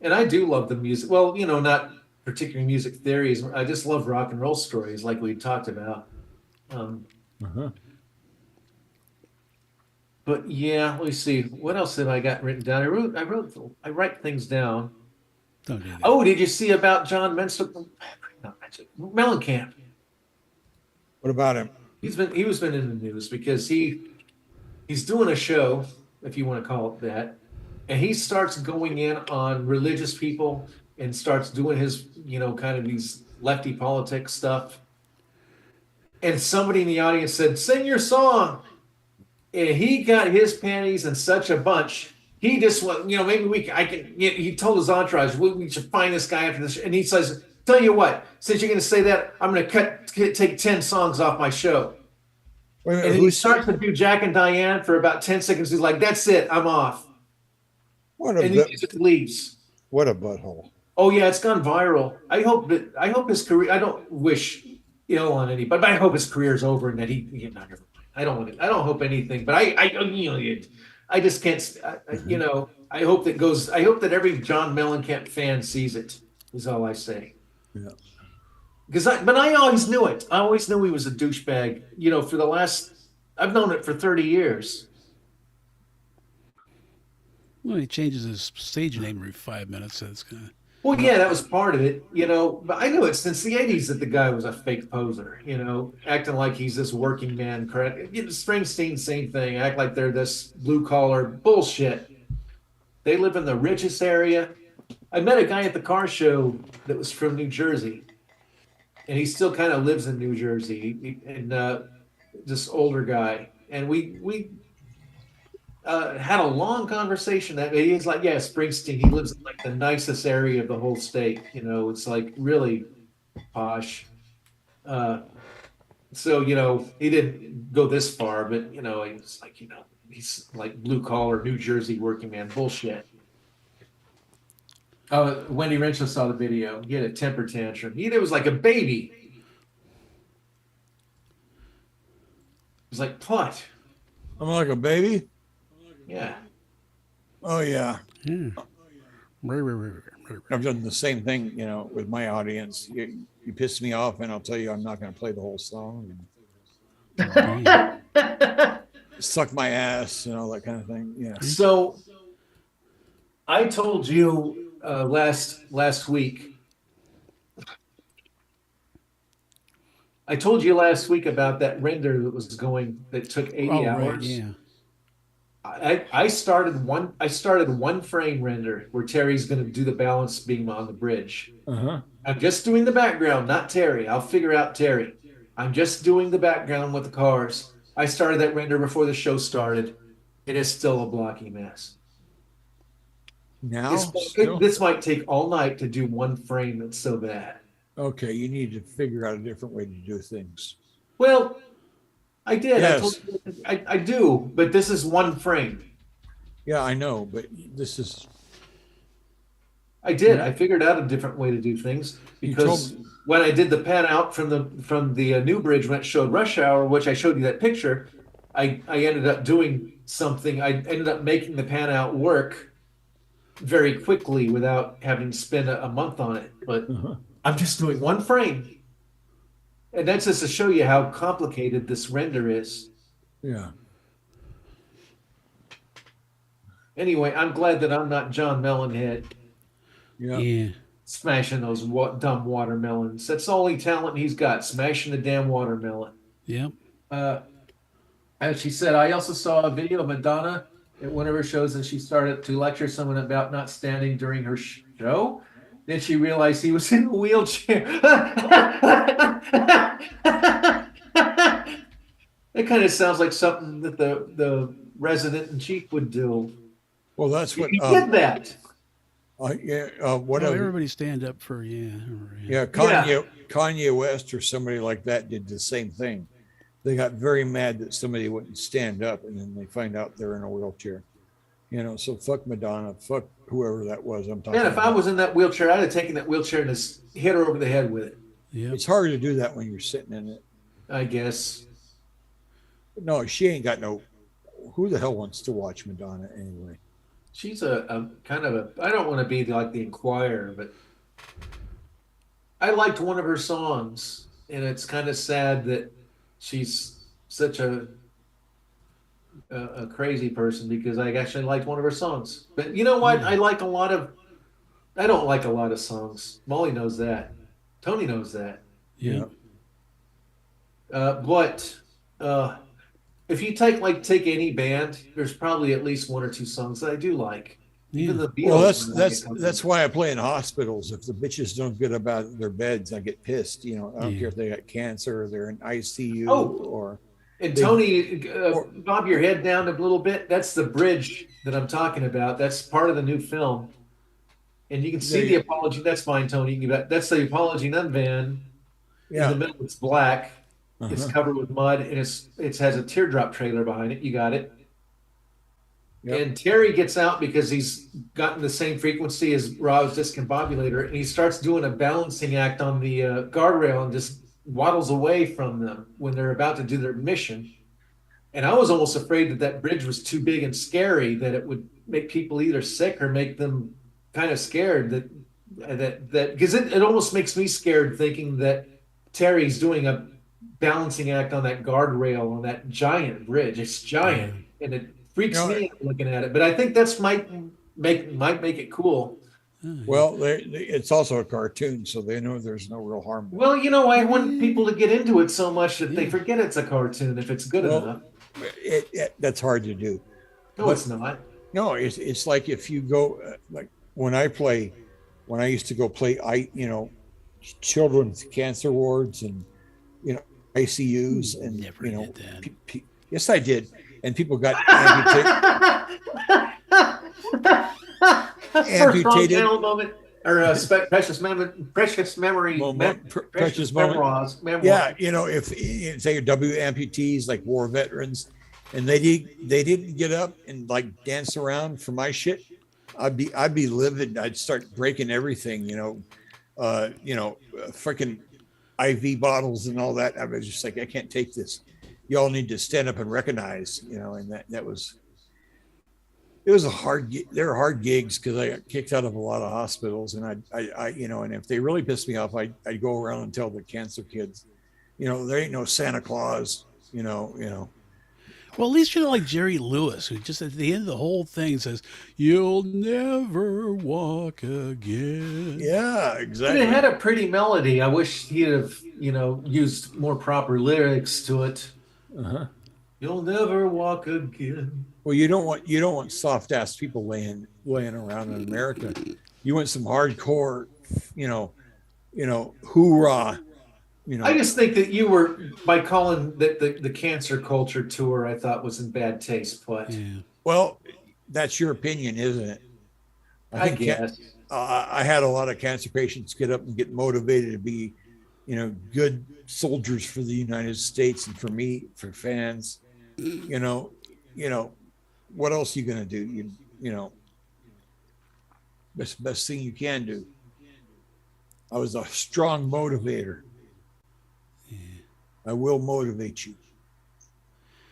And I do love the music. Well, not particular music theories. I just love rock and roll stories like we talked about. But yeah, let me see. What else have I got written down? I write things down. Don't do that. Oh, did you see about John Mellencamp? What about him? He was been in the news because he's doing a show, if you want to call it that, and he starts going in on religious people and starts doing his, kind of these lefty politics stuff. And somebody in the audience said, "Sing your song." And he got his panties in such a bunch. He just went, maybe he told his entourage, we should find this guy after this. And he says, "Tell you what, since you're going to say that, I'm going to take 10 songs off my show." Wait a minute, And he who starts to do Jack and Diane for about 10 seconds. He's like, "That's it, I'm off." What And he just leaves. what a butthole. Oh yeah, it's gone viral. I hope his career, I don't wish ill on anybody, but I hope his career's over and that never mind. I don't hope anything, but I just can't, I hope that every John Mellencamp fan sees it, is all I say. Yeah. But I always knew it. I always knew he was a douchebag, I've known it for 30 years. Well, he changes his stage name every 5 minutes, so it's kind of. Well, yeah, that was part of it, but I knew it since the 80s that the guy was a fake poser, acting like he's this working man. Springsteen, same thing, act like they're this blue collar bullshit. They live in the richest area. I met a guy at the car show that was from New Jersey, and he still kind of lives in New Jersey, and this older guy. And we had a long conversation that he's like, yeah, Springsteen, he lives in like the nicest area of the whole state. It's like really posh. So, he didn't go this far, but, he's like, he's like blue collar New Jersey working man bullshit. Wendy Renshaw saw the video. He had a temper tantrum. It was like a baby. It was like, what? I'm like a baby. Yeah. Oh yeah. Yeah. Right. I've done the same thing, with my audience. You piss me off, and I'll tell you I'm not going to play the whole song. Yeah. Suck my ass and all that kind of thing. Yeah. So I told you last week. I told you last week about that render that took 80 Oh, right. hours. Yeah. I started one frame render where Terry's going to do the balance beam on the bridge. Uh-huh. I'm just doing the background, not Terry. I'll figure out Terry. I'm just doing the background with the cars. I started that render before the show started. It is still a blocky mess. Now, still? This might take all night to do one frame that's so bad. Okay, you need to figure out a different way to do things. Well, I did. Yes. I do, but this is one frame. Yeah, I know, but this is. I did. I figured out a different way to do things because when I did the pan out from the new bridge when it showed rush hour, which I showed you that picture, I ended up doing something. I ended up making the pan out work very quickly without having to spend a month on it. But I'm just doing one frame, and that's just to show you how complicated this render is. Yeah. Anyway, I'm glad that I'm not John Mellencamp. Yeah. Smashing those dumb watermelons. That's the only talent he's got, smashing the damn watermelon. Yep. As she said, I also saw a video of Madonna at one of her shows, and she started to lecture someone about not standing during her show. Then she realized he was in a wheelchair. It kind of sounds like something that the resident in chief would do. Well, that's what he did that. Whatever. Everybody stand up for Kanye West or somebody like that did the same thing. They got very mad that somebody wouldn't stand up, and then they find out they're in a wheelchair. So fuck Madonna, fuck whoever that was. I'm talking. Man, if I was in that wheelchair, I'd have taken that wheelchair and just hit her over the head with it. Yeah. It's hard to do that when you're sitting in it. I guess. No, she ain't got no. Who the hell wants to watch Madonna anyway? She's a kind of I don't want to be like the Inquirer, but I liked one of her songs, and it's kind of sad that she's such a crazy person because I actually liked one of her songs. But you know what? I don't like a lot of songs. Molly knows that. Tony knows that. Yeah. But if you take any band, there's probably at least one or two songs that I do like. Even the Beatles. Well, that's why I play in hospitals. If the bitches don't get up out of their beds, I get pissed. I don't care if they got cancer or they're in ICU or. And Tony, bob your head down a little bit. That's the bridge that I'm talking about. That's part of the new film. And you can see the apology. That's fine, Tony. That's the apology none van. Yeah. In the middle, it's black. It's covered with mud, and it has a teardrop trailer behind it. You got it. Yep. And Terry gets out because he's gotten the same frequency as Rob's discombobulator, and he starts doing a balancing act on the guardrail and just waddles away from them when they're about to do their mission. And I was almost afraid that bridge was too big and scary, that it would make people either sick or make them kind of scared. That because it almost makes me scared thinking that Terry's doing a balancing act on that guardrail on that giant bridge. It's giant, and it freaks me out looking at it. But I think that's might make it cool. Well, it's also a cartoon, so they know there's no real harm. Well, I want people to get into it so much that they forget it's a cartoon if it's good enough. That's hard to do. No, it's not. No, it's like if you go like when I used to go play children's cancer wards and ICUs and Never did that. Yes, I did, and people got amputated. Amputated moment or precious memory. Precious memory. Yeah, if say W amputees like war veterans, and they didn't get up and like dance around for my shit, I'd be livid. I'd start breaking everything. Freaking IV bottles and all that. I was just like, I can't take this. Y'all need to stand up and recognize. And that was. it was a hard, they were hard gigs because I got kicked out of a lot of hospitals, and you know, and if they really pissed me off, I'd go around and tell the cancer kids, you know, there ain't no Santa Claus, you know. Well, at least you're not like Jerry Lewis, who just at the end of the whole thing says, "You'll never walk again." Yeah, But exactly. it had a pretty melody. I wish he'd have, used more proper lyrics to it. Uh-huh. You'll never walk again. Well, you don't want soft ass people laying around in America. You want some hardcore, you hoorah, I just think that you were, by calling that the cancer culture tour, I thought was in bad taste, but Yeah. Well, that's your opinion, isn't it? I think guess. I had a lot of cancer patients get up and get motivated to be, good soldiers for the United States and for me, for fans. You know, what else are you gonna do? Best thing you can do. I was a strong motivator. I will motivate you.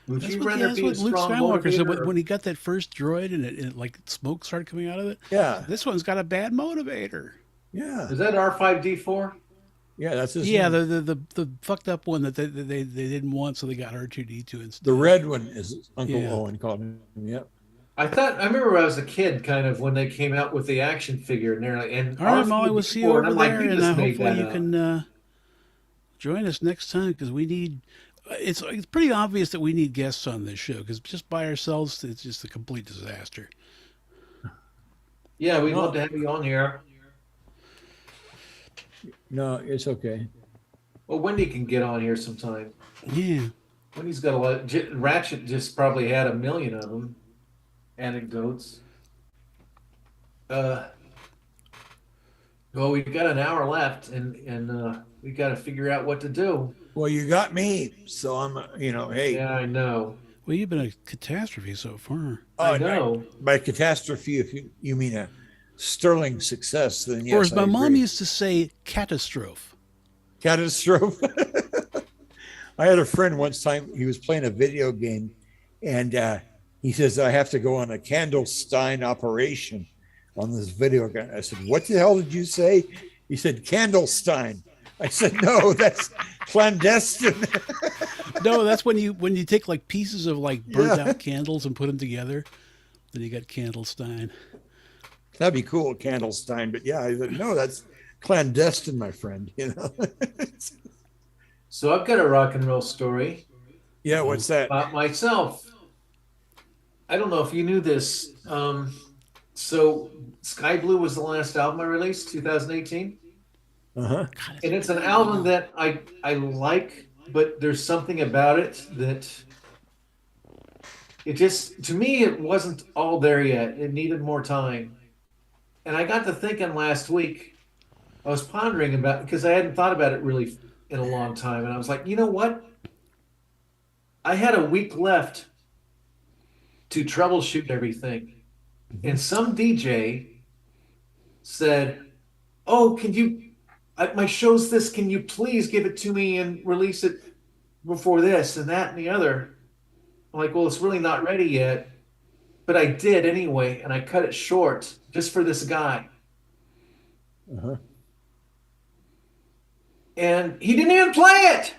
Would That's you what, rather that's be a what Luke strong Skywalker said motivator? when he got that first droid and it like smoke started coming out of it. Yeah, This one's got a bad motivator. yeah, Is that R5D4? yeah. That's his Yeah, name. the fucked up one that they didn't want, so they got R2D2 instead. The red one is Uncle Yeah. Owen called him. Yep. I remember when I was a kid, kind of when they came out with the action figure, and they're like, and All right, Molly, we'll see you R4D4, over and I'm like, there, you and just made hopefully that you up. can join us next time because we need. It's pretty obvious that we need guests on this show because just by ourselves, it's just a complete disaster. Yeah, we'd No. love to have you on here. No, it's okay. Well, Wendy can get on here sometime. Yeah. Wendy's got a lot. Ratchet just probably had a million of them. Anecdotes. Well, we've got an hour left, and we got to figure out what to do. Well, you got me, so I'm, hey. Yeah, I know. Well, you've been a catastrophe so far. I know. By catastrophe, if you mean a sterling success, then yes, Or as my I mom agree. used to say, catastrophe. Catastrophe. I had a friend once time, he was playing a video game, and he says, I have to go on a Candlestein operation on this video game. I said, what the hell did you say? He said, Candlestein. I said, no, that's clandestine. No, that's when you take like pieces of like burnt Yeah. out candles and put them together. Then you got Candlestein. That'd be cool, Candlestein. But yeah, I said, no, that's clandestine, my friend. So I've got a rock and roll story Yeah, what's that? about myself. I don't know if you knew this. So Sky Blue was the last album I released, 2018. Uh-huh. God, And it's an album that I like, but there's something about it that it just, to me, it wasn't all there yet. It needed more time. And I got to thinking last week, I was pondering about, because I hadn't thought about it really in a long time. And I was like, you know what? I had a week left to troubleshoot everything. And some DJ said, oh, my show's this, can you please give it to me and release it before this and that and the other? I'm like, well, it's really not ready yet. But I did anyway, and I cut it short just for this guy. Uh-huh. And he didn't even play it.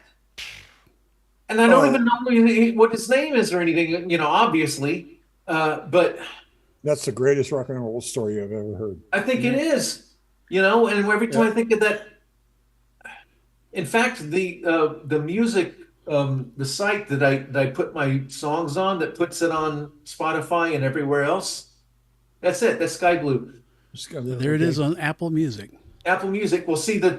And I don't Oh. even know what his name is or anything, obviously. But That's the greatest rock and roll story I've ever heard. I think it is, and every time I think of that, in fact, the music, the site that I put my songs on, that puts it on Spotify and everywhere else, that's it. That's Sky Blue. there it is on Apple Music. Apple Music. Well, see, the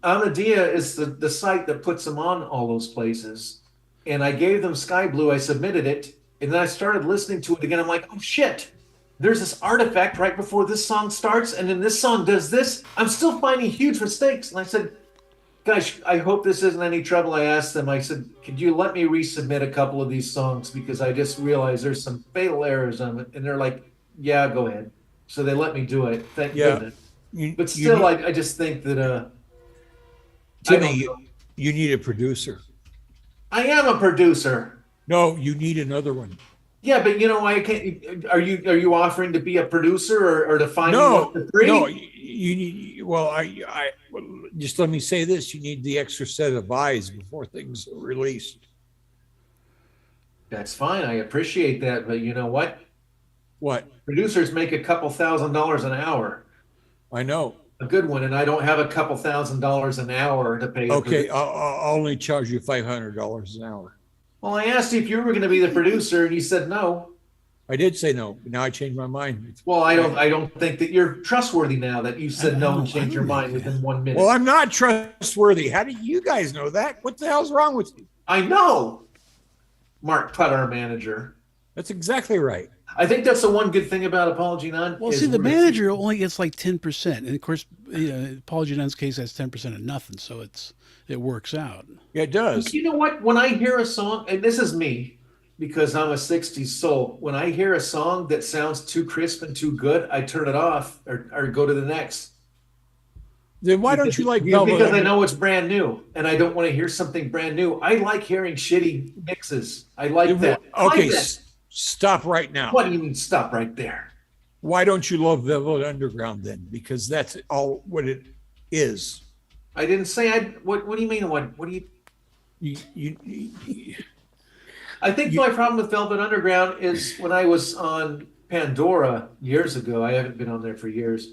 Amadia is the site that puts them on all those places. And I gave them Sky Blue. I submitted it. And then I started listening to it again. I'm like, oh shit, there's this artifact right before this song starts. And then this song does this. I'm still finding huge mistakes. And I said, guys, I hope this isn't any trouble. I asked them, I said, could you let me resubmit a couple of these songs? Because I just realized there's some fatal errors on it. And they're like, yeah, go ahead. So they let me do it. Thank Yeah. goodness. You- But you still, need- I just think that I Timmy, don't you, know. you need a producer. I am a producer. No, you need another one. Yeah, but I can't. Are you offering to be a producer or to find me one No, for free? no, you need, well, well, just let me say this, you need the extra set of eyes before things are released. That's fine. I appreciate that, but you know what? What? Producers make a couple $1,000s an hour, I know. a good one, and I don't have a couple $1,000s an hour to pay a Okay, producer. I'll only charge you $500 an hour. Well, I asked you if you were going to be the producer, and you said no. I did say no, but now I changed my mind. Well, I don't think that you're trustworthy now that you said no and I changed your don't mind think within 1 minute. Well, I'm not trustworthy. How do you guys know that? What the hell's wrong with you? I know, Mark Putt, our manager. That's exactly right. I think that's the one good thing about Apology None. Well, is see, the we're- manager only gets like 10%, and of course, Paul Junon's case has 10% of nothing, so it works out. Yeah, it does. You know what? When I hear a song, and this is me, because I'm a 60s soul, when I hear a song that sounds too crisp and too good, I turn it off or go to the next. Then why don't you like Velvet? Because I know it's brand new and I don't want to hear something brand new. I like hearing shitty mixes. I like that. I like Okay, that. stop right now. What do you mean stop right there? Why don't you love Velvet Underground then? Because that's all what it is. I didn't say I. What do you mean? What do you? You I think my problem with Velvet Underground is when I was on Pandora years ago. I haven't been on there for years.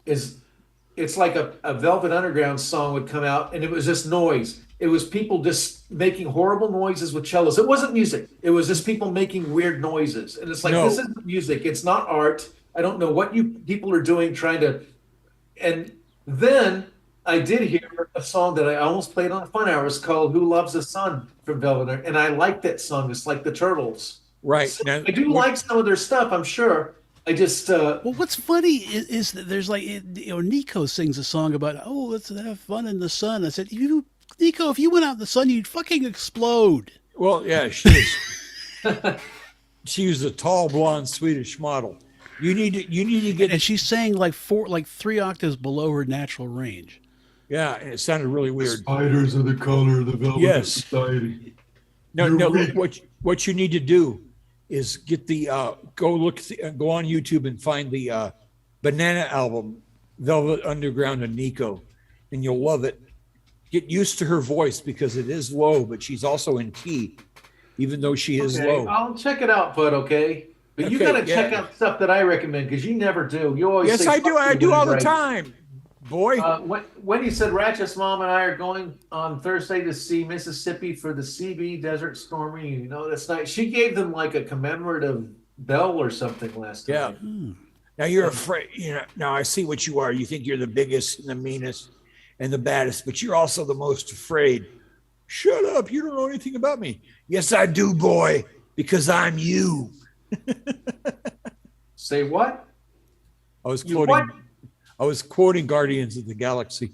It's like a Velvet Underground song would come out and it was just noise. It was people just making horrible noises with cellos. It wasn't music. It was just people making weird noises. And it's like, No. this isn't music. It's not art. I don't know what you people are doing trying to. And then I did hear a song that I almost played on Fun Hours called Who Loves the Sun from Velvet Underground. And I like that song. It's like the Turtles. right So now. I do like some of their stuff, I'm sure. I just Well, what's funny is that there's like, Nico sings a song about, oh, let's have fun in the sun. I said, Nico, if you went out in the sun, you'd fucking explode. Well, yeah, she is. She was a tall, blonde Swedish model. You need to get. And she's saying like 3 octaves below her natural range. Yeah, and it sounded really weird. spiders are the color of the Velvet Yes. Society. No, You're no. weak. What you need to do is get the go on YouTube and find the Banana album, Velvet Underground and Nico, and you'll love it. Get used to her voice because it is low, but she's also in key, even though she is Okay, low. I'll check it out, Bud. Okay, but you Okay, gotta check yeah. out stuff that I recommend because you never do. You always Yes, say I do. fuck I you do all whenever the I- time, boy. Wendy said Ratchet's mom and I are going on Thursday to see Mississippi for the CB Desert Storm reunion. That's nice. She gave them like a commemorative bell or something last Yeah. time. Now you're afraid. Now I see what you are. You think you're the biggest and the meanest and the baddest, but you're also the most afraid. Shut up! You don't know anything about me. Yes, I do, boy, because I'm you. Say what? I was You quoting. what? I was quoting Guardians of the Galaxy.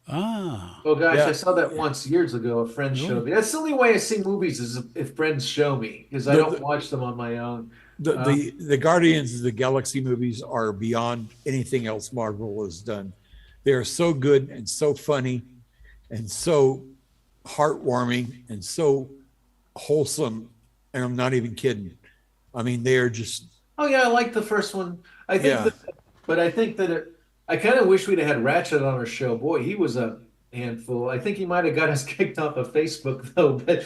Ah. Oh gosh, Yeah. I saw that once years ago. A friend showed me. That's the only way I see movies is if friends show me because I don't watch them on my own. The Guardians of the Galaxy movies are beyond anything else Marvel has done. They are so good and so funny and so heartwarming and so wholesome. And I'm not even kidding. I mean, they are just. Oh yeah, I like the first one. I think, Yeah. but I think that I kind of wish we'd have had Ratchet on our show. Boy, he was a handful. I think he might have got us kicked off of Facebook though. But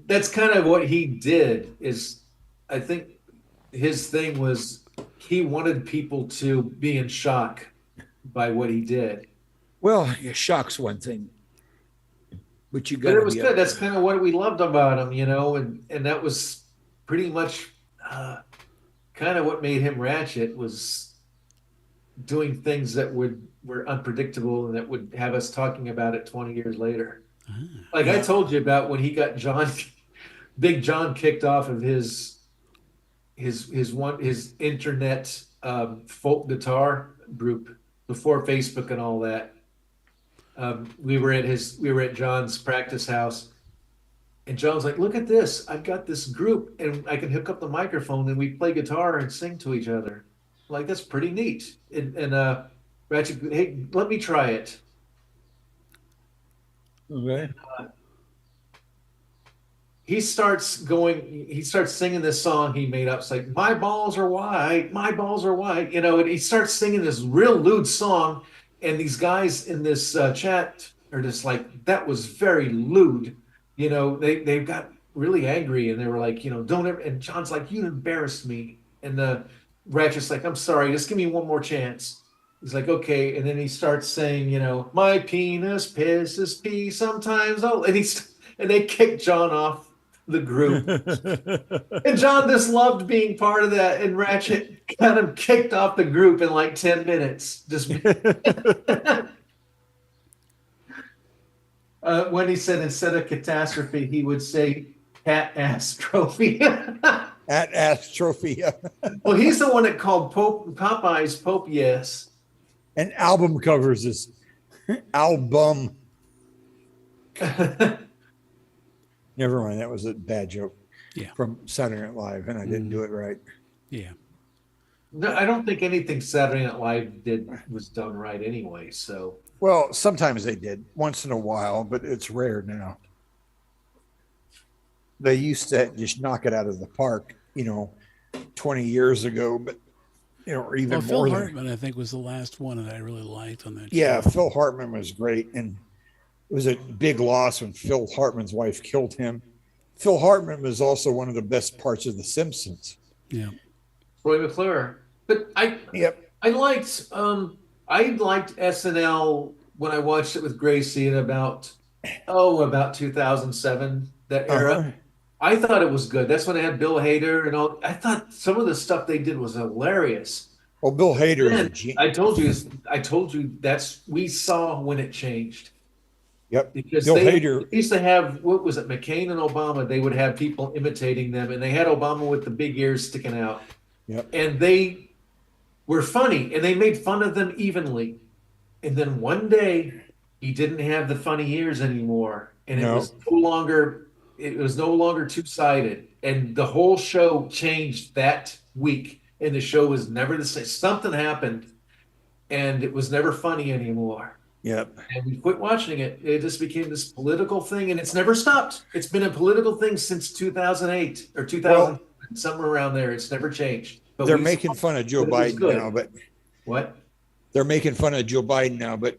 that's kind of what he did. Is I think his thing was he wanted people to be in shock by what he did. Well, yeah, shock's one thing, but you got. But it was good. That's kind of what we loved about him, and that was pretty much kind of what made him Ratchet was doing things that were unpredictable and that would have us talking about it 20 years later. Like I told you about when he got Big John kicked off of his internet folk guitar group before Facebook and all that. We were at John's practice house, and John's like, "Look at this! I've got this group, and I can hook up the microphone, and we play guitar and sing to each other. Like that's pretty neat." And Ratchet, hey, let me try it. Okay. he starts singing this song he made up. It's like, my balls are white, my balls are white, and he starts singing this real lewd song. And these guys in this chat are just like, that was very lewd. They got really angry and they were like, don't ever, and John's like, you embarrassed me. And the Ratchet's like, I'm sorry, just give me one more chance. He's like, okay. And then he starts saying, my penis pisses pee sometimes. Oh, and they kick John off the group. And John just loved being part of that. And Ratchet got him kicked off the group in like 10 minutes. Just when he said instead of catastrophe, he would say cat ass trophy. At ass trophy. Well, he's the one that called Popeyes Pope Yes. And album covers this album. Never mind. That was a bad joke. Yeah. From Saturday Night Live, and I didn't do it right. Yeah. No, I don't think anything Saturday Night Live did was done right anyway. So, Well, sometimes they did once in a while, but it's rare now. They used to just knock it out of the park, 20 years ago, but or even Phil more. Hartman, I think, was the last one that I really liked on that. Yeah, show. Phil Hartman was great, and it was a big loss when Phil Hartman's wife killed him. Phil Hartman was also one of the best parts of The Simpsons. Yeah. Roy McClure. But I liked SNL when I watched it with Gracie in about 2007, that era. Uh-huh. I thought it was good. That's when I had Bill Hader and all. I thought some of the stuff they did was hilarious. Well, Bill Hader is a And genius. I told you we saw when it changed. Yep. Because Bill they Hader used to have, what was it, McCain and Obama, they would have people imitating them, and they had Obama with the big ears sticking out. Yep. And they were funny, and they made fun of them evenly. And then one day, he didn't have the funny ears anymore, and No. it was no longer two-sided. And the whole show changed that week, and the show was never the same. Something happened, and it was never funny anymore. Yep. And we quit watching it. It just became this political thing, and it's never stopped. It's been a political thing since 2008 or 2000, somewhere around there. It's never changed. But They're making fun of Joe but it was Biden good. now, but What? they're making fun of Joe Biden now, but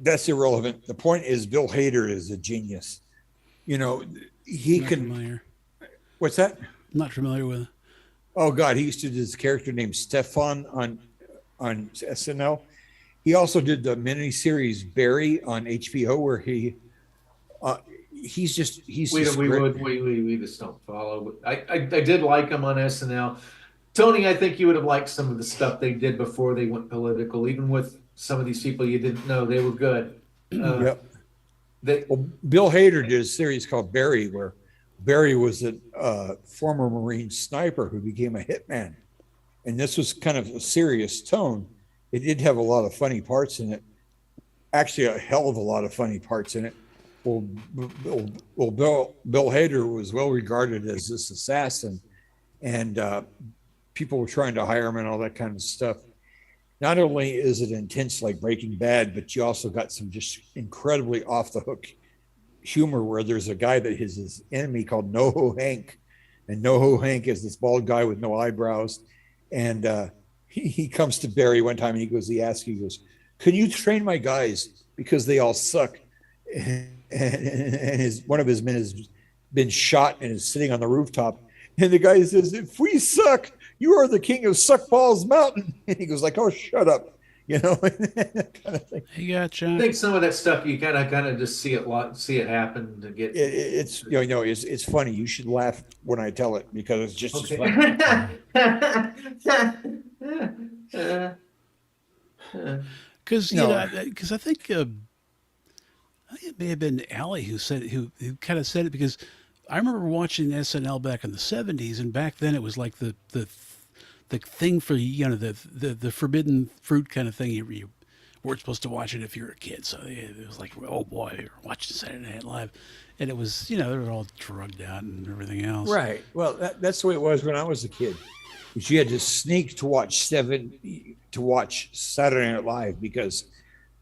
that's irrelevant. The point is Bill Hader is a genius. He Not can. familiar. What's that? Not familiar with it. Oh God, he used to do this character named Stefan on SNL. He also did the miniseries Barry on HBO, where he's just We just don't follow. I did like him on SNL. Tony, I think you would have liked some of the stuff they did before they went political. Even with some of these people you didn't know, they were good. Yep. They, Well, Bill Hader did a series called Barry, where Barry was a former Marine sniper who became a hitman, and this was kind of a serious tone. It did have a lot of funny parts in it. Actually, a hell of a lot of funny parts in it. Well, Bill Hader was well regarded as this assassin, and people were trying to hire him and all that kind of stuff. Not only is it intense like Breaking Bad, but you also got some just incredibly off the hook humor where there's a guy that is his enemy called NoHo Hank, and NoHo Hank is this bald guy with no eyebrows, and he comes to Barry one time and he goes, "Can you train my guys because they all suck?" And one of his men has been shot and is sitting on the rooftop, and the guy says, "If we suck, you are the king of Suckballs Mountain." And he goes like, "Oh, shut up," kind of thing. Hey, gotcha. I think some of that stuff you kind of just see it happen to get. It's it's funny. You should laugh when I tell it because it's just as funny. Because No. I think it may have been Allie who kind of said it, because I remember watching SNL back in the '70s, and back then it was like the thing for the forbidden fruit kind of thing. You weren't supposed to watch it if you were a kid, so it was like, oh boy, you're watching Saturday Night Live, and it was they were all drugged out and everything else. Right. Well, that's the way it was when I was a kid. But you had to sneak to watch Saturday Night Live because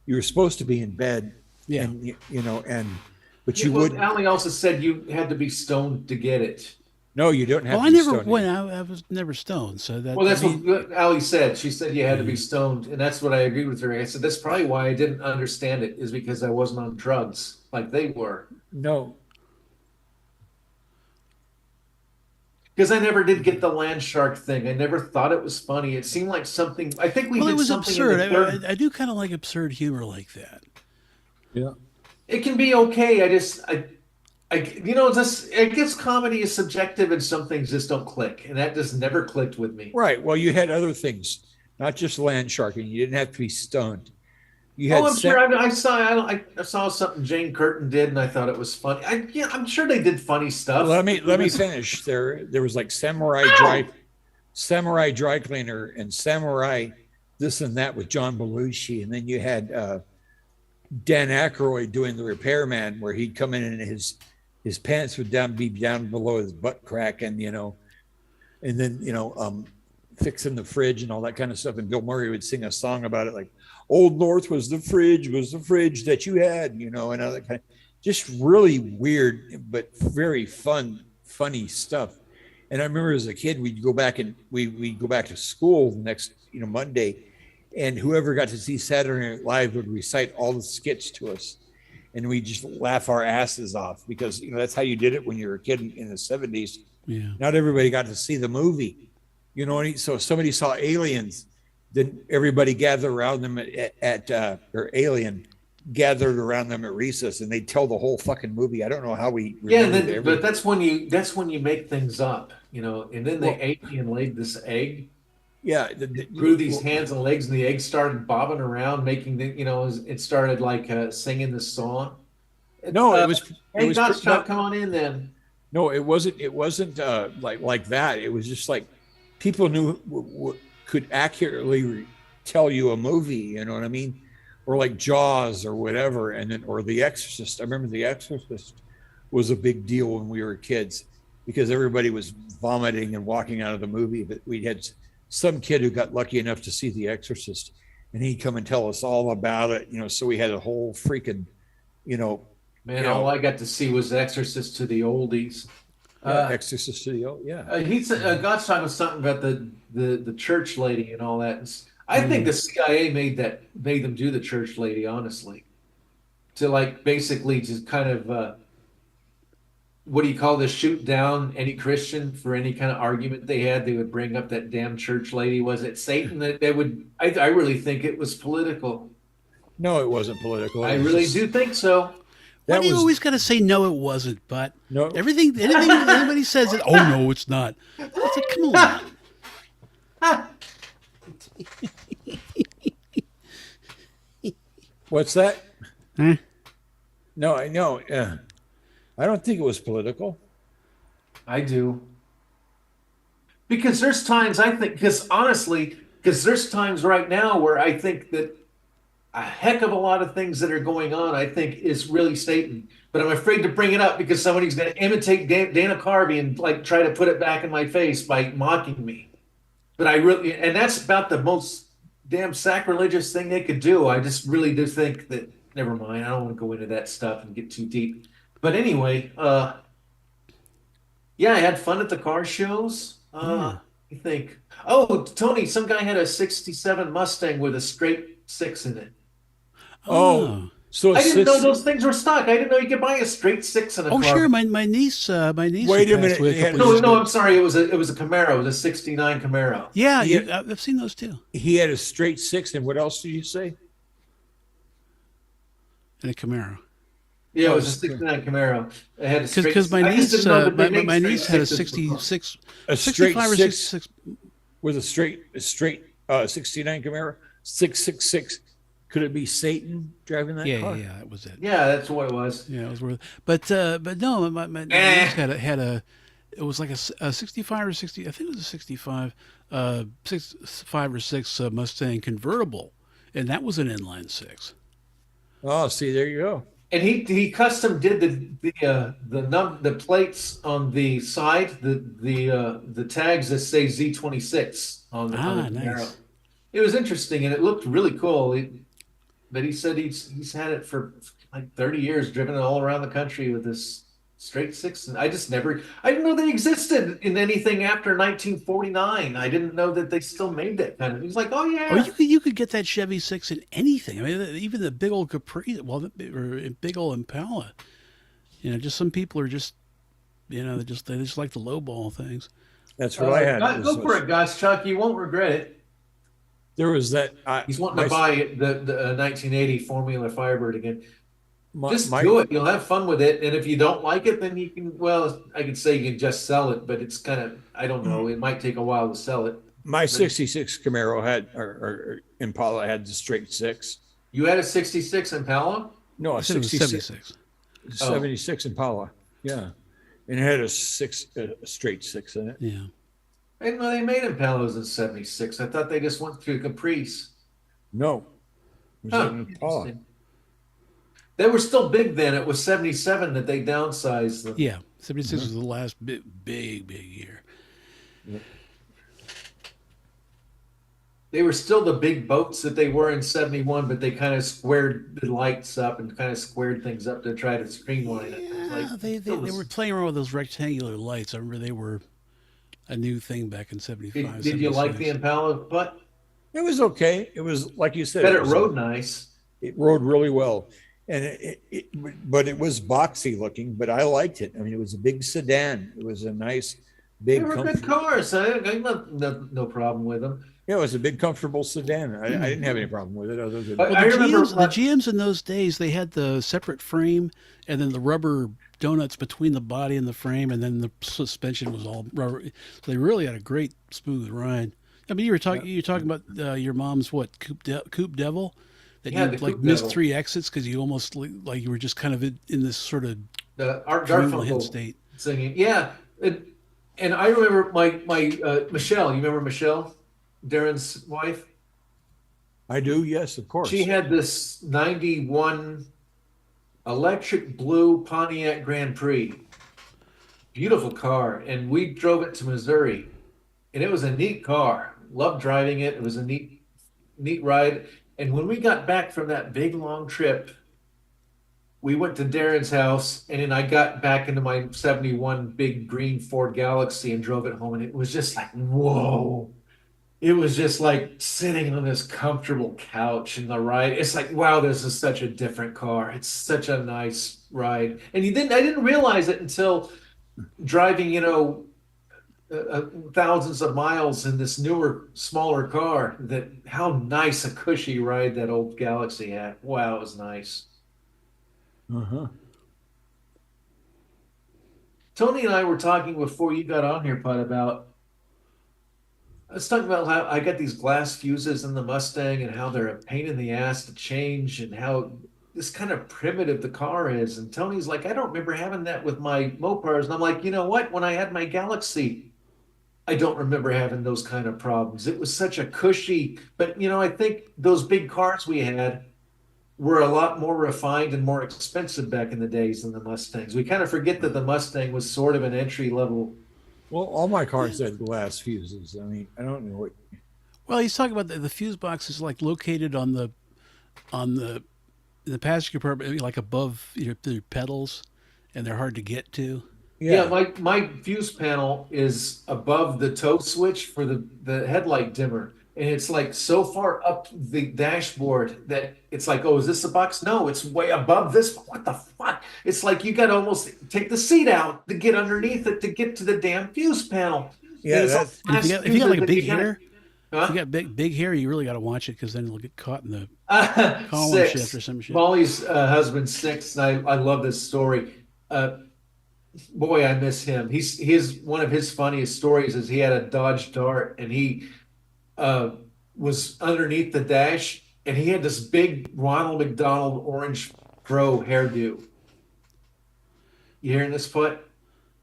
you were supposed to be in bed. Yeah. And and but Yeah, you well, wouldn't. Allie also said you had to be stoned to get it. No, you don't have Well, to I be never stoned. went. I was never stoned, so that. Well, I that's mean, what Allie said. She said you had to be Yeah. stoned, and that's what I agreed with her. I said that's probably why I didn't understand it, is because I wasn't on drugs like they were. No, Because I never did get the land shark thing. I never thought it was funny. It seemed like something. I think we well, it did was something in absurd. the third. I do kind of like absurd humor like that. Yeah. It can be okay. This. I guess comedy is subjective, and some things just don't click, and that just never clicked with me. right. Well, you had other things, not just land sharking. You didn't have to be stoned. You Oh, had I'm sure. I saw something Jane Curtin did, and I thought it was funny. Yeah, I'm sure they did funny stuff. let me finish. There was like samurai dry cleaner and samurai this and that with John Belushi, and then you had Dan Aykroyd doing the repairman, where he'd come in and his pants would be down below his butt crack, and and then fixing the fridge and all that kind of stuff. And Bill Murray would sing a song about it, like "Old North was the fridge that you had," and all that kind of just really weird but very funny stuff. And I remember as a kid, we'd go back to school the next Monday, and whoever got to see Saturday Night Live would recite all the skits to us, and we just laugh our asses off, because that's how you did it when you were a kid in the 70s. Yeah. Not everybody got to see the movie, so if somebody saw Aliens, then everybody gathered around them or Alien gathered around them at recess, and they'd tell the whole fucking movie. I don't know how we Yeah, remembered but that's when you make things up, and then the alien laid this egg, yeah, grew these hands and legs, and the egg started bobbing around, making it started like singing this song. No, it was. Hey, Gottschalk, come on in then. No, it wasn't. It wasn't like that. It was just like people could accurately tell you a movie. You know what I mean? Or like Jaws or whatever, or The Exorcist. I remember The Exorcist was a big deal when we were kids, because everybody was vomiting and walking out of the movie. But we had some kid who got lucky enough to see The Exorcist, and he'd come and tell us all about it. So we had a whole freaking, Man, all I got to see was Exorcist to the oldies. Exorcist to the old, yeah. He said God's talking something about the church lady and all that. I think the CIA made them do the church lady, honestly, to like basically just kind of what do you call this? Shoot down any Christian for any kind of argument they had. They would bring up that damn church lady. Was it Satan? That they would? I really think it was political. No, it wasn't political. I really do think so. Why do you always got to say no? It wasn't, but No. anything anybody says it. Oh no, it's not. It's like, come on. What's that? Huh? No, I know. I don't think it was political. I do. Because there's times because there's times right now where I think that a heck of a lot of things that are going on, I think is really Satan. But I'm afraid to bring it up because somebody's going to imitate Dana Carvey and like try to put it back in my face by mocking me. But and that's about the most damn sacrilegious thing they could do. I just really do think that, never mind. I don't want to go into that stuff and get too deep. But anyway, yeah, I had fun at the car shows. I think. Oh, Tony, some guy had a '67 Mustang with a straight six in it. Oh, so I didn't know those things were stock. I didn't know you could buy a straight six in a car. Oh, sure. My niece. Wait a minute. No, I'm sorry. It was a Camaro. It was a '69 Camaro. Yeah, I've seen those too. He had a straight six, and what else did you say? And a Camaro. Yeah, it was a '69 Camaro. It had a straight. Because my niece, my niece had a 66, A 65 or straight 66. with a straight '69 Camaro 666. Could it be Satan driving that car? Yeah, that was it. Yeah, that's what it was. Yeah, it was worth. But no, my niece had a. It was like a 65 or 60. I think it was a 65, 5 or 6 Mustang convertible, and that was an inline six. Oh, see, there you go. And he custom did the plates on the side, the tags that say Z26 on the Camaro. Nice. It was interesting and it looked really cool. But he said he's had it for like 30 years, driven it all around the country with this straight six. And I didn't know they existed in anything after 1949. I didn't know that they still made that kind of. He's like, oh Oh, yeah. you could get that Chevy Six in anything. I mean, even the big old Capri, well, or big old Impala. Just some people are just, they just like the lowball things. That's what I had. Go for it, guys. Chuck, you won't regret it. There was that. He's wanting to buy the 1980 Formula Firebird again. Just do it. You'll have fun with it. And if you don't like it, then you can, well, I could say you can just sell it, but it's kind of, I don't know. It might take a while to sell it. My 66 Camaro had, or Impala had the straight six. You had a 66 Impala? No, a 76. 76 Impala. Yeah. And it had a straight six in it. Yeah. I didn't know they made Impalas in 76. I thought they just went through Caprice. No. It was an Impala. Interesting. They were still big then. It was 77 that they downsized them. Yeah. 76 was the last big year. Yep. They were still the big boats that they were in 71, but they kind of squared the lights up and kind of squared things up to try to streamline it. Yeah, they were playing around with those rectangular lights. I remember they were a new thing back in 75. Did you like the Impala? But it was okay. It was, like you said. It rode nice. It rode really well. And but it was boxy looking, but I liked it. I mean, it was a big sedan. It was a nice, big. They were good cars. I no problem with them. Yeah, it was a big, comfortable sedan. I didn't have any problem with it. Other than I remember the GMs in those days, they had the separate frame and then the rubber donuts between the body and the frame, and then the suspension was all rubber. So they really had a great smooth ride. I mean, you were talking about your mom's Coupe Devil. That you like missed 3 exits because you almost like you were just kind of in this sort of Art Garfunkel state singing. Yeah, and I remember my Michelle. You remember Michelle, Darren's wife? I do. Yes, of course. She had this 91 electric blue Pontiac Grand Prix. Beautiful car, and we drove it to Missouri, and it was a neat car. Loved driving it. It was a neat ride. And when we got back from that big long trip, we went to Darren's house, and then I got back into my 71 big green Ford Galaxy and drove it home. And it was just like, whoa. It was just like sitting on this comfortable couch in the ride. It's like, wow, this is such a different car. It's such a nice ride. And I didn't realize it until driving, thousands of miles in this newer, smaller car, that how nice a cushy ride that old Galaxy had. Wow, it was nice. Tony and I were talking before you got on here, Bud, I was talking about how I got these glass fuses in the Mustang and how they're a pain in the ass to change and how this kind of primitive the car is. And Tony's like, I don't remember having that with my Mopars. And I'm like, you know what? When I had my Galaxy, I don't remember having those kind of problems. It was such a cushy, but I think those big cars we had were a lot more refined and more expensive back in the days than the Mustangs. We kind of forget that the Mustang was sort of an entry level. Well, all my cars had glass fuses. I mean, I don't know what. Well, he's talking about the fuse box is like located on the passenger compartment, like above the pedals, and they're hard to get to. Yeah, my fuse panel is above the tow switch for the headlight dimmer. And it's like so far up the dashboard that it's like, oh, is this a box? No, it's way above this. What the fuck? It's like you got to almost take the seat out to get underneath it to get to the damn fuse panel. Yeah, if you got like a big hair, if you got big hair, you really got to watch it because then it'll get caught in the column shift or some shit. Molly's husband's 6, and I love this story. Boy, I miss him. He's one of his funniest stories is he had a Dodge Dart, and he was underneath the dash, and he had this big Ronald McDonald orange fro hairdo. You hearing this, Foot?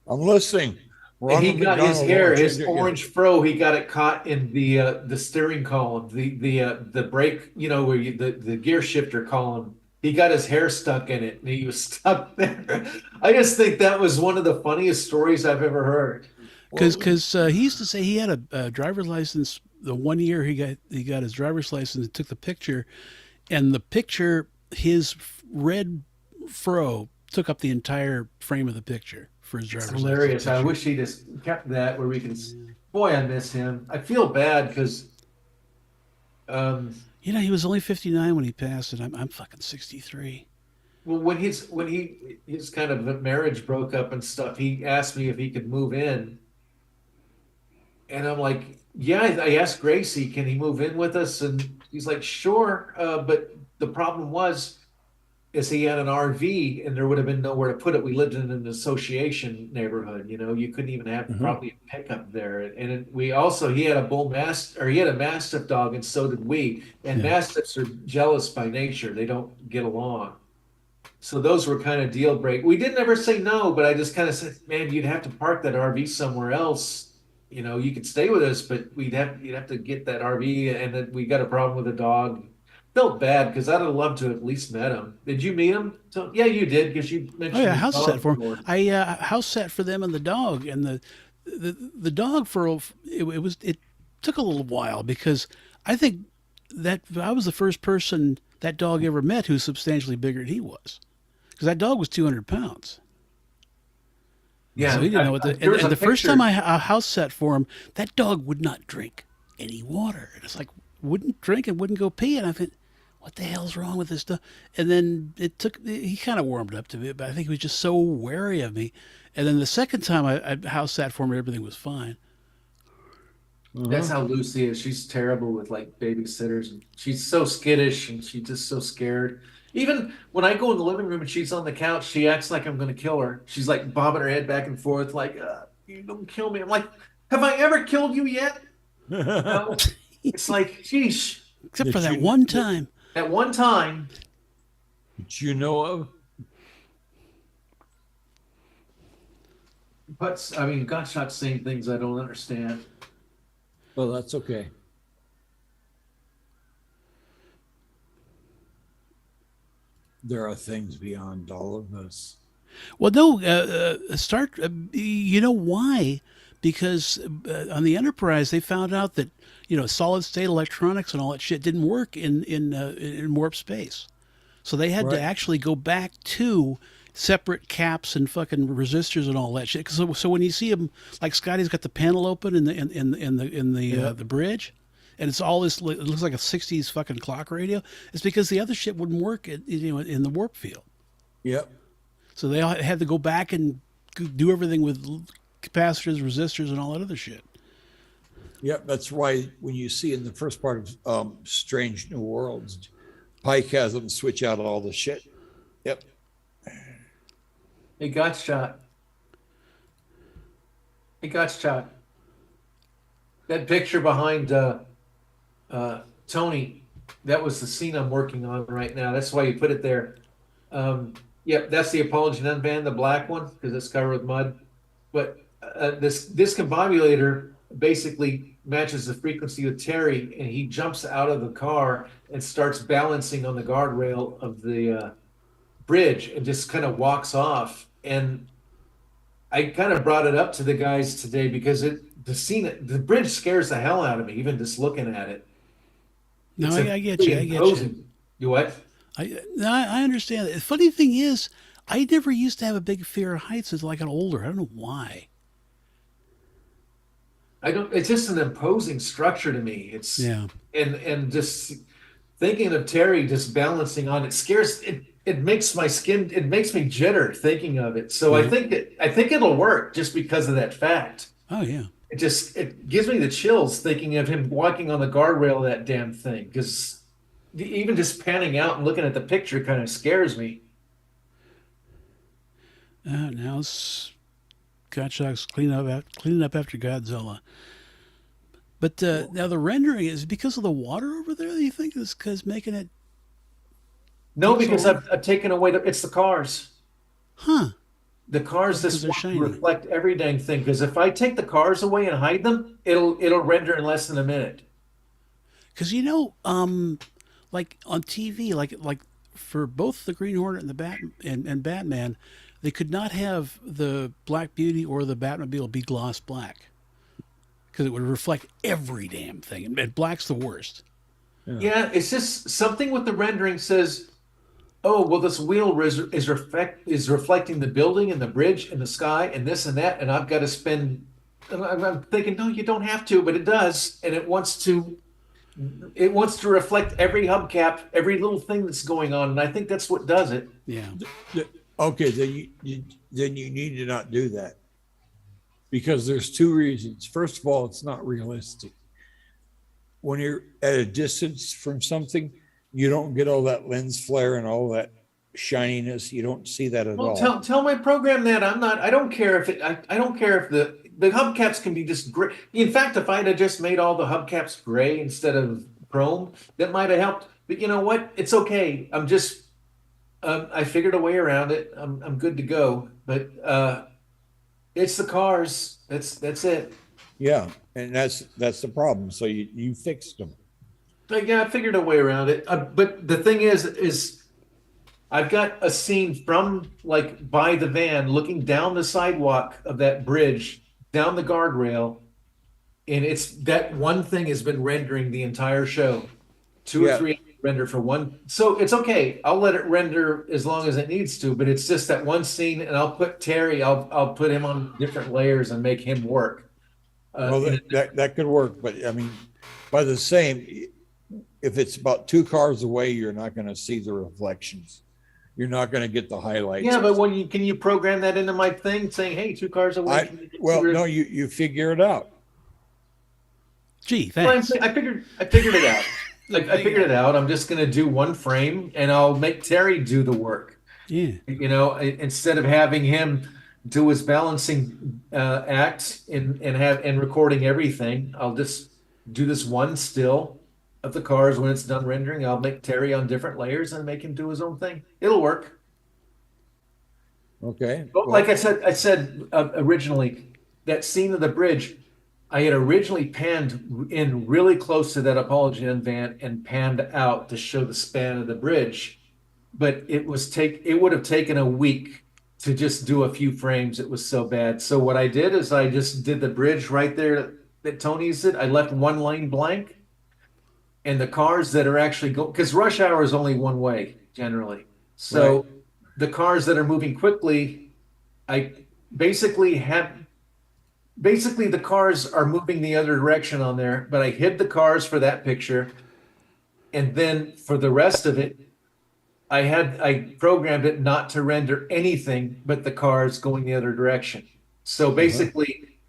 I'm listening. And he got his hair, his orange fro. He got it caught in the steering column, the brake, where the gear shifter column. He got his hair stuck in it, and he was stuck there. I just think that was one of the funniest stories I've ever heard. Because he used to say he had a driver's license. The 1 year he got his driver's license and took the picture, and the picture, his red fro took up the entire frame of the picture for his It's driver's license hilarious. I picture. wish he just kept that where we can. Boy, I miss him. I feel bad because um, You know, he was only 59 when he passed, and I'm fucking 63. well, when he his kind of marriage broke up and stuff, he asked me if he could move in, and I'm like, yeah. I asked Gracie, can he move in with us? And he's like, sure. But the problem was, is he had an RV and there would have been nowhere to put it. We lived in an association neighborhood. You know, you couldn't even have Mhm. probably a pickup there. And we also he had a he had a mastiff dog, and so did we. And Yeah. mastiffs are jealous by nature; they don't get along. So those were kind of deal break. We didn't ever say no, but I just kind of said, man, you'd have to park that RV somewhere else. You know, you could stay with us, but you'd have to get that RV, and then we got a problem with the dog. Felt bad because I'd have loved to have at least met him. Did you meet him? So, yeah, you did because you Oh mentioned yeah, the house sat dog for him. before. I house sat for them and the dog, and the dog it took a little while because I think that I was the first person that dog ever met who's substantially bigger than he was, because that dog was 200 pounds. So Yeah, he didn't know what there's and a the first time picture. I house sat for him, that dog would not drink any water. And it's like, wouldn't drink and wouldn't go pee. And I thought, what the hell's wrong with this dog? And then he kind of warmed up to it, but I think he was just so wary of me. And then the second time I house sat for him, everything was fine. That's Uh-huh. how Lucy is. She's terrible with like babysitters. And she's so skittish and she's just so scared. Even when I go in the living room and she's on the couch, she acts like I'm going to kill her. She's like bobbing her head back and forth, like, you don't kill me. I'm like, have I ever killed you yet? No. It's like, geez, Except for That that you one time. at one time, that you know of. but I mean, Godshot's saying things I don't understand. Well, that's okay. There are things beyond all of us. Well, no, start. You know why? Because on the Enterprise, they found out that solid state electronics and all that shit didn't work in warp space. So they had to Right. actually go back to separate caps and fucking resistors and all that shit. So when you see him, like Scotty's got the panel open in the bridge, and it's all this. It looks like a '60s fucking clock radio. It's because the other shit wouldn't work, in the warp field. Yep. So they all had to go back and do everything with capacitors, resistors, and all that other shit. Yep. That's why when you see in the first part of Strange New Worlds, Pike has them switch out all the shit. Yep. He got shot. He got shot. That picture behind Tony, that was the scene I'm working on right now. That's why you put it there. Yep, that's the Apollo N-band, the black one, because it's covered with mud. But this discombobulator basically matches the frequency with Terry, and he jumps out of the car and starts balancing on the guardrail of the bridge and just kind of walks off. And I kind of brought it up to the guys today because the bridge scares the hell out of me, even just looking at it. No, It's I get really you. I get you. imposing. You what? I understand. The funny thing is, I never used to have a big fear of heights until I got older. I don't know why. I don't. It's just an imposing structure to me. It's Yeah. and just thinking of Terry just balancing on it scares it. It makes my skin. It makes me jitter thinking of it. So Yeah. I think it'll work just because of that fact. Oh yeah. It gives me the chills thinking of him walking on the guardrail of that damn thing because even just panning out and looking at the picture kind of scares me. Now Gottschalk's cleaning up after Godzilla. But now the rendering is because of the water over there. Do you think is because making it? No, Take so because long? I've taken away it's the cars. Huh? The cars Because this they're want to shiny. reflect every dang thing. Because if I take the cars away and hide them, it'll render in less than a minute. Because like on TV, like for both the Green Hornet and the and Batman, they could not have the Black Beauty or the Batmobile be gloss black because it would reflect every damn thing, and black's the worst. Yeah, it's just something with the rendering says oh, well, this wheel is reflecting the building and the bridge and the sky and this and that, and I've got to spend. And I'm thinking, no, you don't have to, but it does, and it wants to reflect every hubcap, every little thing that's going on, and I think that's what does it. Yeah. Okay, then you need to not do that. Because there's two reasons. First of all, it's not realistic. When you're at a distance from something, you don't get all that lens flare and all that shininess. You don't see that at Well, all. tell my program that I'm not. I don't care if it. I don't care if the hubcaps can be just gray. In fact, if I'd have just made all the hubcaps gray instead of chrome, that might have helped. But you know what? It's okay. I'm just. I figured a way around it. I'm good to go. But it's the cars. That's it. Yeah, and that's the problem. So you fixed them. But yeah, I figured a way around it. But the thing is I've got a scene from like by the van looking down the sidewalk of that bridge, down the guardrail, and it's that one thing has been rendering the entire show. Two Yeah. or three render for one. So it's okay. I'll let it render as long as it needs to, but it's just that one scene, and I'll put Terry, I'll put him on different layers and make him work. Well, And that could work, but I mean, by the same, if it's about 2 cars away, you're not going to see the reflections. You're not going to get the highlights. yeah, but can you program that into my thing saying, hey, 2 cars away? Well, no, you figure it out. Gee, Well, thanks. I figured it out. Like I figured it out. I'm just gonna do one frame, and I'll make Terry do the work. Yeah. Instead of having him do his balancing act and recording everything, I'll just do this one still of the cars. When it's done rendering, I'll make Terry on different layers and make him do his own thing. It'll work. Okay. But like I said originally, that scene of the bridge, I had originally panned in really close to that Apology van and panned out to show the span of the bridge, but it would have taken a week to just do a few frames. It was so bad. So what I did is I just did the bridge right there that Tony's did. I left one lane blank, and the cars that are actually going, because rush hour is only one way generally. So Right. the cars that are moving quickly, I basically the cars are moving the other direction on there, but I hid the cars for that picture. And then for the rest of it, I programmed it not to render anything but the cars going the other direction. So basically,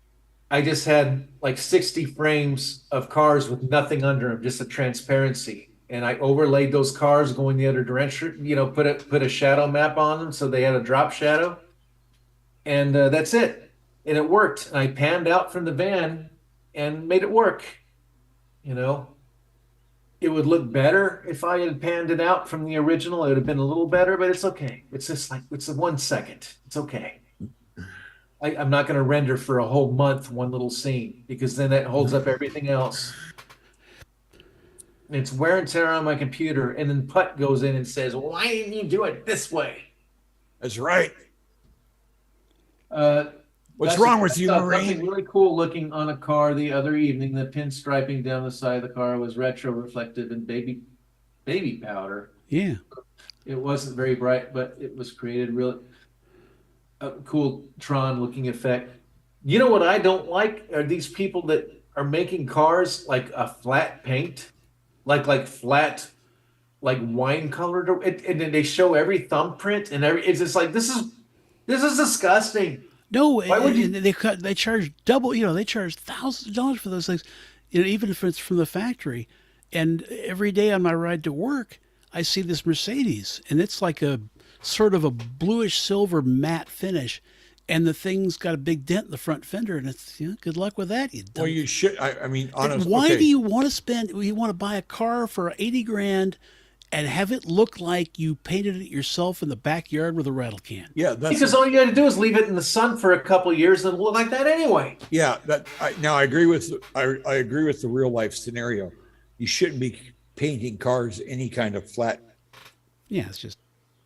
I just had like 60 frames of cars with nothing under them, just a transparency. And I overlaid those cars going the other direction, put a shadow map on them so they had a drop shadow. And that's it. And it worked. And I panned out from the van and made it work. It would look better if I had panned it out from the original. It would have been a little better, but it's okay. It's just like it's a 1 second. It's okay. I'm not going to render for a whole month one little scene because then that holds up everything else. It's wear and tear on my computer, and then Putt goes in and says, "Why didn't you do it this way?" That's right. What's That's- wrong with you, I saw something Marine? really cool looking on a car the other evening. The pinstriping down the side of the car was retro reflective and baby powder. Yeah. It wasn't very bright, but it was created really a cool Tron looking effect. You know what I don't like are these people that are making cars like a flat paint, like flat, like wine colored, and then they show every thumbprint and it's just like this is disgusting. No, Why would you- and they charge double. They charge thousands of dollars for those things. Even if it's from the factory. And every day on my ride to work, I see this Mercedes, and it's like a sort of a bluish silver matte finish, and the thing's got a big dent in the front fender, and it's good luck with that. You Well, you should. I mean, honestly. Why okay. do you want to spend? You want to buy a car for 80 grand and have it look like you painted it yourself in the backyard with a rattle can? Yeah, that's Because all you got to do is leave it in the sun for a couple of years, and it'll look like that anyway. yeah. Now I agree with I agree with the real life scenario. You shouldn't be painting cars any kind of flat Yeah, it's just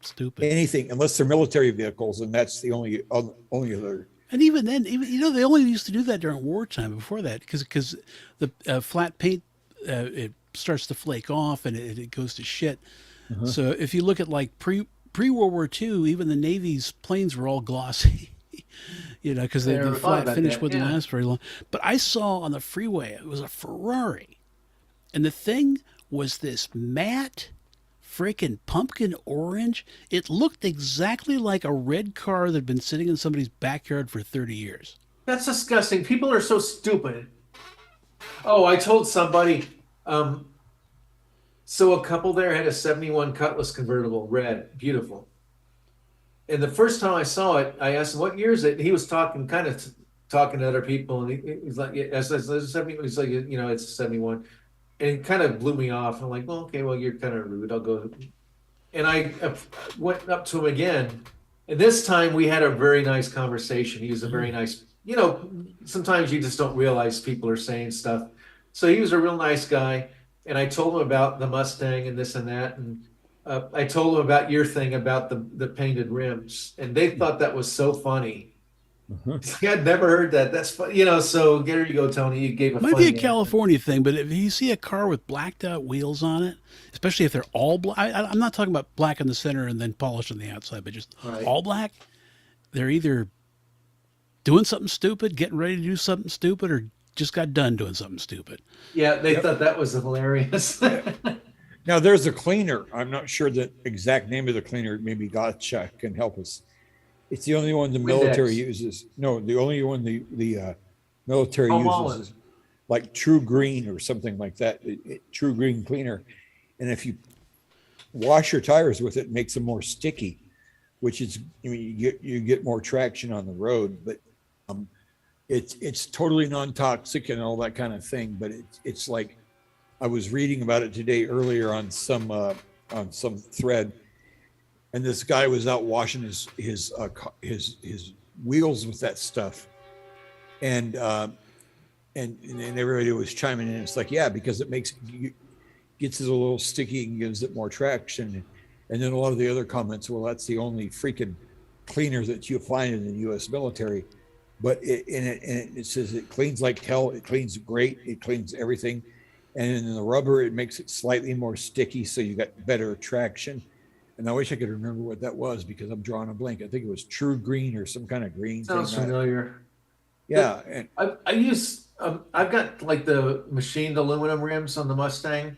stupid. anything unless they're military vehicles, and that's the only other. And even then, they only used to do that during wartime. Before that, because the flat paint it starts to flake off and it goes to shit. Uh-huh. So if you look at like pre World War II, even the Navy's planes were all glossy. Because I the never thought flat about finish that. wouldn't Yeah. last very long. But I saw on the freeway it was a Ferrari, and the thing was this matte freaking pumpkin orange. It looked exactly like a red car that had been sitting in somebody's backyard for 30 years. That's disgusting. People are so stupid. Oh, I told somebody, so a couple there had a 71 Cutlass convertible, red, beautiful. And the first time I saw it, I asked him, what year is it? He was talking, kind of talking to other people. And he's like, yeah, it's 70, he's like, it's a 71. And it kind of blew me off. I'm like, well, okay, well, you're kind of rude. I'll go. And I went up to him again. And this time we had a very nice conversation. He was a very nice, sometimes you just don't realize people are saying stuff. So he was a real nice guy. And I told him about the Mustang and this and that. And I told him about your thing about the painted rims. And they thought that was so funny. Uh-huh. I'd never heard that. That's fun. So there you go, Tony. You gave a Might be a funny answer. California thing, but if you see a car with blacked out wheels on it, especially if they're all black, I'm not talking about black in the center and then polished on the outside, but just Right. all black, they're either doing something stupid, getting ready to do something stupid, or just got done doing something stupid. Yeah, they thought that was hilarious. Now there's a cleaner. I'm not sure the exact name of the cleaner. Maybe Gotcha can help us. It's the only one the military uses. No, the only one the military uses is like True Green or something like that. True Green cleaner. And if you wash your tires with it, it makes them more sticky, which is, you get more traction on the road. But it's totally non-toxic and all that kind of thing. But it's like, I was reading about it today earlier on some thread, and this guy was out washing his wheels with that stuff, and everybody was chiming in. It's like, yeah, because it gets it a little sticky and gives it more traction. And then a lot of the other comments, well, that's the only freaking cleaner that you find in the U.S. military. But it says it cleans like hell. It cleans great. It cleans everything. And in the rubber, it makes it slightly more sticky, so you got better traction. And I wish I could remember what that was because I'm drawing a blank. I think it was True Green or some kind of green Sounds thing. familiar. Yeah. And I use I've got like the machined aluminum rims on the Mustang.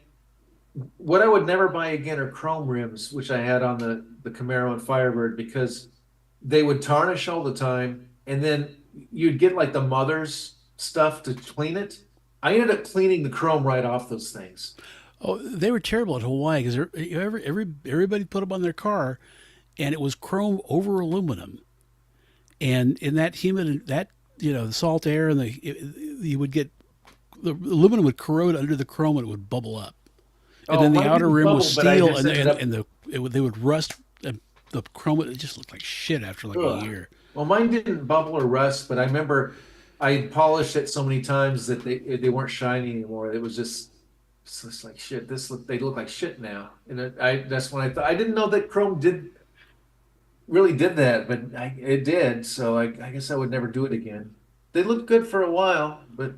What I would never buy again are chrome rims, which I had on the Camaro and Firebird, because they would tarnish all the time, and then you'd get like the mother's stuff to clean it. I ended up cleaning the chrome right off those things. Oh, they were terrible at Hawaii because everybody put them on their car, and it was chrome over aluminum. And in that the salt air and you would get the aluminum would corrode under the chrome and it would bubble up. And then the Mine outer didn't rim was bubble, but I steel, just ended up- they would rust. And the chrome, it just looked like shit after like Ugh. a year. Well, mine didn't bubble or rust, but I remember I polished it so many times that they weren't shiny anymore. It was just like shit. They look like shit now, and that's when I thought I didn't know that chrome really did that, but it did. So I guess I would never do it again. They looked good for a while, but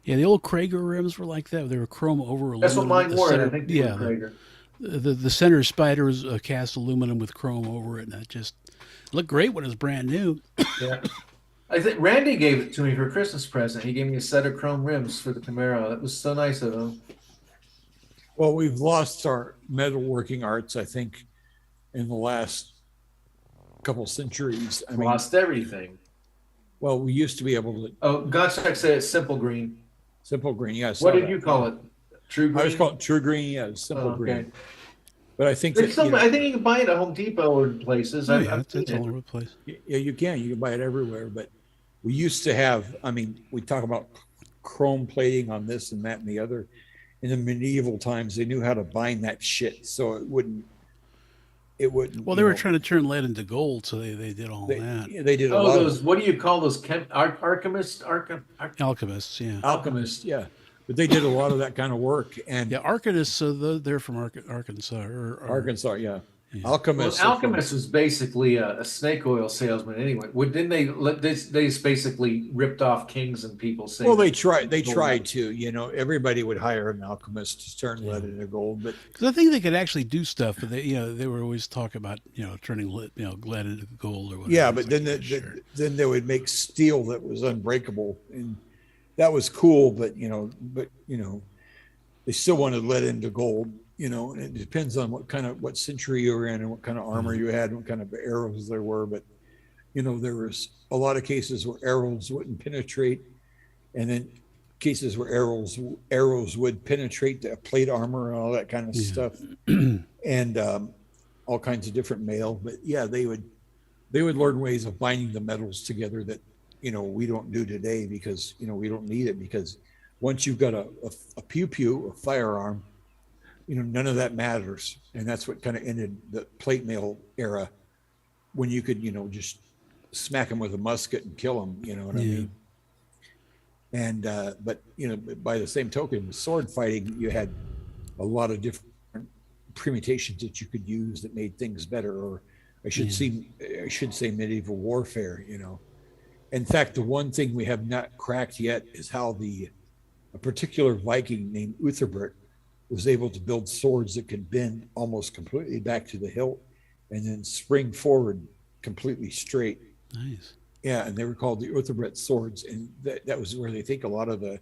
Yeah, the old Krager rims were like that. They were chrome over aluminum. that's what mine The were. center- I think they yeah, were Krager. the center spider was cast aluminum with chrome over it, and that just looked great when it was brand new. Yeah. I think Randy gave it to me for a Christmas present. He gave me a set of chrome rims for the Camaro. That was so nice of him. well, we've lost our metalworking arts, I think, in the last couple centuries. I mean, Lost everything. well, we used to be able to Oh, Gottschalk said it's simple green. simple green. Yeah. I saw What did that. you call it? True green? I was called True Green. Yeah, simple Oh, okay. green. But I think There's that, some, I think you can buy it at Home Depot or places. Oh, I've yeah, seen it's it. all over the place. yeah, you can buy it everywhere. But we used to have, I mean, we talk about chrome plating on this and that and the other. In the medieval times, they knew how to bind that shit so it wouldn't. Well, they were trying to turn lead into gold, so they did all that. They did a Oh, lot those, of what do you call those? Alchemists? Alchemists, yeah. alchemists, yeah. But they did a lot of that kind of work. And Yeah, Arcadists, so they're from Arkansas. Arkansas, yeah. Well, Alchemists. Alchemist was basically a snake oil salesman anyway. Didn't they? They just basically ripped off kings and people. Saying Well, they that tried. They gold tried to. You know, everybody would hire an alchemist to turn lead into gold, but Because I think they could actually do stuff, but they were always talking about turning lead into gold or whatever. yeah, It's but like, then yeah, sure. then they would make steel that was unbreakable, and that was cool. But they still wanted lead into gold. You know, and it depends on what century you were in and what kind of armor you had, and what kind of arrows there were. But there was a lot of cases where arrows wouldn't penetrate, and then cases where arrows would penetrate the plate armor and all that kind of stuff, and all kinds of different mail. But yeah, they would learn ways of binding the metals together that we don't do today, because we don't need it, because once you've got a pew pew, a firearm, none of that matters. And that's what kind of ended the plate mail era, when you could just smack them with a musket and kill them. You know what I mean? And but by the same token, with sword fighting, you had a lot of different permutations that you could use that made things better. Or I should say medieval warfare. In fact, the one thing we have not cracked yet is how a particular Viking named Utherbrut was able to build swords that could bend almost completely back to the hilt and then spring forward completely straight. Nice. Yeah, and they were called the Utherbrut swords, and that was where they think a lot of the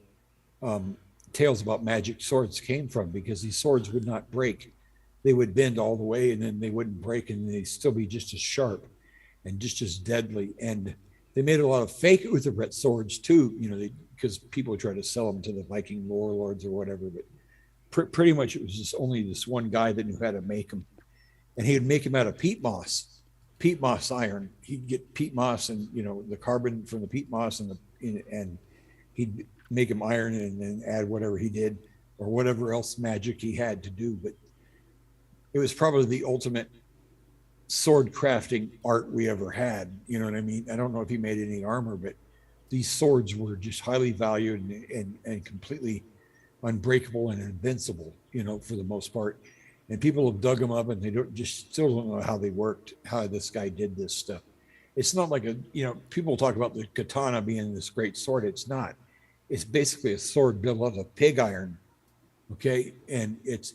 tales about magic swords came from, because these swords would not break. They would bend all the way, and then they wouldn't break, and they'd still be just as sharp and just as deadly. And they made a lot of fake Utherbrut swords too, because people would try to sell them to the Viking warlords or whatever. But pretty much it was just only this one guy that knew how to make them, and he would make them out of peat moss iron. He'd get peat moss and the carbon from the peat moss and he'd make them iron and then add whatever he did or whatever else magic he had to do. But it was probably the ultimate sword crafting art we ever had. You know what I mean? I don't know if he made any armor, but these swords were just highly valued and completely unbreakable and invincible, for the most part. And people have dug them up, and they still don't know how they worked, how this guy did this stuff. It's not like people talk about the katana being this great sword. It's not. It's basically a sword built out of pig iron. Okay. And it's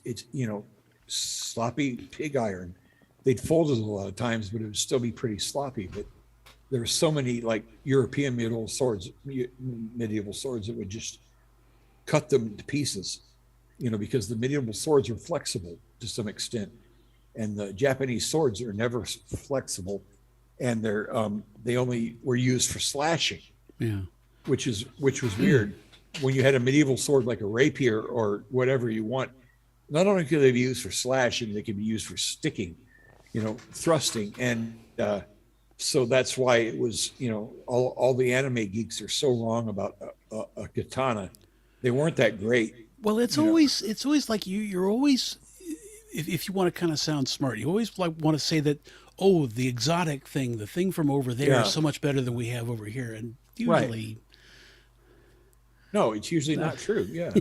sloppy pig iron. They'd fold it a lot of times, but it would still be pretty sloppy. But there were so many like European medieval swords that would just cut them to pieces, because the medieval swords are flexible to some extent, and the Japanese swords are never flexible, and they only were used for slashing. Yeah. Which was weird. When you had a medieval sword like a rapier or whatever you want, not only could they be used for slashing, they could be used for sticking, thrusting. And so that's why it was, all the anime geeks are so wrong about a katana. They weren't that great. Well, it's always like you're always, if you want to kind of sound smart, you always like want to say that, oh, the exotic thing, the thing from over there is so much better than we have over here. And usually no, it's usually not true. Yeah.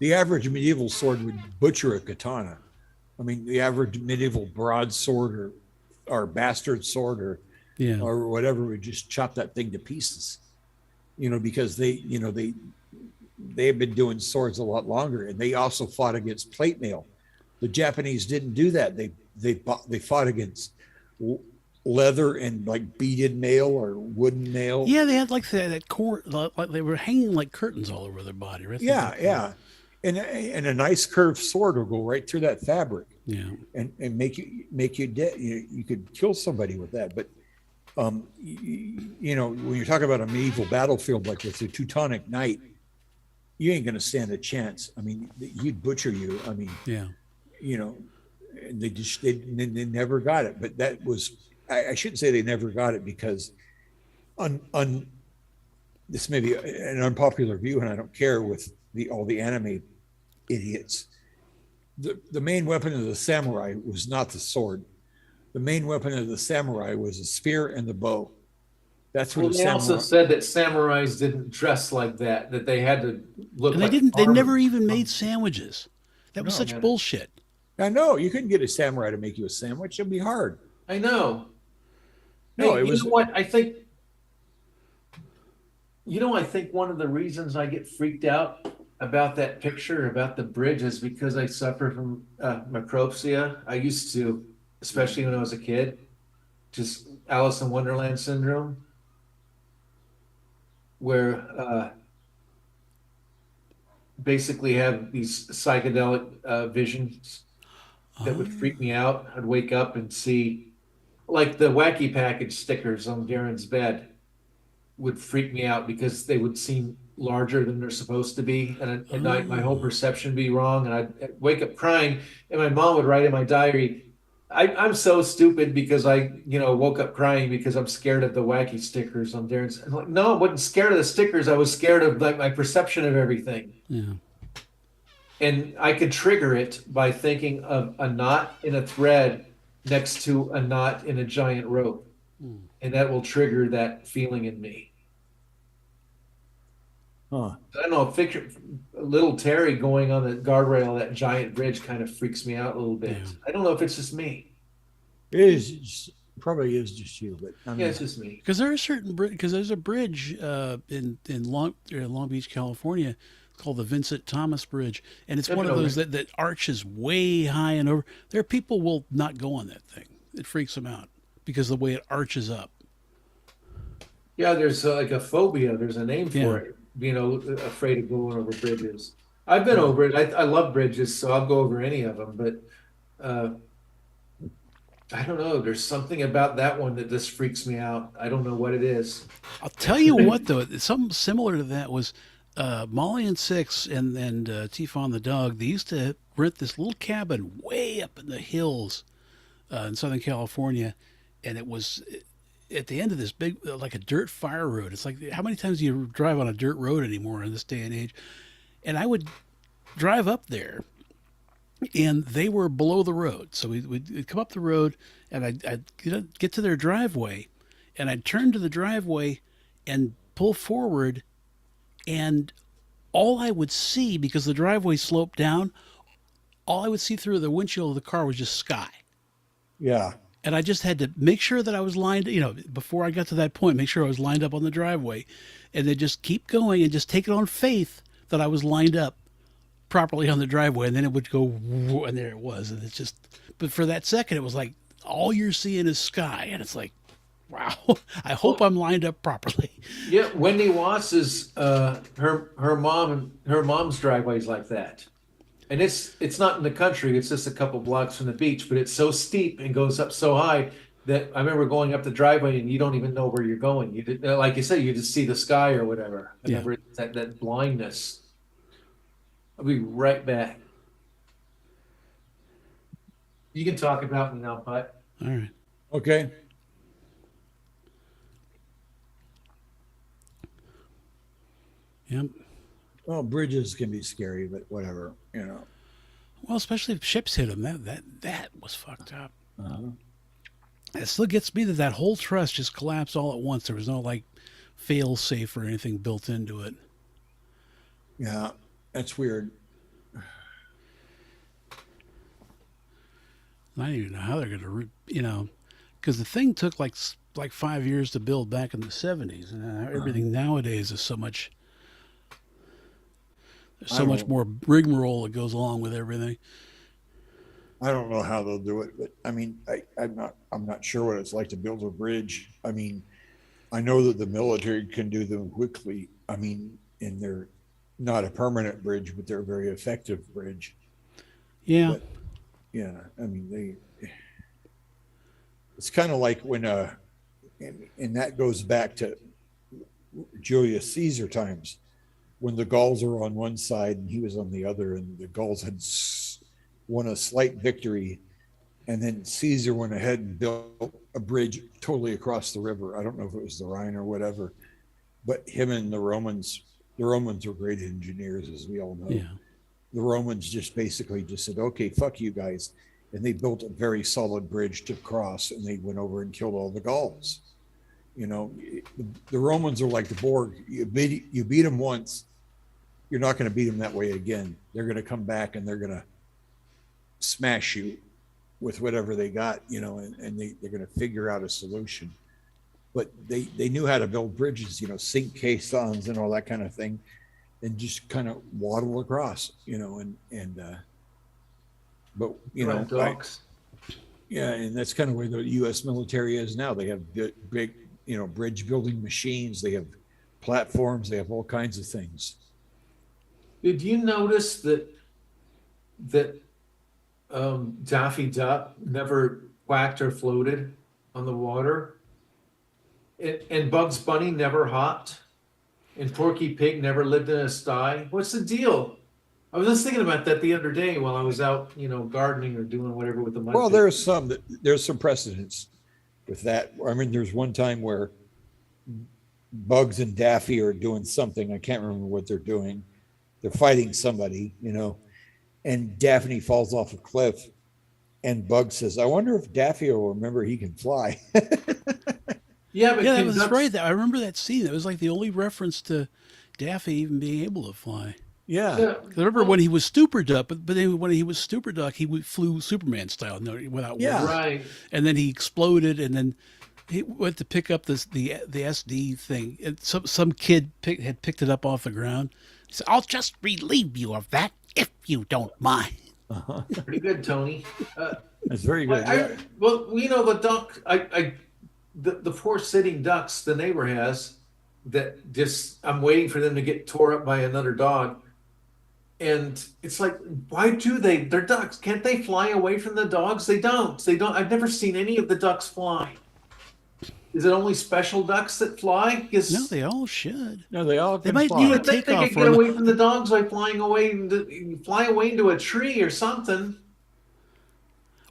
The average medieval sword would butcher a katana. I mean, the average medieval broadsword or bastard sword or whatever would just chop that thing to pieces, because they have been doing swords a lot longer, and they also fought against plate mail. The Japanese didn't do that. They fought against leather and like beaded mail or wooden mail. Yeah, they had like that cord, like they were hanging like curtains all over their body, right? Yeah. And a nice curved sword will go right through that fabric. Yeah. And make you dead. You could kill somebody with that. But when you're talking about a medieval battlefield like with the Teutonic Knight, you ain't going to stand a chance. I mean, he'd butcher you. I mean, they never got it. But that was, I shouldn't say they never got it, because this may be an unpopular view, and I don't care with all the anime idiots. The main weapon of the samurai was not the sword. The main weapon of the samurai was the spear and the bow. That's what they also said that samurais didn't dress like that, that they had to look and like they armor. never even made sandwiches. That was such bullshit. I know you couldn't get a samurai to make you a sandwich. It'd be hard. I know. No, Hey, it you was. know what? I think one of the reasons I get freaked out about that picture, about the bridge, is because I suffer from macropsia. I used to, especially when I was a kid, just Alice in Wonderland syndrome, where basically have these psychedelic visions that would freak me out. I'd wake up and see, like the wacky package stickers on Darren's bed would freak me out because they would seem larger than they're supposed to be. And at night, my whole perception would be wrong. And I'd wake up crying. And my mom would write in my diary, I'm so stupid because woke up crying because I'm scared of the wacky stickers on Darren's. I'm like, no, I wasn't scared of the stickers. I was scared of like my perception of everything. Yeah. And I could trigger it by thinking of a knot in a thread next to a knot in a giant rope. And that will trigger that feeling in me. Huh. I don't know, little Terry going on the guardrail of that giant bridge kind of freaks me out a little bit. Yeah. I don't know if it's just me. It is probably is just you, but I mean, Yeah, it's just me. Because there are because there's a bridge in Long Beach, California, called the Vincent Thomas Bridge, and it's I've one been of over those that arches way high and over. There are people will not go on that thing. It freaks them out because of the way it arches up. Yeah, there's like a phobia. There's a name Yeah. for it. Afraid of going over bridges. I've been over it. I love bridges, so I'll go over any of them. But I don't know. There's something about that one that just freaks me out. I don't know what it is. I'll tell you what, though, something similar to that was Molly and Six and Tifa the dog. They used to rent this little cabin way up in the hills in Southern California, and it was at the end of this big, like a dirt fire road. It's like, how many times do you drive on a dirt road anymore in this day and age? And I would drive up there, and they were below the road. So we'd come up the road, and I'd get to their driveway, and I'd turn to the driveway and pull forward, and all I would see, because the driveway sloped down, all I would see through the windshield of the car was just sky. yeah. And I just had to make sure that I was lined, before I got to that point, make sure I was lined up on the driveway, and then just keep going and just take it on faith that I was lined up properly on the driveway. And then it would go, and there it was. And it's just, but for that second, it was like all you're seeing is sky. And it's like, wow, I hope I'm lined up properly. Yeah, Wendy Watts's her mom's driveway's like that. And it's not in the country, it's just a couple blocks from the beach, but it's so steep and goes up so high that I remember going up the driveway and you don't even know where you're going. You did, like you said, you just see the sky or whatever. I Yeah. remember that blindness. I'll be right back. You can talk about me now, Putt. All right. Okay. Yep. Well, bridges can be scary, but whatever, Well, especially if ships hit them. That was fucked up. Uh-huh. It still gets me that whole truss just collapsed all at once. There was no like fail safe or anything built into it. Yeah, that's weird. I don't even know how they're going to, because the thing took like 5 years to build back in the 70s, and everything nowadays is so much. There's so much more rigmarole that goes along with everything. I don't know how they'll do it, but I mean, I'm not sure what it's like to build a bridge. I mean, I know that the military can do them quickly. I mean, and they're not a permanent bridge, but they're a very effective bridge. Yeah. But, yeah, I mean, it's kind of like when, and that goes back to Julius Caesar times, when the Gauls were on one side and he was on the other, and the Gauls had won a slight victory, and then Caesar went ahead and built a bridge totally across the river. I don't know if it was the Rhine or whatever, but him and the Romans were great engineers, as we all know. Yeah. The Romans just basically just said, okay, fuck you guys. And they built a very solid bridge to cross, and they went over and killed all the Gauls. The Romans are like the Borg. You beat them once, you're not going to beat them that way again. They're going to come back and they're going to smash you with whatever they got, and they're going to figure out a solution. But they knew how to build bridges, sink caissons and all that kind of thing, and just kind of waddle across, but Right, docks. yeah, and that's kind of where the U.S. military is now. They have big, bridge building machines. They have platforms. They have all kinds of things. Did you notice that Daffy Duck never quacked or floated on the water? And Bugs Bunny never hopped? And Porky Pig never lived in a sty? What's the deal? I was just thinking about that the other day while I was out, gardening or doing whatever with the mud. Well, there's some precedents with that. I mean, there's one time where Bugs and Daffy are doing something. I can't remember what they're doing. They're fighting somebody, and Daphne falls off a cliff, and Bugs says, "I wonder if Daffy will remember he can fly." Yeah, but Yeah, that was right. I remember that scene. It was like the only reference to Daffy even being able to fly. Yeah. 'Cause I remember when he was Super Duck, but then when he was Super Duck, he flew Superman style, without Yeah. wings. Right. And then he exploded, and then he went to pick up the SD thing, and some kid had picked it up off the ground. He said, "I'll just relieve you of that if you don't mind." Pretty good, Tony. That's very good. Yeah. Well, the duck, the poor sitting ducks the neighbor has that just, I'm waiting for them to get tore up by another dog. And it's like, why do they're ducks. Can't they fly away from the dogs? They don't. I've never seen any of the ducks fly. Is it only special ducks that fly? No, they all should. No, they all They can might fly. need I think they Takeoff could get run. away from the dogs by flying away into a tree or something.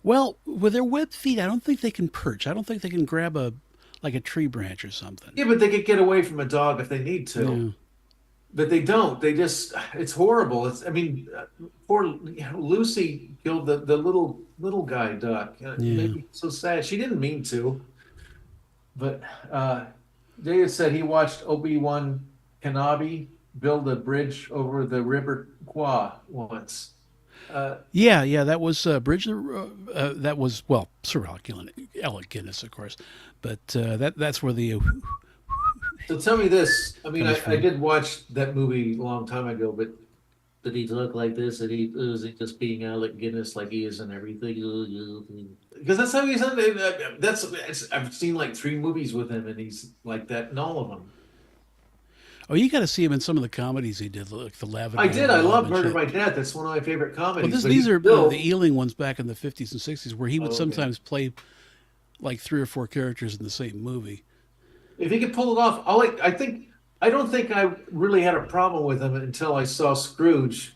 Well, with their web feet, I don't think they can perch. I don't think they can grab a tree branch or something. Yeah, but they could get away from a dog if they need to. Yeah. But they don't. It's horrible. Poor Lucy killed the little guy duck. Maybe so sad. She didn't mean to. But David said he watched Obi-Wan Kenobi build a bridge over the River Kwai once. Yeah, that was Bridge. That was, well, Sir Alec Guinness, of course, but that's where the. So tell me this. I mean, That was I fun. did watch that movie a long time ago, but did he look like this? And was he just being Alec Guinness like he is and everything? Because that's how he's on. I've seen like 3 movies with him, and he's like that in all of them. Oh, you got to see him in some of the comedies he did, like the Lavender. I did. I Love love and Murder shit. by Death. That's one of my favorite Well, comedies. But these he's are still- the Ealing ones back in the 50s and 60s, where he would Oh, okay. sometimes play like 3 or 4 characters in the same movie. If he could pull it off, I don't think I really had a problem with him until I saw Scrooge.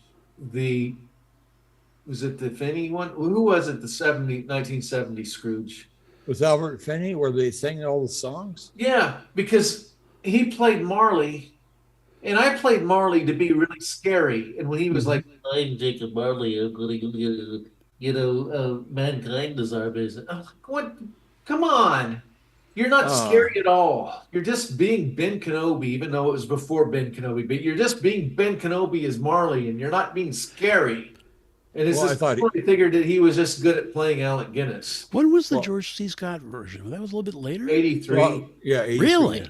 Was it the Vinnie one? Who was it? The 1970 Scrooge. With Albert Finney, where they sang all the songs. Yeah, because he played Marley, and I played Marley to be really scary. And when he was like, "I'm Jacob Marley, I'm going to, mankind is our business." I'm like, what? Come on. You're not Oh. scary at all. You're just being Ben Kenobi, even though it was before Ben Kenobi. But you're just being Ben Kenobi as Marley, and you're not being scary. And it's Well, I just thought I figured that he was just good at playing Alec Guinness. When was the Well- George C. Scott version? That was a little bit later. 83. Well, yeah, 83, Really? yeah.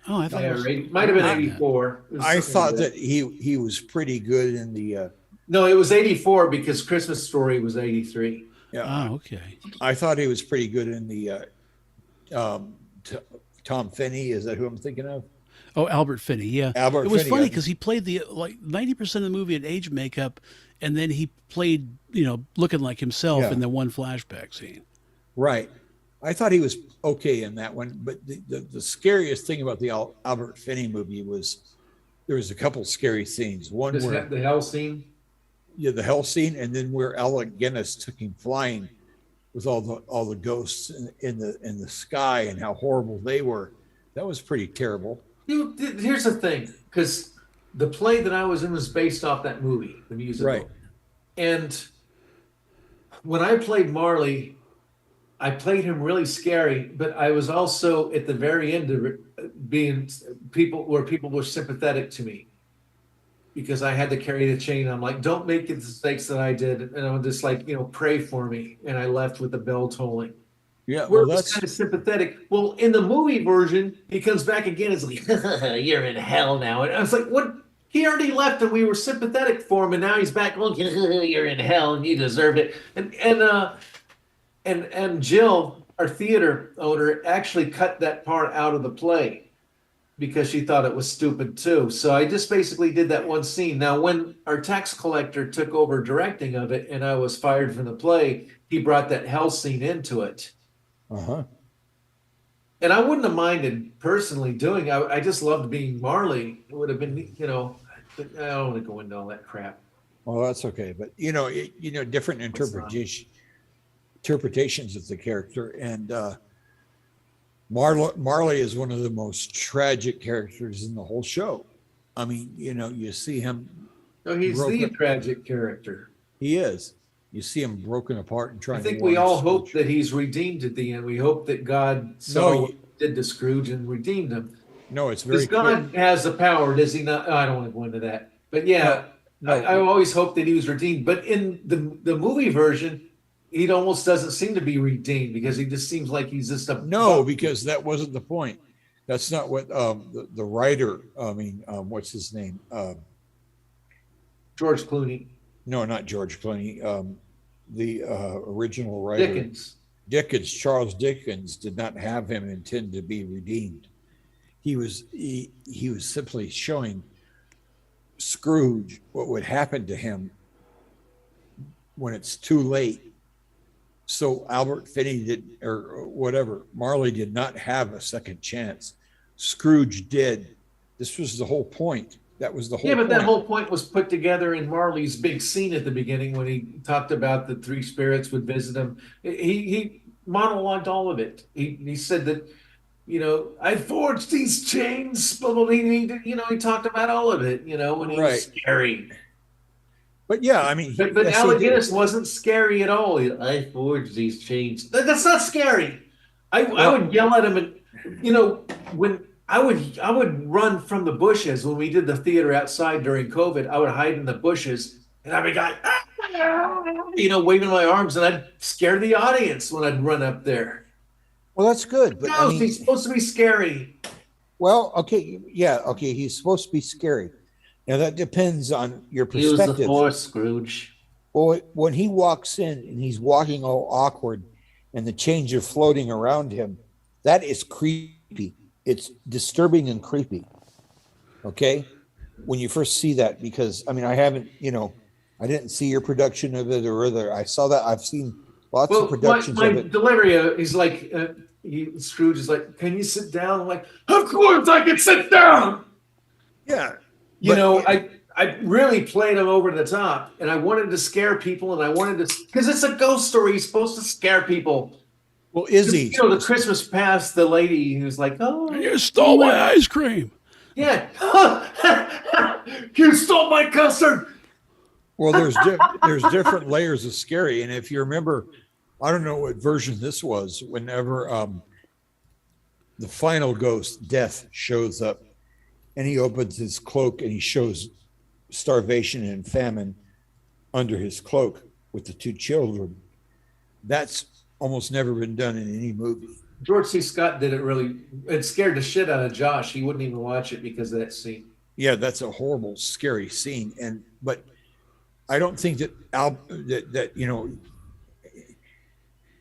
Oh, I thought Yeah, it was. might have been Yeah. 84. It was I something thought like that he was pretty good in the. No, it was 84 because Christmas Story was 83. Yeah, Oh, okay. I thought he was pretty good in the. Tom Finney, is that who I'm thinking of? Oh, Albert Finney. Yeah, Albert it was Finney, funny I- because he played the 90% of the movie in age makeup, and then he played looking like himself Yeah. in the one flashback scene. Right. I thought he was okay in that one, but the scariest thing about the Albert Finney movie was there was a couple scary scenes. One where The hell scene. the hell scene, and then where Alec Guinness took him flying with all the ghosts in the sky and how horrible they were. That was pretty terrible. Here's the thing, because the play that I was in was based off that movie, the musical. Right. And when I played Marley, I played him really scary, but I was also at the very end of it being people were sympathetic to me. because I had to carry the chain. I'm like, don't make the mistakes that I did. And I'm just like, pray for me. And I left with the bell tolling. Yeah, Where well, it was that's kind of sympathetic. Well, in the movie version, he comes back again. It's like, you're in hell now. And I was like, what? He already left and we were sympathetic for him. And now he's back. Look, you're in hell and you deserve it. And Jill, our theater owner, actually cut that part out of the play because she thought it was stupid too. So I just basically did that one scene. Now, when our tax collector took over directing of it and I was fired from the play, he brought that hell scene into it. uh-huh. And I wouldn't have minded personally doing. I just loved being Marley. It would have been, but I don't want to go into all that crap. Well, that's okay. But different interpretations of the character. And Marley is one of the most tragic characters in the whole show. I mean, you see him. No, he's the broken. tragic character. He is. You see him broken apart and trying I think to we warn all hope Scrooge. that he's redeemed at the end. We hope that God saw what he did to Scrooge and redeemed him. No, it's very Because clear. God has the power, does he not? I don't want to go into that. But yeah, No. I always hoped that he was redeemed. But in the movie version, he almost doesn't seem to be redeemed because he just seems like he's just a No, because that wasn't the point. That's not what the writer. I mean, what's his name? George Clooney, No, not George Clooney. The original writer, Dickens. Charles Dickens, did not have him intend to be redeemed. He was simply showing Scrooge what would happen to him when it's too late. So Albert Finney did, or whatever, Marley did not have a second chance. Scrooge did. This was the whole point. That was the whole Yeah, but point. that whole point was put together in Marley's big scene at the beginning when he talked about the three spirits would visit him. He monologued all of it. He said that, I forged these chains, blah, blah, blah. He talked about all of it, when he was scary. But yeah, I mean, But Alec Guinness wasn't scary at all. I forged these chains. That's not scary. I would yell at him, and when I would run from the bushes when we did the theater outside during COVID. I would hide in the bushes, and I'd be going, waving my arms, and I'd scare the audience when I'd run up there. Well, that's good, but No, he's supposed to be scary. Well, okay, yeah, okay, he's supposed to be scary. Now that depends on your perspective. Use the Force, Scrooge. Well, when he walks in and he's walking all awkward and the chains are floating around him, that is creepy. It's disturbing and creepy. Okay? When you first see that, because I mean, I haven't, I didn't see your production of it or other. I saw that. I've seen lots of productions my of it. delivery, he's like, Scrooge is like, can you sit down? I'm like, of course I can sit down. Yeah. I really played him over the top, and I wanted to scare people, and I wanted to, because it's a ghost story. He's supposed to scare people. Well, is he? The Christmas past, the lady who's like, oh, You stole my ice cream. yeah, you stole my custard. Well, there's different layers of scary, and if you remember, I don't know what version this was. Whenever the final ghost, Death, shows up, and he opens his cloak and he shows starvation and famine under his cloak with the two children. That's almost never been done in any movie. George C. Scott did it really. It scared the shit out of Josh. He wouldn't even watch it because of that scene. Yeah, that's a horrible, scary scene. But I don't think that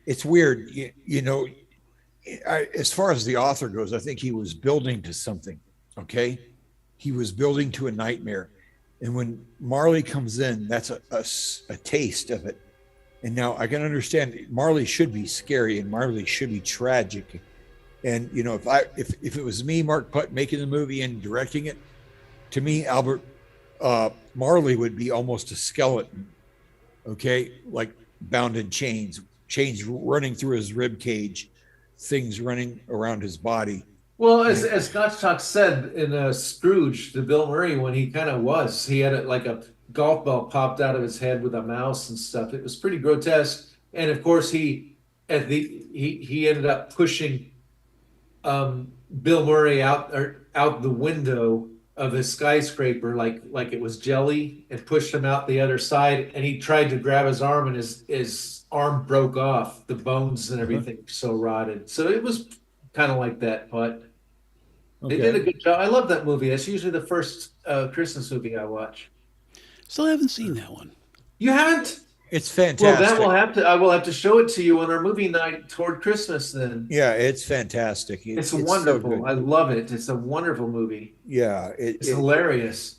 it's weird. As far as the author goes, I think he was building to something. Okay, he was building to a nightmare, and when Marley comes in, that's a taste of it. And now I can understand Marley should be scary and Marley should be tragic. And if it was me, Mark Putt, making the movie and directing it, to me, Marley would be almost a skeleton. Okay, like bound in chains running through his rib cage, things running around his body. Well, as Gottschalk said in Scrooge, to Bill Murray, when he kind of was, he had like a golf ball popped out of his head with a mouse and stuff. It was pretty grotesque. And of course, he ended up pushing Bill Murray out the window of the skyscraper like it was jelly and pushed him out the other side, and he tried to grab his arm and his arm broke off, the bones and everything so rotted. So it was kind of like that, but they did a Okay. good job. I love that movie. That's usually the first Christmas movie I watch. Still haven't seen that one. You haven't? It's Well, that will fantastic. have to. I will have to show it to you on our movie night toward Christmas. Then Yeah, it's fantastic. it's So wonderful. good. I love it. It's a wonderful movie. Yeah, It's hilarious.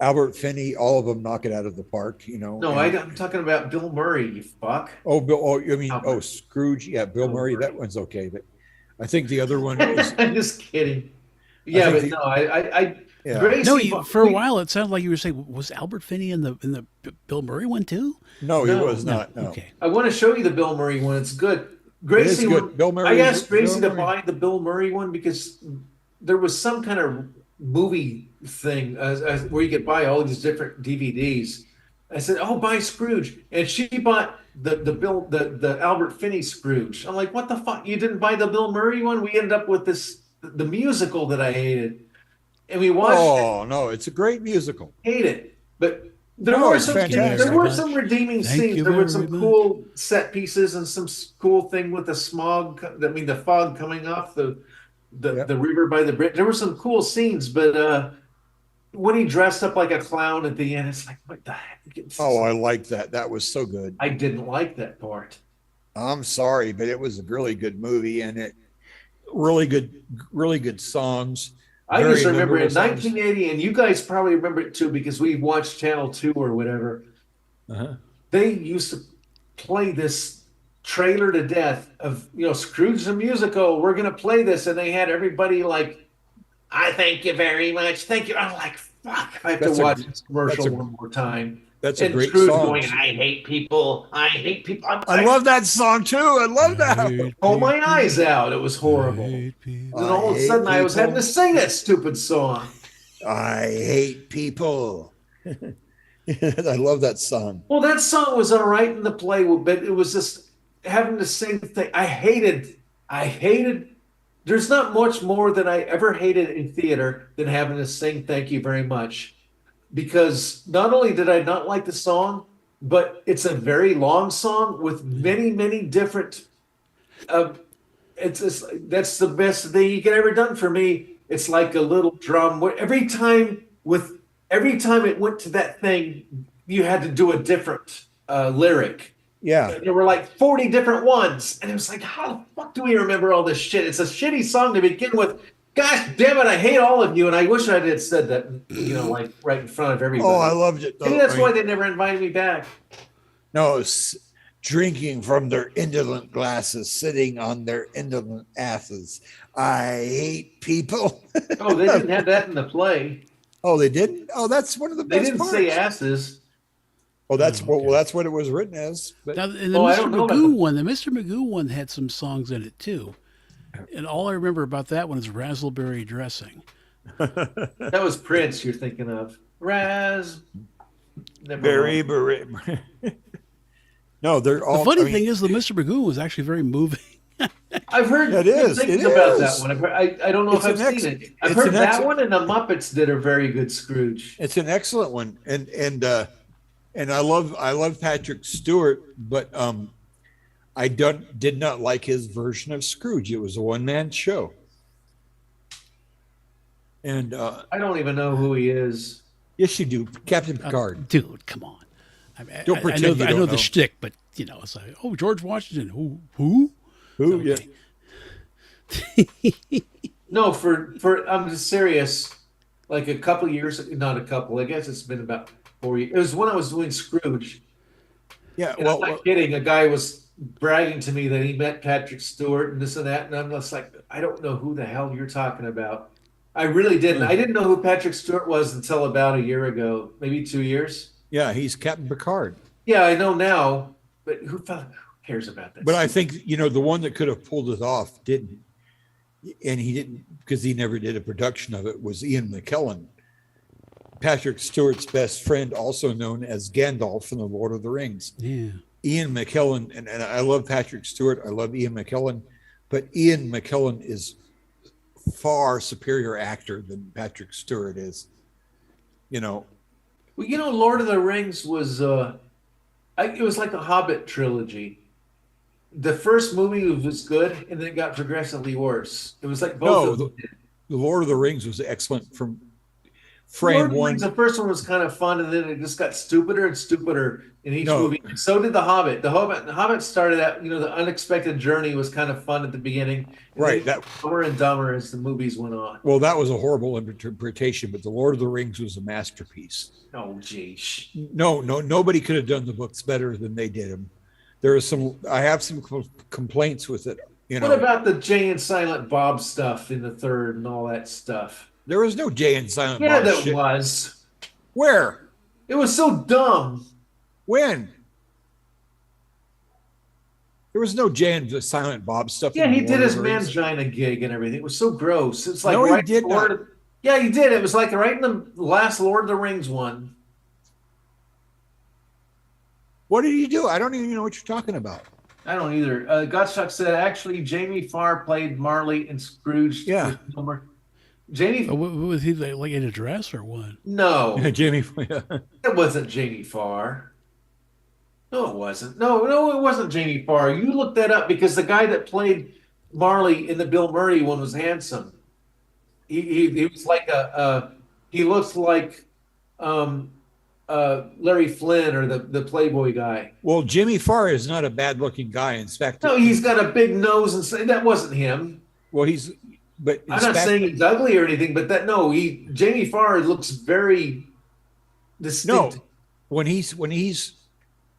Albert Finney, all of them knock it out of the park, you know. No, and- I'm talking about Bill Murray. You fuck. oh, Bill. Oh, I mean, Albert. Scrooge. Yeah, Bill Bill Murray. Murray. That one's okay, but I think the other one is. I'm just kidding. Yeah, but think no, I Yeah. Gracie. No, for a we- while it sounded like you were saying, was Albert Finney in the Bill Murray one too? No, No, he was not. No, Okay. I want to show you the Bill Murray one. It's good. it is Gracie, good. Bill Murray. I asked Gracie Bill to Murray. buy the Bill Murray one because there was some kind of movie thing where you could buy all these different DVDs. I said, "Oh, buy Scrooge," and she bought the Albert Finney Scrooge. I'm like, "What the fuck? You didn't buy the Bill Murray one?" We ended up with the musical that I hated, and we watched it. Oh no, it's a great musical. Hate it, but there No, were it's some fantastic. there were some redeeming Thank scenes. you There were very some much. cool set pieces and some cool thing with the smog. I mean, the fog coming off the Yep. the river by the bridge. There were some cool scenes, but when he dressed up like a clown at the end, it's like, what the heck? Oh, I like that. That was so good. I didn't like that part. I'm sorry, but it was a really good movie, and it really good songs. I Very just remember in memorable songs. 1980, and you guys probably remember it too because we watched Channel 2 or whatever. Uh-huh. They used to play this trailer to death of, Scrooge the musical. We're going to play this. And they had everybody like, I thank you very much. Thank you. I'm like, fuck, I have That's to a- watch this commercial that's a- one more time. That's a And great Scrooge song. going, I hate people. I hate people. I love that song too. I love that. pulled my eyes out. It was horrible. And then all of a hate sudden I was people. having to sing that stupid song. I hate people. I love that song. Well, that song was all right in the play, but it was just having to sing the thing. I hated. There's not much more that I ever hated in theater than having to sing "Thank You Very Much," because not only did I not like the song, but it's a very long song with many, many different. It's just, that's the best thing you could ever done for me. It's like a little drum. Every time it went to that thing, you had to do a different lyric. Yeah. There were like 40 different ones. And it was like, how the fuck do we remember all this shit? It's a shitty song to begin with. Gosh damn it, I hate all of you. And I wish I had said that, like right in front of everybody. Oh, I loved it. Maybe though. that's I mean, why they never invited me back. No, drinking from their indolent glasses, sitting on their indolent asses. I hate people. Oh, they didn't have that in the play. Oh, they didn't? Oh, that's one of the They best didn't parts. say asses. Oh, that's Oh, okay. well, that's what it was written as. But Now, in the Oh, I Mr. don't know about Magoo that. one, the Mr. Magoo one had some songs in it too. And all I remember about that one is raspberry dressing. That was Prince you're thinking of. Never very, mind. very. No, they're all. The funny I mean, thing is, the Mr. Magoo was actually very moving. I've heard It good is, things it about is. that one. I don't know It's if an I've ex- seen it. I've it's heard an that ex- one and the Muppets did a very good Scrooge. it's an excellent one, and I love Patrick Stewart, but I did not like his version of Scrooge. It was a one-man show, and I don't even know who he is. yes, you do, Captain Picard. Dude, come on. I mean, Don't I pretend know, you I know don't the know. shtick, but it's like, oh, George Washington. Who? Who? Okay. No, for I'm just serious. Like a couple years, not a couple. I guess it's been about 4 years. It was when I was doing Scrooge. Yeah. And Well, I'm not kidding. A guy was bragging to me that he met Patrick Stewart and this and that, and I'm just like, I don't know who the hell you're talking about. I really didn't. I didn't know who Patrick Stewart was until about a year ago, maybe 2 years. yeah, he's Captain Picard. Yeah, I know now, but who cares about that? But I think the one that could have pulled it off didn't, and he didn't because he never did a production of it. Was Ian McKellen, Patrick Stewart's best friend, also known as Gandalf from the Lord of the Rings. Yeah. Ian McKellen, and I love Patrick Stewart. I love Ian McKellen, but Ian McKellen is far superior actor than Patrick Stewart is. You know, Well, Lord of the Rings was it was like a Hobbit trilogy. The first movie was good, and then it got progressively worse. It was like both no, of them. the Lord of the Rings was excellent from Lord frame of the Rings, one. the first one was kind of fun, and then it just got stupider and stupider in each No, movie. And so did The Hobbit. The Hobbit started out, the unexpected journey was kind of fun at the beginning, and then right. it That got dumber and dumber as the movies went on. well, that was a horrible interpretation, but the Lord of the Rings was a masterpiece. Oh, geez. No, nobody could have done the books better than they did them. There is some. I have some complaints with it. What about the Jay and Silent Bob stuff in the third and all that stuff? There was no Jay and Silent Yeah, Bob that shit. was. Where? It was so dumb. When? There was no Jay and the Silent Bob stuff. Yeah, in he the did Lord of his the Rings. mangina gig and everything. It was so gross. It's like No, he right did before not. Yeah, he did. It was like right in the last Lord of the Rings one. What did he do? I don't even know what you're talking about. I don't either. Gottschalk said actually Jamie Farr played Marley and Scrooge. Yeah. with Homer. Jamie, Was he like in a dress or what? no, Jamie. it wasn't Jamie Farr. No, it wasn't. No, it wasn't Jamie Farr. You look that up because the guy that played Marley in the Bill Murray one was handsome. He was like he looks like Larry Flynn or the Playboy guy. Well, Jimmy Farr is not a bad-looking guy. In fact, No, he's got a big nose and that wasn't him. well, he's. But I'm not saying he's ugly or anything, but Jamie Farr looks very distinct. no. When he's No,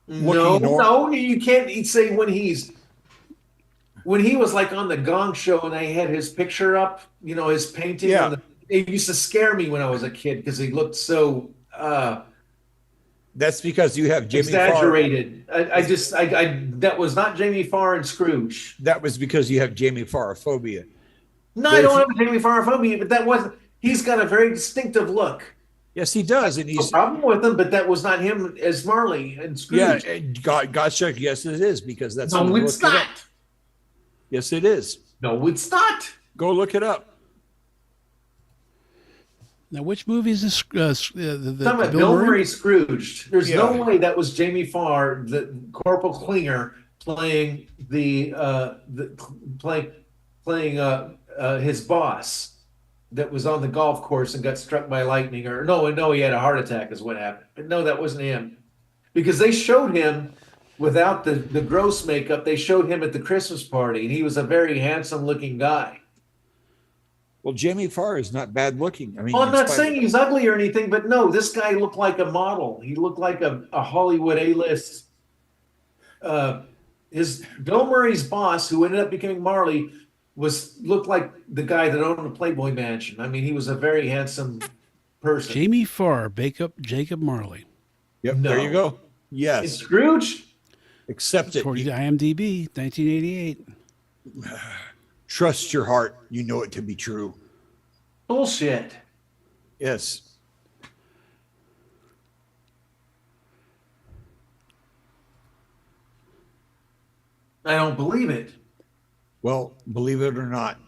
looking no, you can't say when he was like on the Gong Show and they had his picture up, his painting. Yeah. It used to scare me when I was a kid because he looked so that's because you have Jimmy Farr. exaggerated. I that was not Jamie Farr and Scrooge. That was because you have Jamie Farr phobia. No, But I if don't have Jamie Farr phobia, but that wasn't. He's got a very distinctive look. Yes, he does, and No he's problem with him, but that was not him as Marley and yeah. Scrooge. Gottschalk, yes, it is because that's No, who it's looked it up. not. Yes, it is. No, it's not. Go look it up. Now, which movie is this? Talking about Bill Murray Scrooge. There's no Yeah. way that was Jamie Farr, the Corporal Klinger, playing playing his boss that was on the golf course and got struck by lightning. Or no, he had a heart attack is what happened. But no, that wasn't him, because they showed him without the gross makeup. They showed him at the Christmas party, and he was a very handsome looking guy. Well, Jamie Farr is not bad looking. I mean, Well, I'm in not spite- saying he's ugly or anything, but no, this guy looked like a model. He looked like a Hollywood A-list. His Bill Murray's boss, who ended up becoming Marley, looked like the guy that owned the Playboy Mansion. I mean, he was a very handsome person. Jamie Farr, Jacob Marley. Yep, No. there you go. It's Yes, Scrooge? accept it. According to IMDb, 1988. Trust your heart. You know it to be true. Bullshit. Yes. I don't believe it. Well, believe it or not,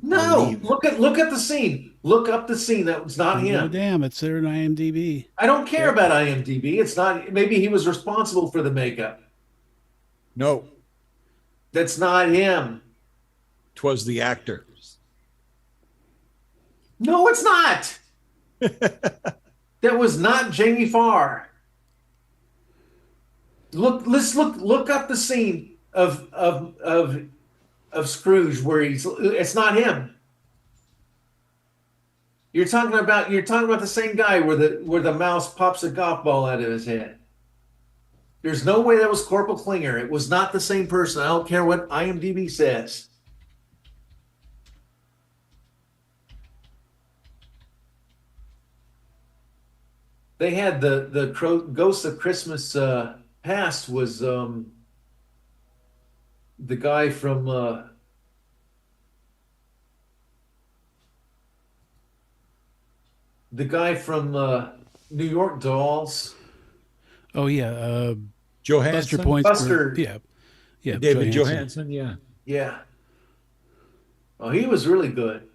No, Believe. look at the scene. Look up the scene. That was not Oh, him. damn, it's there in IMDb. I don't care about IMDb. It's not. Maybe he was responsible for the makeup. no, That's not him. 'twas the actor. No, it's not. That was not Jamie Farr. Let's look up the scene of Scrooge where it's not him. You're talking about the same guy where the mouse pops a golf ball out of his head. There's no way that was Corporal Klinger. It was not the same person. I don't care what IMDb says. They had the Ghost of Christmas Past was the guy from New York Dolls. Oh, yeah. Johansson. Buster Points. Buster. Yeah. David Johansson. Johansson. Yeah. Yeah. Oh, he was really good.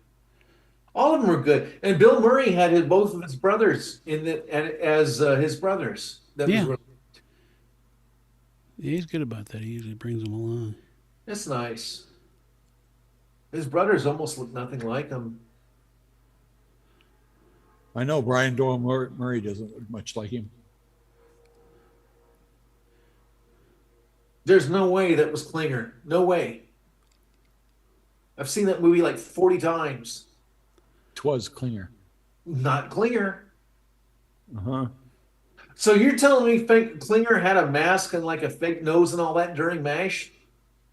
All of them were good. And Bill Murray had both of his brothers in the as his brothers. That was Yeah. really, Yeah, he's good about that. He usually brings them along. that's nice. His brothers almost look nothing like him. I know Brian Doyle Murray doesn't look much like him. There's no way that was Klinger. No way. I've seen that movie like 40 times. Twas Klinger. Not Klinger. Uh-huh. So you're telling me fake Klinger had a mask and like a fake nose and all that during MASH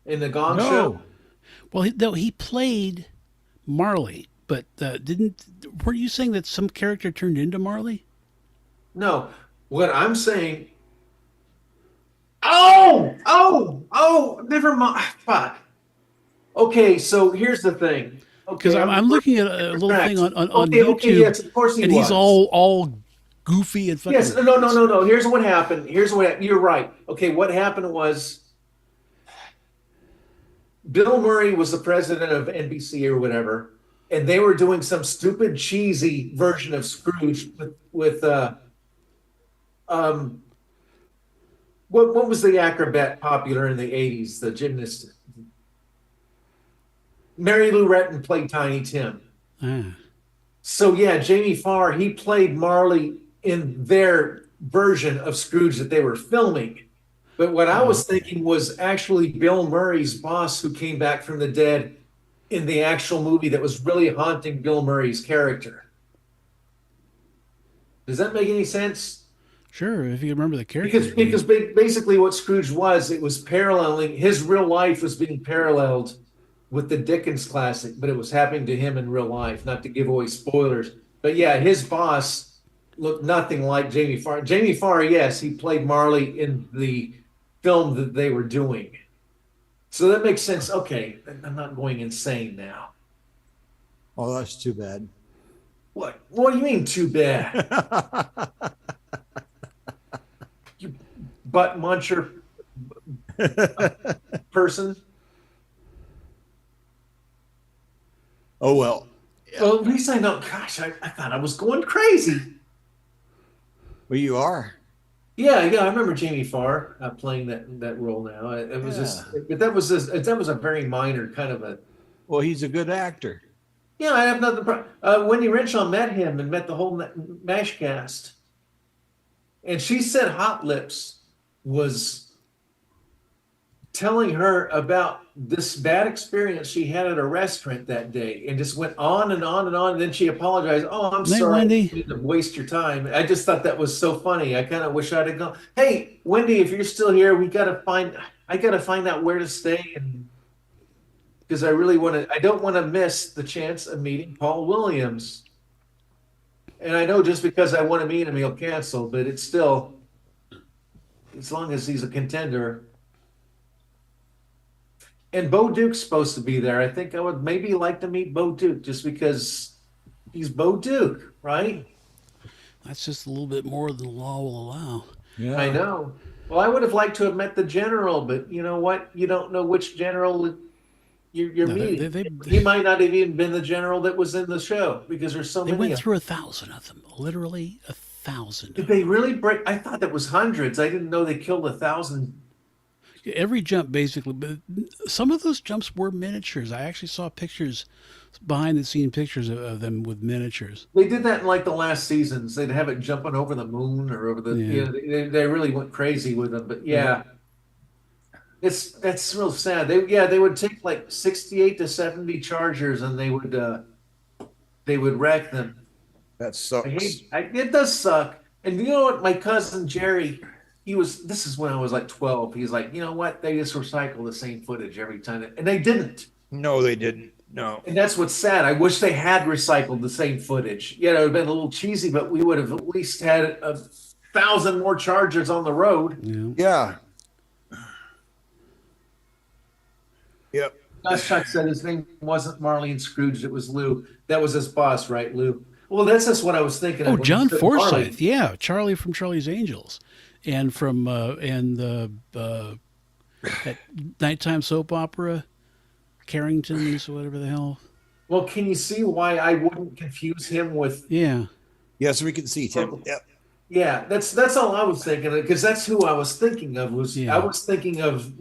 in the Gong Show? No. Well, though he played Marley, but didn't? Were you saying that some character turned into Marley? No. What I'm saying. Oh, never mind. Fuck. Okay, so here's the thing. Because Okay, I'm looking at a little correct. thing on Okay, YouTube, okay, yes, of course he and was. he's all goofy and fucking. Yes, no. Here's what happened. You're right. Okay, what happened was Bill Murray was the president of NBC or whatever, and they were doing some stupid cheesy version of Scrooge with um what was the acrobat popular in the 80s, the gymnast? Mary Lou Retton played Tiny Tim. Ah, So yeah, Jamie Farr, he played Marley in their version of Scrooge that they were filming. But what I was thinking was actually Bill Murray's boss who came back from the dead in the actual movie that was really haunting Bill Murray's character. Does that make any sense? sure. If you remember the character. Because basically what Scrooge was, it was paralleling his real life was being paralleled with the Dickens classic, but it was happening to him in real life. Not to give away spoilers, but yeah, his boss looked nothing like Jamie Farr. Jamie Farr, yes, he played Marley in the film that they were doing. So that makes sense. Okay, I'm not going insane now. Oh, that's too bad. What do you mean too bad? You butt muncher person. Oh, well. Well, at least I know. Gosh, I thought I was going crazy. Well, you are. Yeah, I remember Jamie Farr playing that role. Now it was just, but that was a very minor kind of a. Well, he's a good actor. Yeah, I have nothing. Wendy Renshaw met him and met the whole MASH cast, and she said Hot Lips was telling her about this bad experience she had at a restaurant that day, and just went on and on and on. And then she apologized. Oh, I'm Night, sorry, I Wendy. didn't mean to waste your time. I just thought that was so funny. I kind of wish I'd have gone. Hey, Wendy, if you're still here, I gotta find out where to stay, and because I don't want to miss the chance of meeting Paul Williams. And I know just because I want to meet him, he'll cancel, but it's still, as long as he's a contender. And Bo Duke's supposed to be there. I think I would maybe like to meet Bo Duke just because he's Bo Duke, right? That's just a little bit more than the law will allow. Yeah. I know. Well, I would have liked to have met the general, but you know what? You don't know which general you're No, meeting. He might not have even been the general that was in the show because there's so They many. went through 1,000 of them, literally 1,000. Did they really break? I thought that was hundreds. I didn't know they killed 1,000. Every jump, basically, but some of those jumps were miniatures. I actually saw pictures, behind the scene pictures of them with miniatures. They did that in like the last seasons. They'd have it jumping over the moon or over the. Yeah. They really went crazy with them. But yeah, that's real sad. They would take like 68 to 70 Chargers and they would wreck them. That sucks. It does suck. And you know what? My cousin Jerry, this is when I was like 12. He's like, you know what? They just recycle the same footage every time. And they didn't. No, they didn't. No. And that's what's sad. I wish they had recycled the same footage. Yeah, it would have been a little cheesy, but we would have at least had 1,000 more Chargers on the road. Yeah. Yeah. Yep. Chuck said his name wasn't Marlene Scrooge. It was Lou. That was his boss, right, Lou? Well, that's just what I was thinking of. Oh, when you John said Forsythe. Marley. Yeah, Charlie from Charlie's Angels, and from that nighttime soap opera. Carringtons or whatever the hell. Well, can you see why I wouldn't confuse him with? Yeah. Yes, we can see Tim. Yep. Yeah, that's all I was thinking of, because that's who I was thinking of. Yeah. I was thinking of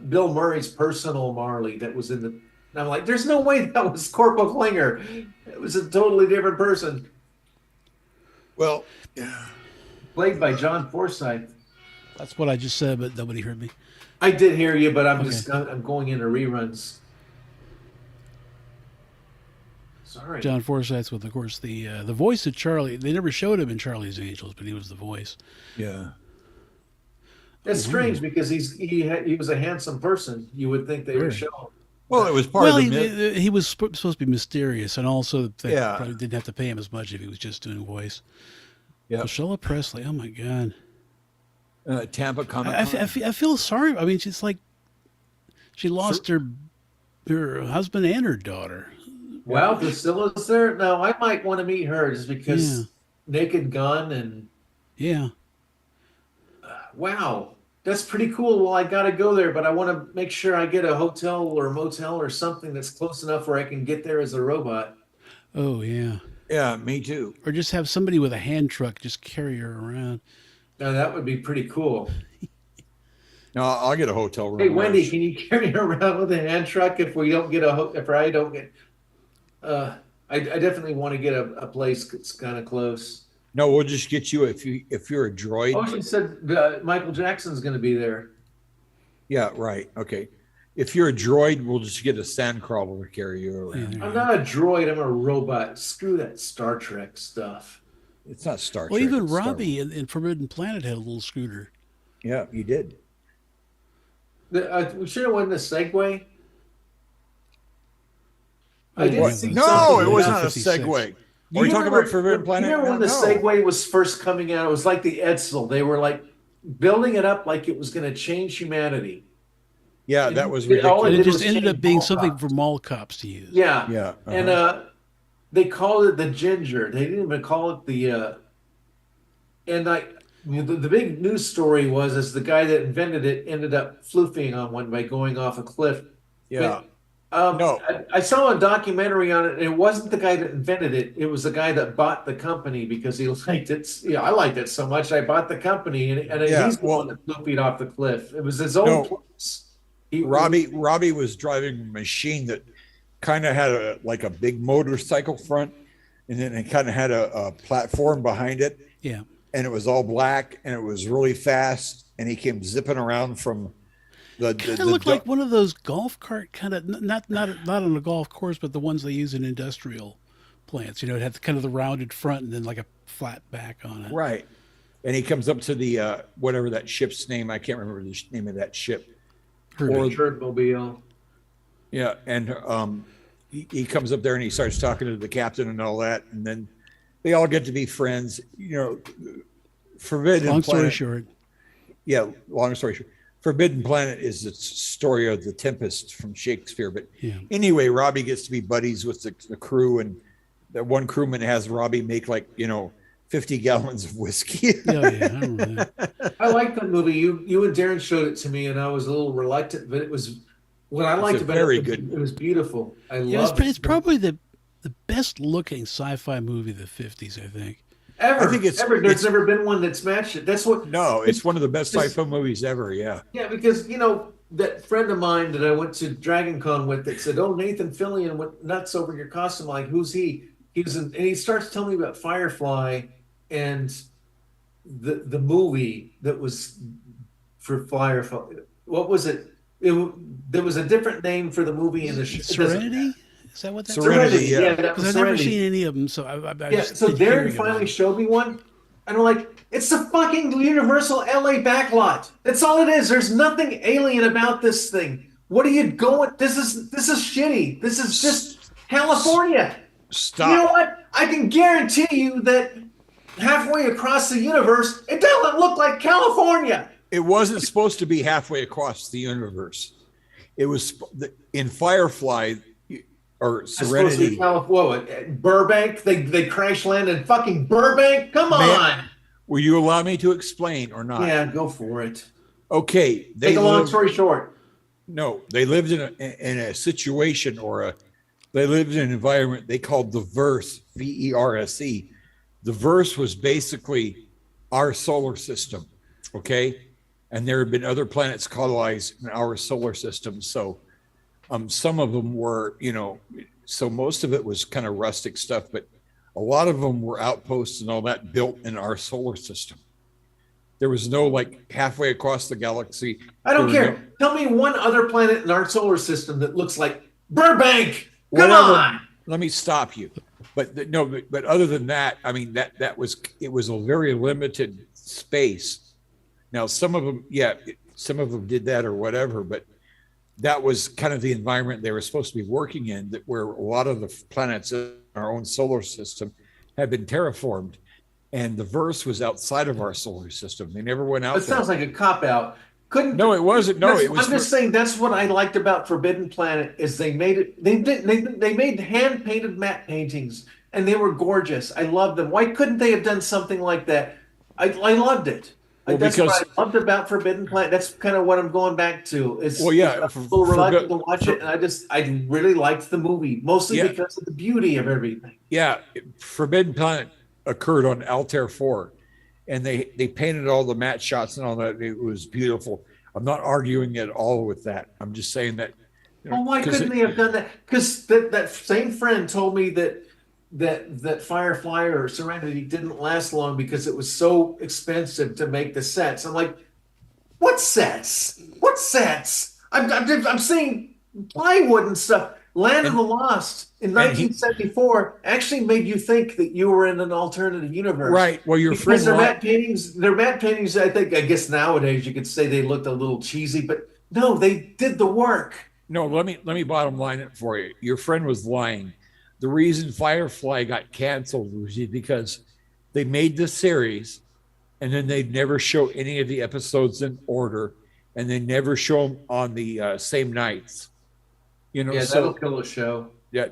Bill Murray's personal Marley that was in the. And I'm like, there's no way that was Corporal Klinger. It was a totally different person, Well, played by John Forsythe. That's what I just said, but nobody heard me. I did hear you, but I'm Okay. I'm going into reruns. Sorry. John Forsythe's with, of course, the voice of Charlie. They never showed him in Charlie's Angels, but he was the voice. yeah. That's strange because he was a handsome person. You would think they would Sure. show him. Well, it was part Well, of the myth. he was supposed to be mysterious, and also they Yeah. probably didn't have to pay him as much if he was just doing voice. Yeah. Priscilla Presley. Oh my God. Tampa Comic I Con. feel sorry. I mean, she's like, she lost her husband and her daughter. Wow, Priscilla's there. Now I might want to meet her just because Yeah. Naked Gun and Yeah. wow, that's pretty cool. Well, I got to go there, but I want to make sure I get a hotel or a motel or something that's close enough where I can get there as a robot. Oh yeah. Yeah, me too. Or just have somebody with a hand truck just carry her around. Now that would be pretty cool. No, I'll get a hotel room. Hey Wendy, can you carry me around with a hand truck if we don't get if I don't get? I definitely want to get a place that's kind of close. No, we'll just get you if you're a droid. Oh, she said Michael Jackson's going to be there. Yeah, right. Okay. If you're a droid, we'll just get a sandcrawler to carry you around. Yeah. I'm not a droid. I'm a robot. Screw that Star Trek stuff. It's not Star Well, Trek. even it's Star Robbie Wars. in Forbidden Planet had a little scooter. Yeah, you did. We should have won the Segway. I Oh, did what? see No, something it was about- not a 56. segue. Do Are we you talking remember- about Forbidden Planet? You remember when the No. Segway was first coming out? It was like the Edsel. They were like building it up like it was going to change humanity. Yeah, that was It all And ridiculous. it did just was ended change up being mall something cops. for mall cops to use. Yeah. Yeah. And they called it the Ginger. They didn't even call it the. And the big news story was the guy that invented it ended up floofing on one by going off a cliff. Yeah. No. I saw a documentary on it, and it wasn't the guy that invented it. It was the guy that bought the company because he liked it. Yeah, I liked it so much, I bought the company, and Yeah, he's the one that floofied off the cliff. It was his own No. place. Robbie was driving a machine that kind of had a big motorcycle front, and then it kind of had a platform behind it, Yeah. and it was all black, and it was really fast, and he came zipping around from the Kind of looked like one of those golf cart kind of not on a golf course, but the ones they use in industrial plants. You know, it had kind of the rounded front and then like a flat back on it. right, and he comes up to the whatever that ship's name. I can't remember the name of that ship. Herbie. Turdmobile. Yeah, and he comes up there and he starts talking to the captain and all that, and then they all get to be friends. You know, Forbidden Long story Planet. short. Yeah, long story short, Forbidden Planet is the story of the Tempest from Shakespeare. But Yeah. anyway, Robbie gets to be buddies with the crew, and that one crewman has Robbie make 50 gallons of whiskey. Yeah, I remember that. I liked that movie. You and Darren showed it to me, and I was a little reluctant, but it was what I liked a about very it. good It was beautiful. I Yeah, love it. it's probably the best looking sci-fi movie of the 50s, I think. Ever. I think it's- ever. There's it's- never been one that's matched it. That's what. No, it's one of the best sci-fi movies ever. Yeah. Yeah, because that friend of mine that I went to Dragon Con with that said, "Oh, Nathan Fillion went nuts over your costume." Like, who's he? And he starts telling me about Firefly and the movie that was for Firefly. What was it? There was a different name for the movie in the Serenity? Is that what that's Serenity, yeah. that Because was I've never Serenity. seen any of them, so I Yeah, just so didn't hear Darren about finally it. showed me one, and I'm like, it's the fucking Universal LA backlot. That's all it is. There's nothing alien about this thing. What are you going? This is shitty. This is just California. Stop. You know what? I can guarantee you that halfway across the universe, it doesn't look like California. It wasn't supposed to be halfway across the universe. It was in Firefly or It's supposed to be Serenity. California. Burbank. They crash landed in fucking Burbank. Come on. Will you allow me to explain or not? Yeah, go for it. Okay. Make a long story short. No, they lived in a situation they lived in an environment they called the verse, VERSE. The verse was basically our solar system, okay? And there have been other planets colonized in our solar system. So some of them were, so most of it was kind of rustic stuff, but a lot of them were outposts and all that built in our solar system. There was no like halfway across the galaxy. I don't There were care. Tell me one other planet in our solar system that looks like Burbank. Come Whatever. on. Let me stop you. But other than that, I mean, it was a very limited space. Now, some of them, some of them did that or whatever, but that was kind of the environment they were supposed to be working in, that where a lot of the planets in our own solar system have been terraformed. And the verse was outside of our solar system. They never went out That there. sounds like a cop out. Couldn't No, it wasn't. No, That's- it was. I'm just saying that's what I liked about Forbidden Planet is they made it. They made hand painted matte paintings and they were gorgeous. I loved them. Why couldn't they have done something like that? I loved it. Well, That's because- what I loved about Forbidden Planet. That's kind of what I'm going back to. It's, Well, yeah, I'm a little reluctant to watch it, and I really liked the movie mostly Yeah. because of the beauty of everything. Yeah, Forbidden Planet occurred on Altair 4, and they painted all the matte shots and all that. It was beautiful. I'm not arguing at all with that. I'm just saying that. Well, why couldn't they have done that? Because that same friend told me that Firefly or Serenity didn't last long because it was so expensive to make the sets. I'm like, what sets? What sets? I'm seeing plywood and stuff. Land of the Lost in 1974 actually made you think that you were in an alternative universe. Right. Well, your Because friend. their matte paintings, I guess nowadays you could say they looked a little cheesy, but no, they did the work. No, let me bottom line it for you. Your friend was lying. The reason Firefly got canceled was because they made the series, and then they'd never show any of the episodes in order, and they never show them on the same nights. Yeah, that'll kill the show. Yeah.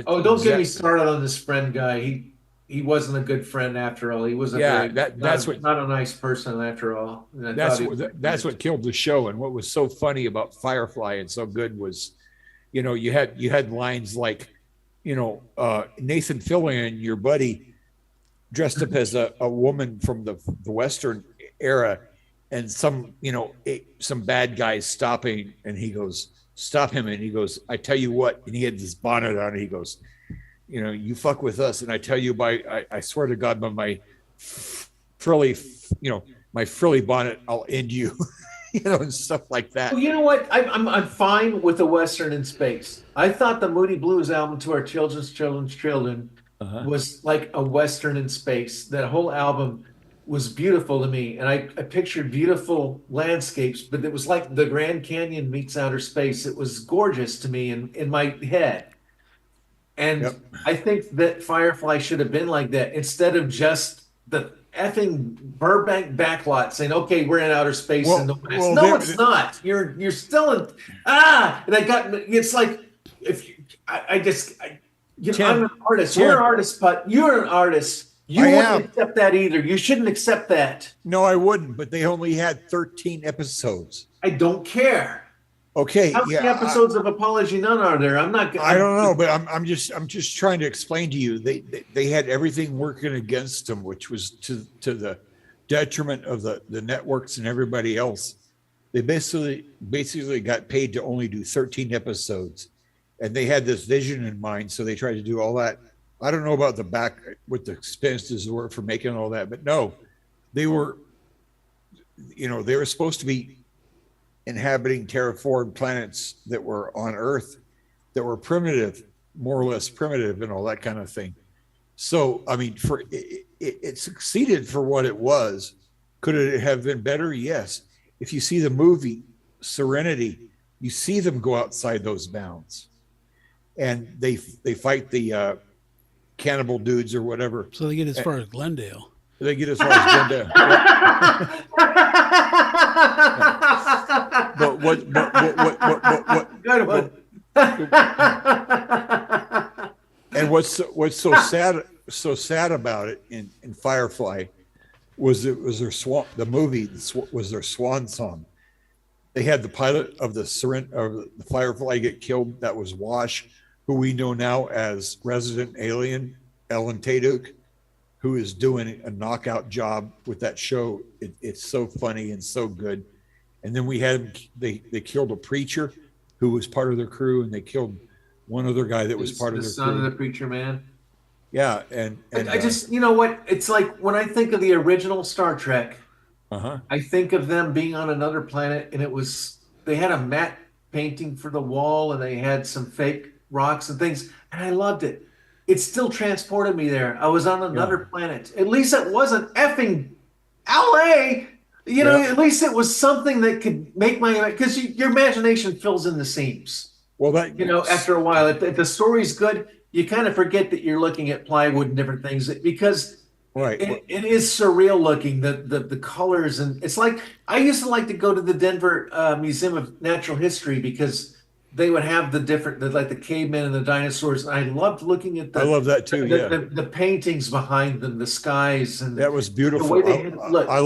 Oh, don't get me started on this friend guy. He wasn't a good friend after all. He was not a nice person after all. That's what killed the show. And what was so funny about Firefly and so good was, you had lines like, Nathan Fillion, your buddy, dressed up as a woman from the Western era, and some bad guys stopping, and he goes, stop him, and he goes, I tell you what, and he had this bonnet on, and he goes, you fuck with us, and I tell you I swear to God, by my frilly bonnet, I'll end you, and stuff like that. Well, you know what? I'm fine with the Western in space. I thought the Moody Blues album, To Our Children's Children, was like a Western in space. That whole album was beautiful to me, and I pictured beautiful landscapes, but it was like the Grand Canyon meets outer space. It was gorgeous to me in my head. And Yep. I think that Firefly should have been like that instead of just the effing Burbank backlot saying, "Okay, we're in outer space." Well, in the West. well, No, it's not. You're still in. And it's like if you, Tim, I'm an artist. Tim. We're artists, but you're an artist. You I wouldn't am. accept that either. You shouldn't accept that. No, I wouldn't, but they only had 13 episodes. I don't care. Okay. How many episodes of Apology None are there? I'm not. I don't know, but I'm just trying to explain to you. They had everything working against them, which was to the detriment of the networks and everybody else. They basically got paid to only do 13 episodes, and they had this vision in mind, so they tried to do all that. I don't know about what the expenses were for making all that, but no, they were supposed to be inhabiting terraformed planets that were on Earth, that were primitive, more or less primitive, and all that kind of thing. So, I mean, it succeeded for what it was. Could it have been better? Yes. If you see the movie Serenity, you see them go outside those bounds, and they fight the cannibal dudes or whatever. So they get as far as Glendale. They get as far as Glendale. But what Good one. and what's so sad about it in Firefly was it was their swan. The movie was their swan song. They had the pilot of the Firefly get killed. That was Wash, who we know now as Resident Alien, Ellen Taduk, who is doing a knockout job with that show. It's so funny and so good. And then we had they killed a preacher who was part of their crew, and they killed one other guy that was part of their son crew. of the preacher man. Yeah, and I just, you know what? It's like when I think of the original Star Trek, uh-huh. I think of them being on another planet, and they had a matte painting for the wall, and they had some fake rocks and things, and I loved it. It still transported me there. I was on another planet. At least it wasn't effing LA. You know, at least it was something that could make because your imagination fills in the seams. Well, that after a while, if the story's good, you kind of forget that you're looking at plywood and different things because it is surreal looking. The colors, and it's like I used to like to go to the Denver Museum of Natural History because they would have like the cavemen and the dinosaurs. And I loved looking at I love that too. The paintings behind them, the skies, and that was beautiful. The way they look. I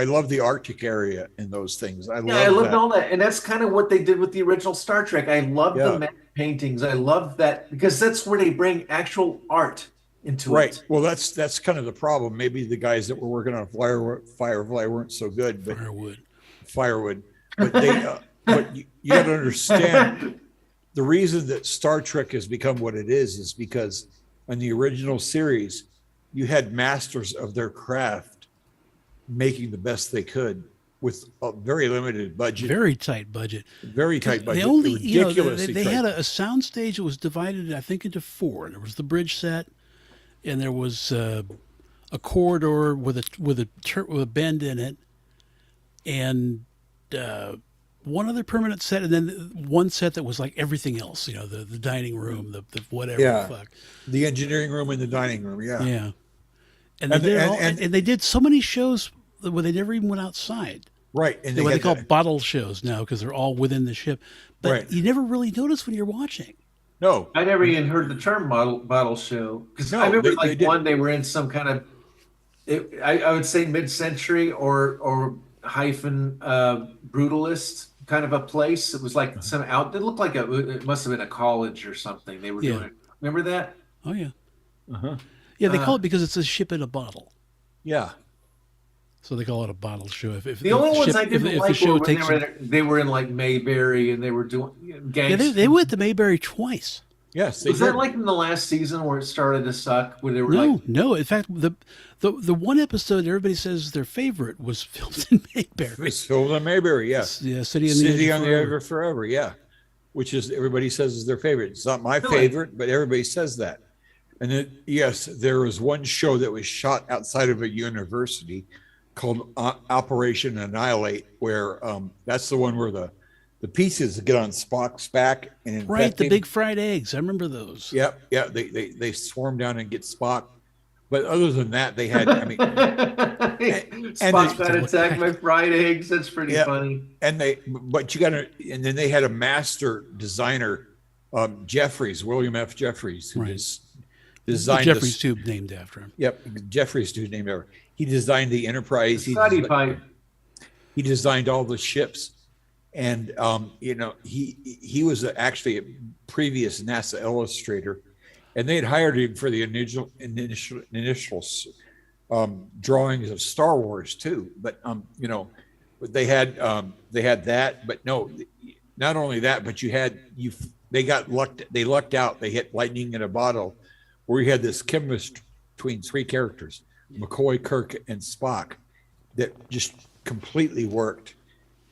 love the Arctic area in those things. I loved all that, and that's kind of what they did with the original Star Trek. I love the matte paintings. I love that because that's where they bring actual art into it. Right. Well, that's kind of the problem. Maybe the guys that were working on Firefly weren't so good, but firewood. But they. But you got to understand the reason that Star Trek has become what it is because in the original series, you had masters of their craft making the best they could with a very limited budget. Very tight budget. Very tight budget. They only, they had a sound stage that was divided, I think, into 4. There was the bridge set, and there was a corridor with a bend in it, and one other permanent set, and then one set that was like everything else. You know, the dining room, the whatever. Yeah. The fuck. The engineering room and the dining room. Yeah. Yeah. And they did so many shows where they never even went outside. Right. And what they call bottle shows now because they're all within the ship. But you never really notice when you're watching. No. I never even heard the term bottle show because I remember they were in some kind of, I would say mid-century or hyphen brutalist kind of a place. It was like it looked like it must have been a college or something. They were doing it. Remember that? Oh yeah. Uh-huh. Yeah, they call it because it's a ship in a bottle. Yeah. So they call it a bottle show. If the only ones I didn't like were when they were in like Mayberry and they were doing gangsters. Yeah, they went to Mayberry twice. Yes, was that like in the last season where it started to suck? Where they were no. In fact, the one episode everybody says is their favorite was filmed in Mayberry. It was filmed in Mayberry, yes. Yeah, City on the Edge of Forever, yeah. Which is everybody says is their favorite. It's not my favorite, but everybody says that. And then yes, there was one show that was shot outside of a university called Operation Annihilate, where that's the one where the pieces get on Spock's back and infect the him. big fried eggs. I remember those. Yeah. They swarm down and get Spock. But other than that, they had. I mean, Spock's got to attack my fried eggs. That's pretty funny. And and then they had a master designer, William F. Jeffries, who designed the Jeffries tube named after him. Yep, Jeffries tube named after him. He designed the Enterprise. He designed all the ships. And he was actually a previous NASA illustrator, and they had hired him for the initial drawings of Star Wars too. But they had that. But no, not only that, but they lucked out. They hit lightning in a bottle, where you had this chemistry between 3 characters, McCoy, Kirk, and Spock, that just completely worked.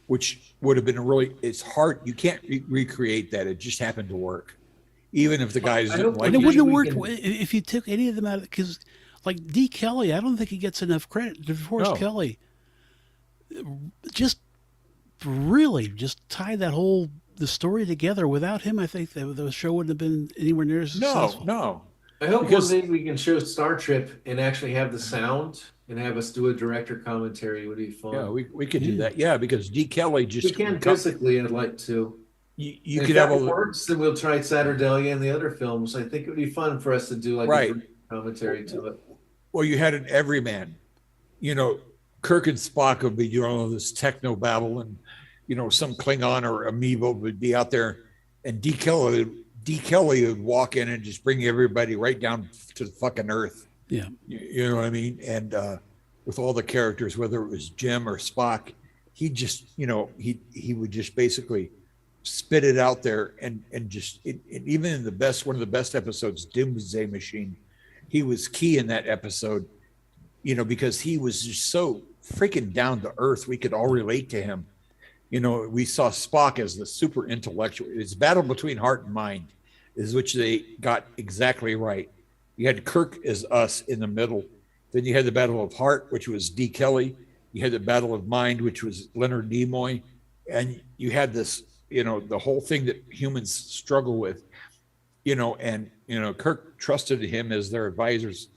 Which would have been it's hard. You can't recreate that. It just happened to work. Even if the guys didn't like it. And it wouldn't have worked if you took any of them out, because like D. Kelly, I don't think he gets enough credit. DeForest Kelly just really just tied the story together. Without him, I think the show wouldn't have been anywhere near as successful. No. I hope one day we can show Star Trip and actually have the sound and have us do a director commentary. Would be fun. Yeah, we could do that. Yeah, because D. Kelly just we can physically. I'd like to. You could have works, then we'll try Saturdalia and the other films. I think it would be fun for us to do a commentary to it. Well, you had an everyman. Kirk and Spock would be doing all this techno babble, some Klingon or amoeba would be out there, and D. Kelly would walk in and just bring everybody right down to the fucking earth. Yeah. You know what I mean? And with all the characters, whether it was Jim or Spock, he just, he would just basically spit it out there, and just even in one of the best episodes, Doomsday Machine, he was key in that episode, because he was just so freaking down to earth. We could all relate to him. We saw Spock as the super intellectual. It's battle between heart and mind, is which they got exactly right. You had Kirk as us in the middle. Then you had the battle of heart, which was D. Kelly. You had the battle of mind, which was Leonard Nimoy. And you had this, the whole thing that humans struggle with, and, Kirk trusted him as their advisors.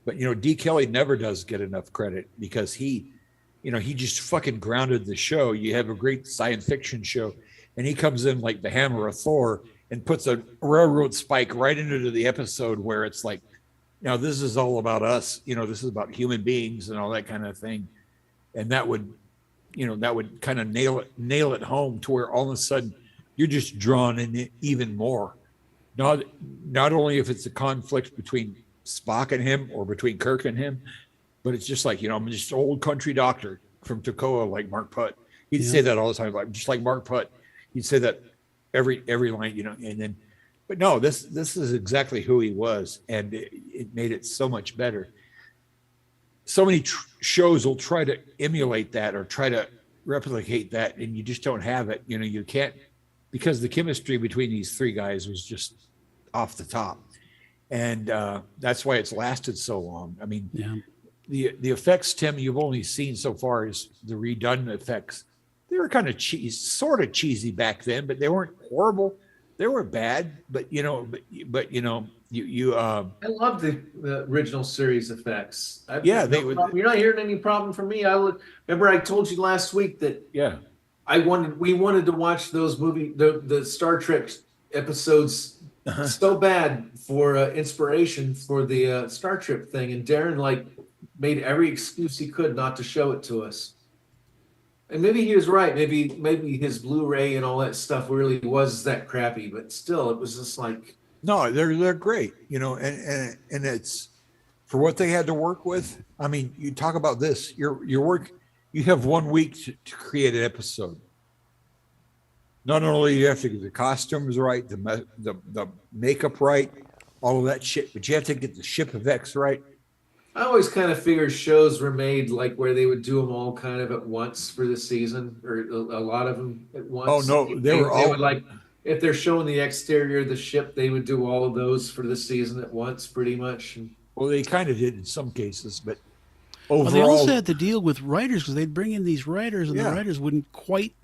But, D. Kelly never does get enough credit, because he just fucking grounded the show. You have a great science fiction show, and he comes in like the hammer of Thor and puts a railroad spike right into the episode where it's like, this is all about us. This is about human beings and all that kind of thing. And that would kind of nail it home to where all of a sudden you're just drawn in it even more. Not only if it's a conflict between Spock and him or between Kirk and him, but it's just like, I'm just an old country doctor from Toccoa, like Mark Putt. He'd say that all the time, like just like Mark Putt. He'd say that every line, and then, but no, this is exactly who he was, and it made it so much better. So many shows will try to emulate that or try to replicate that, and you just don't have it. You can't, because the chemistry between these three guys was just off the top, and that's why it's lasted so long. I mean, the effects, Tim, you've only seen so far is the redone effects. They were kind of sort of cheesy back then, but they weren't horrible. They were bad, but you I love the original series effects. You're not hearing any problem from me. Remember I told you last week that we wanted to watch those the Star Trek episodes so bad for inspiration for the Star Trek thing, and Darren made every excuse he could not to show it to us. And maybe he was right. Maybe his Blu-ray and all that stuff really was that crappy, but still, it was just like. No, they're great, and it's for what they had to work with. I mean, you talk about this, your work, you have 1 week to create an episode. Not only do you have to get the costumes right, the makeup right, all of that shit, but you have to get the ship effects right. I always kind of figured shows were made where they would do them all kind of at once for the season, or a lot of them at once. Oh no, they would if they're showing the exterior of the ship, they would do all of those for the season at once, pretty much. Well, they kind of did in some cases, but overall, they also had to deal with writers, because they'd bring in these writers, and the writers wouldn't quite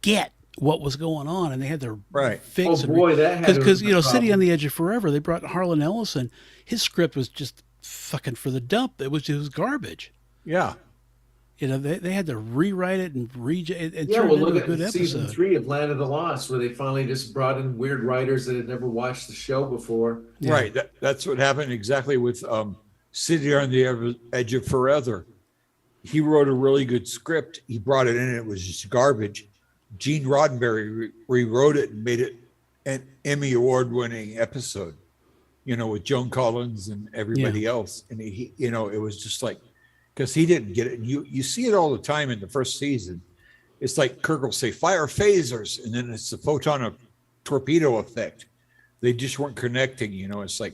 get what was going on, and they had to fix. Oh boy, because City on the Edge of Forever, they brought Harlan Ellison. His script was just fucking for the dump. It was garbage. Yeah. They had to rewrite it and turn it into look a good at episode. season 3 of Land of the Lost, where they finally just brought in weird writers that had never watched the show before. Yeah. Right. That's what happened exactly with City on the Edge of Forever. He wrote a really good script. He brought it in, and it was just garbage. Gene Roddenberry rewrote it and made it an Emmy Award-winning episode. With Joan Collins and everybody else. And he, it was just like, because he didn't get it. And you see it all the time in the first season. It's like Kirk will say, fire phasers. And then it's the photon of torpedo effect. They just weren't connecting, It's like,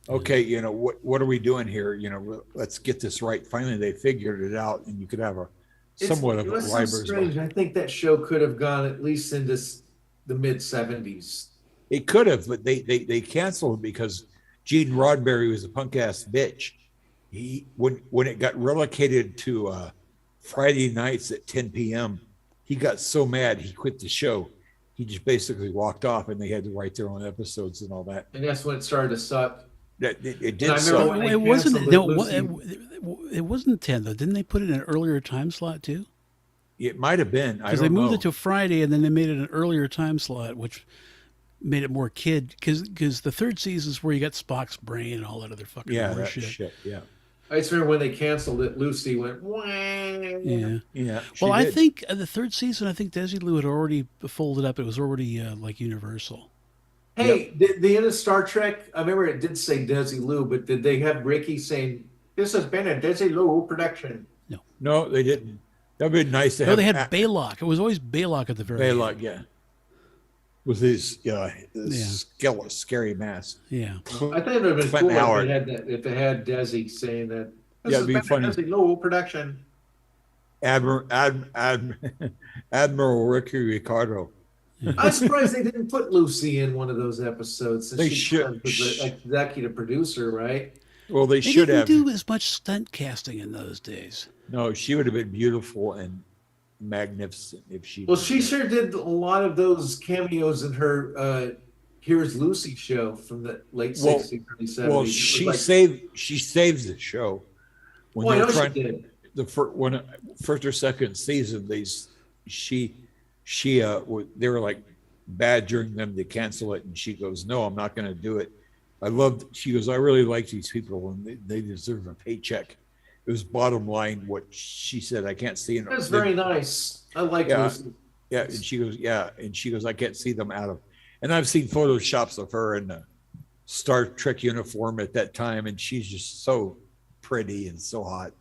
okay, what are we doing here? Let's get this right. Finally, they figured it out, and you could have somewhat of a library. Strange. I think that show could have gone at least into the mid-70s. It could have, but they canceled it because Gene Roddenberry was a punk ass bitch. He when it got relocated to Friday nights at 10 p.m., he got so mad he quit the show. He just basically walked off, and they had to write their own episodes and all that. And that's when it started to suck. It did suck. It wasn't 10 though. Didn't they put it in an earlier time slot too? It might have been. Because they moved it to Friday, and then they made it an earlier time slot, which made it more kid, because the third season is where you got Spock's brain and all that other fucking shit. Yeah. I just remember when they canceled it, Lucy went, wah. Yeah. Yeah. Well, I did. think the third season, I think Desi Lou had already folded up. It was already like Universal. Hey, the end of Star Trek, I remember it did say Desi Lou, but did they have Ricky saying, this has been a Desi Lou production? No. No, they didn't. That'd be nice to No, have they had Baylock. It was always Baylock at the very Baylock, end. yeah. With his Yeah. scary mask. Yeah. I think it would have been Clint cool Howard. if they had Desi saying that, this Yeah, has it'd be been funny. a Desi Lou production. Admiral Ricky Ricardo. I'm surprised they didn't put Lucy in one of those episodes since They she should. was the executive producer, right? Well, they They should didn't have. do as much stunt casting in those days. No, she would have been beautiful and magnificent if she. Well, did she that. sure did a lot of those cameos in her Here's Lucy show from the late Well, 60s, early 70s. Well, It was she saves the show when oh, I they know were she trying did. the first or second season. She they were like badgering them to cancel it, and she goes, "No, I'm not going to do it." She goes, "I really like these people, and they deserve a paycheck." It was bottom line what she said. I can't see it. That was very nice. I like Yeah. Lucy. Yeah, and she goes, yeah, and she goes, I can't see them out of, and I've seen photoshops of her in a Star Trek uniform at that time, and she's just so pretty and so hot.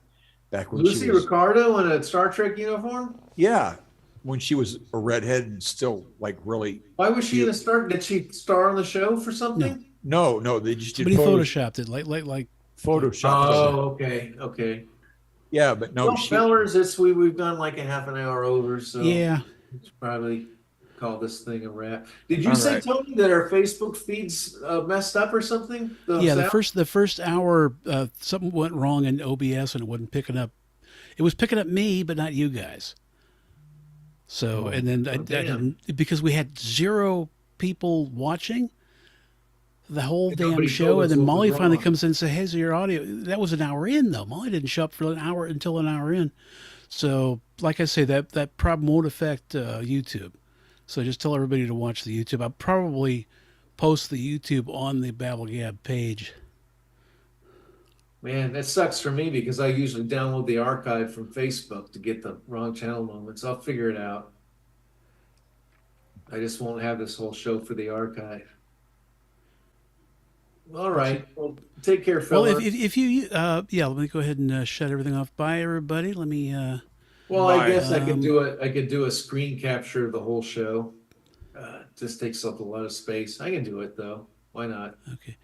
Back when Lucy she was, Ricardo in a Star Trek uniform? yeah, when she was a redhead and still like really. Why was she in a Star? Did she star on the show for something? No, they just did Somebody photoshopped it, like. Photoshop. Oh, okay. Yeah, but no, Well, fellers, we've gone like a half an hour over, so Yeah. let's probably call this thing a wrap. Did you All say, right. Tony, that our Facebook feeds messed up or something? Yeah, sound? the first hour, something went wrong in OBS and it wasn't picking up. It was picking up me, but not you guys. So, and then I damn. didn't, because we had 0 people watching the whole And damn nobody show, told and us then what was Molly finally wrong. comes in and says, "Hey, so your audio." That was an hour in though. Molly didn't show up for until an hour in. So, like I say, that problem won't affect YouTube. So just tell everybody to watch the YouTube. I'll probably post the YouTube on the Babble Gab page. Man, that sucks for me because I usually download the archive from Facebook to get the wrong channel moments. I'll figure it out. I just won't have this whole show for the archive. All right. Well, take care, Well, fella. if you yeah, let me go ahead and shut everything off. Bye, everybody. Let me. Well, I Bye. guess I could do it. I could do a screen capture of the whole show. Just takes up a lot of space. I can do it though. Why not? Okay.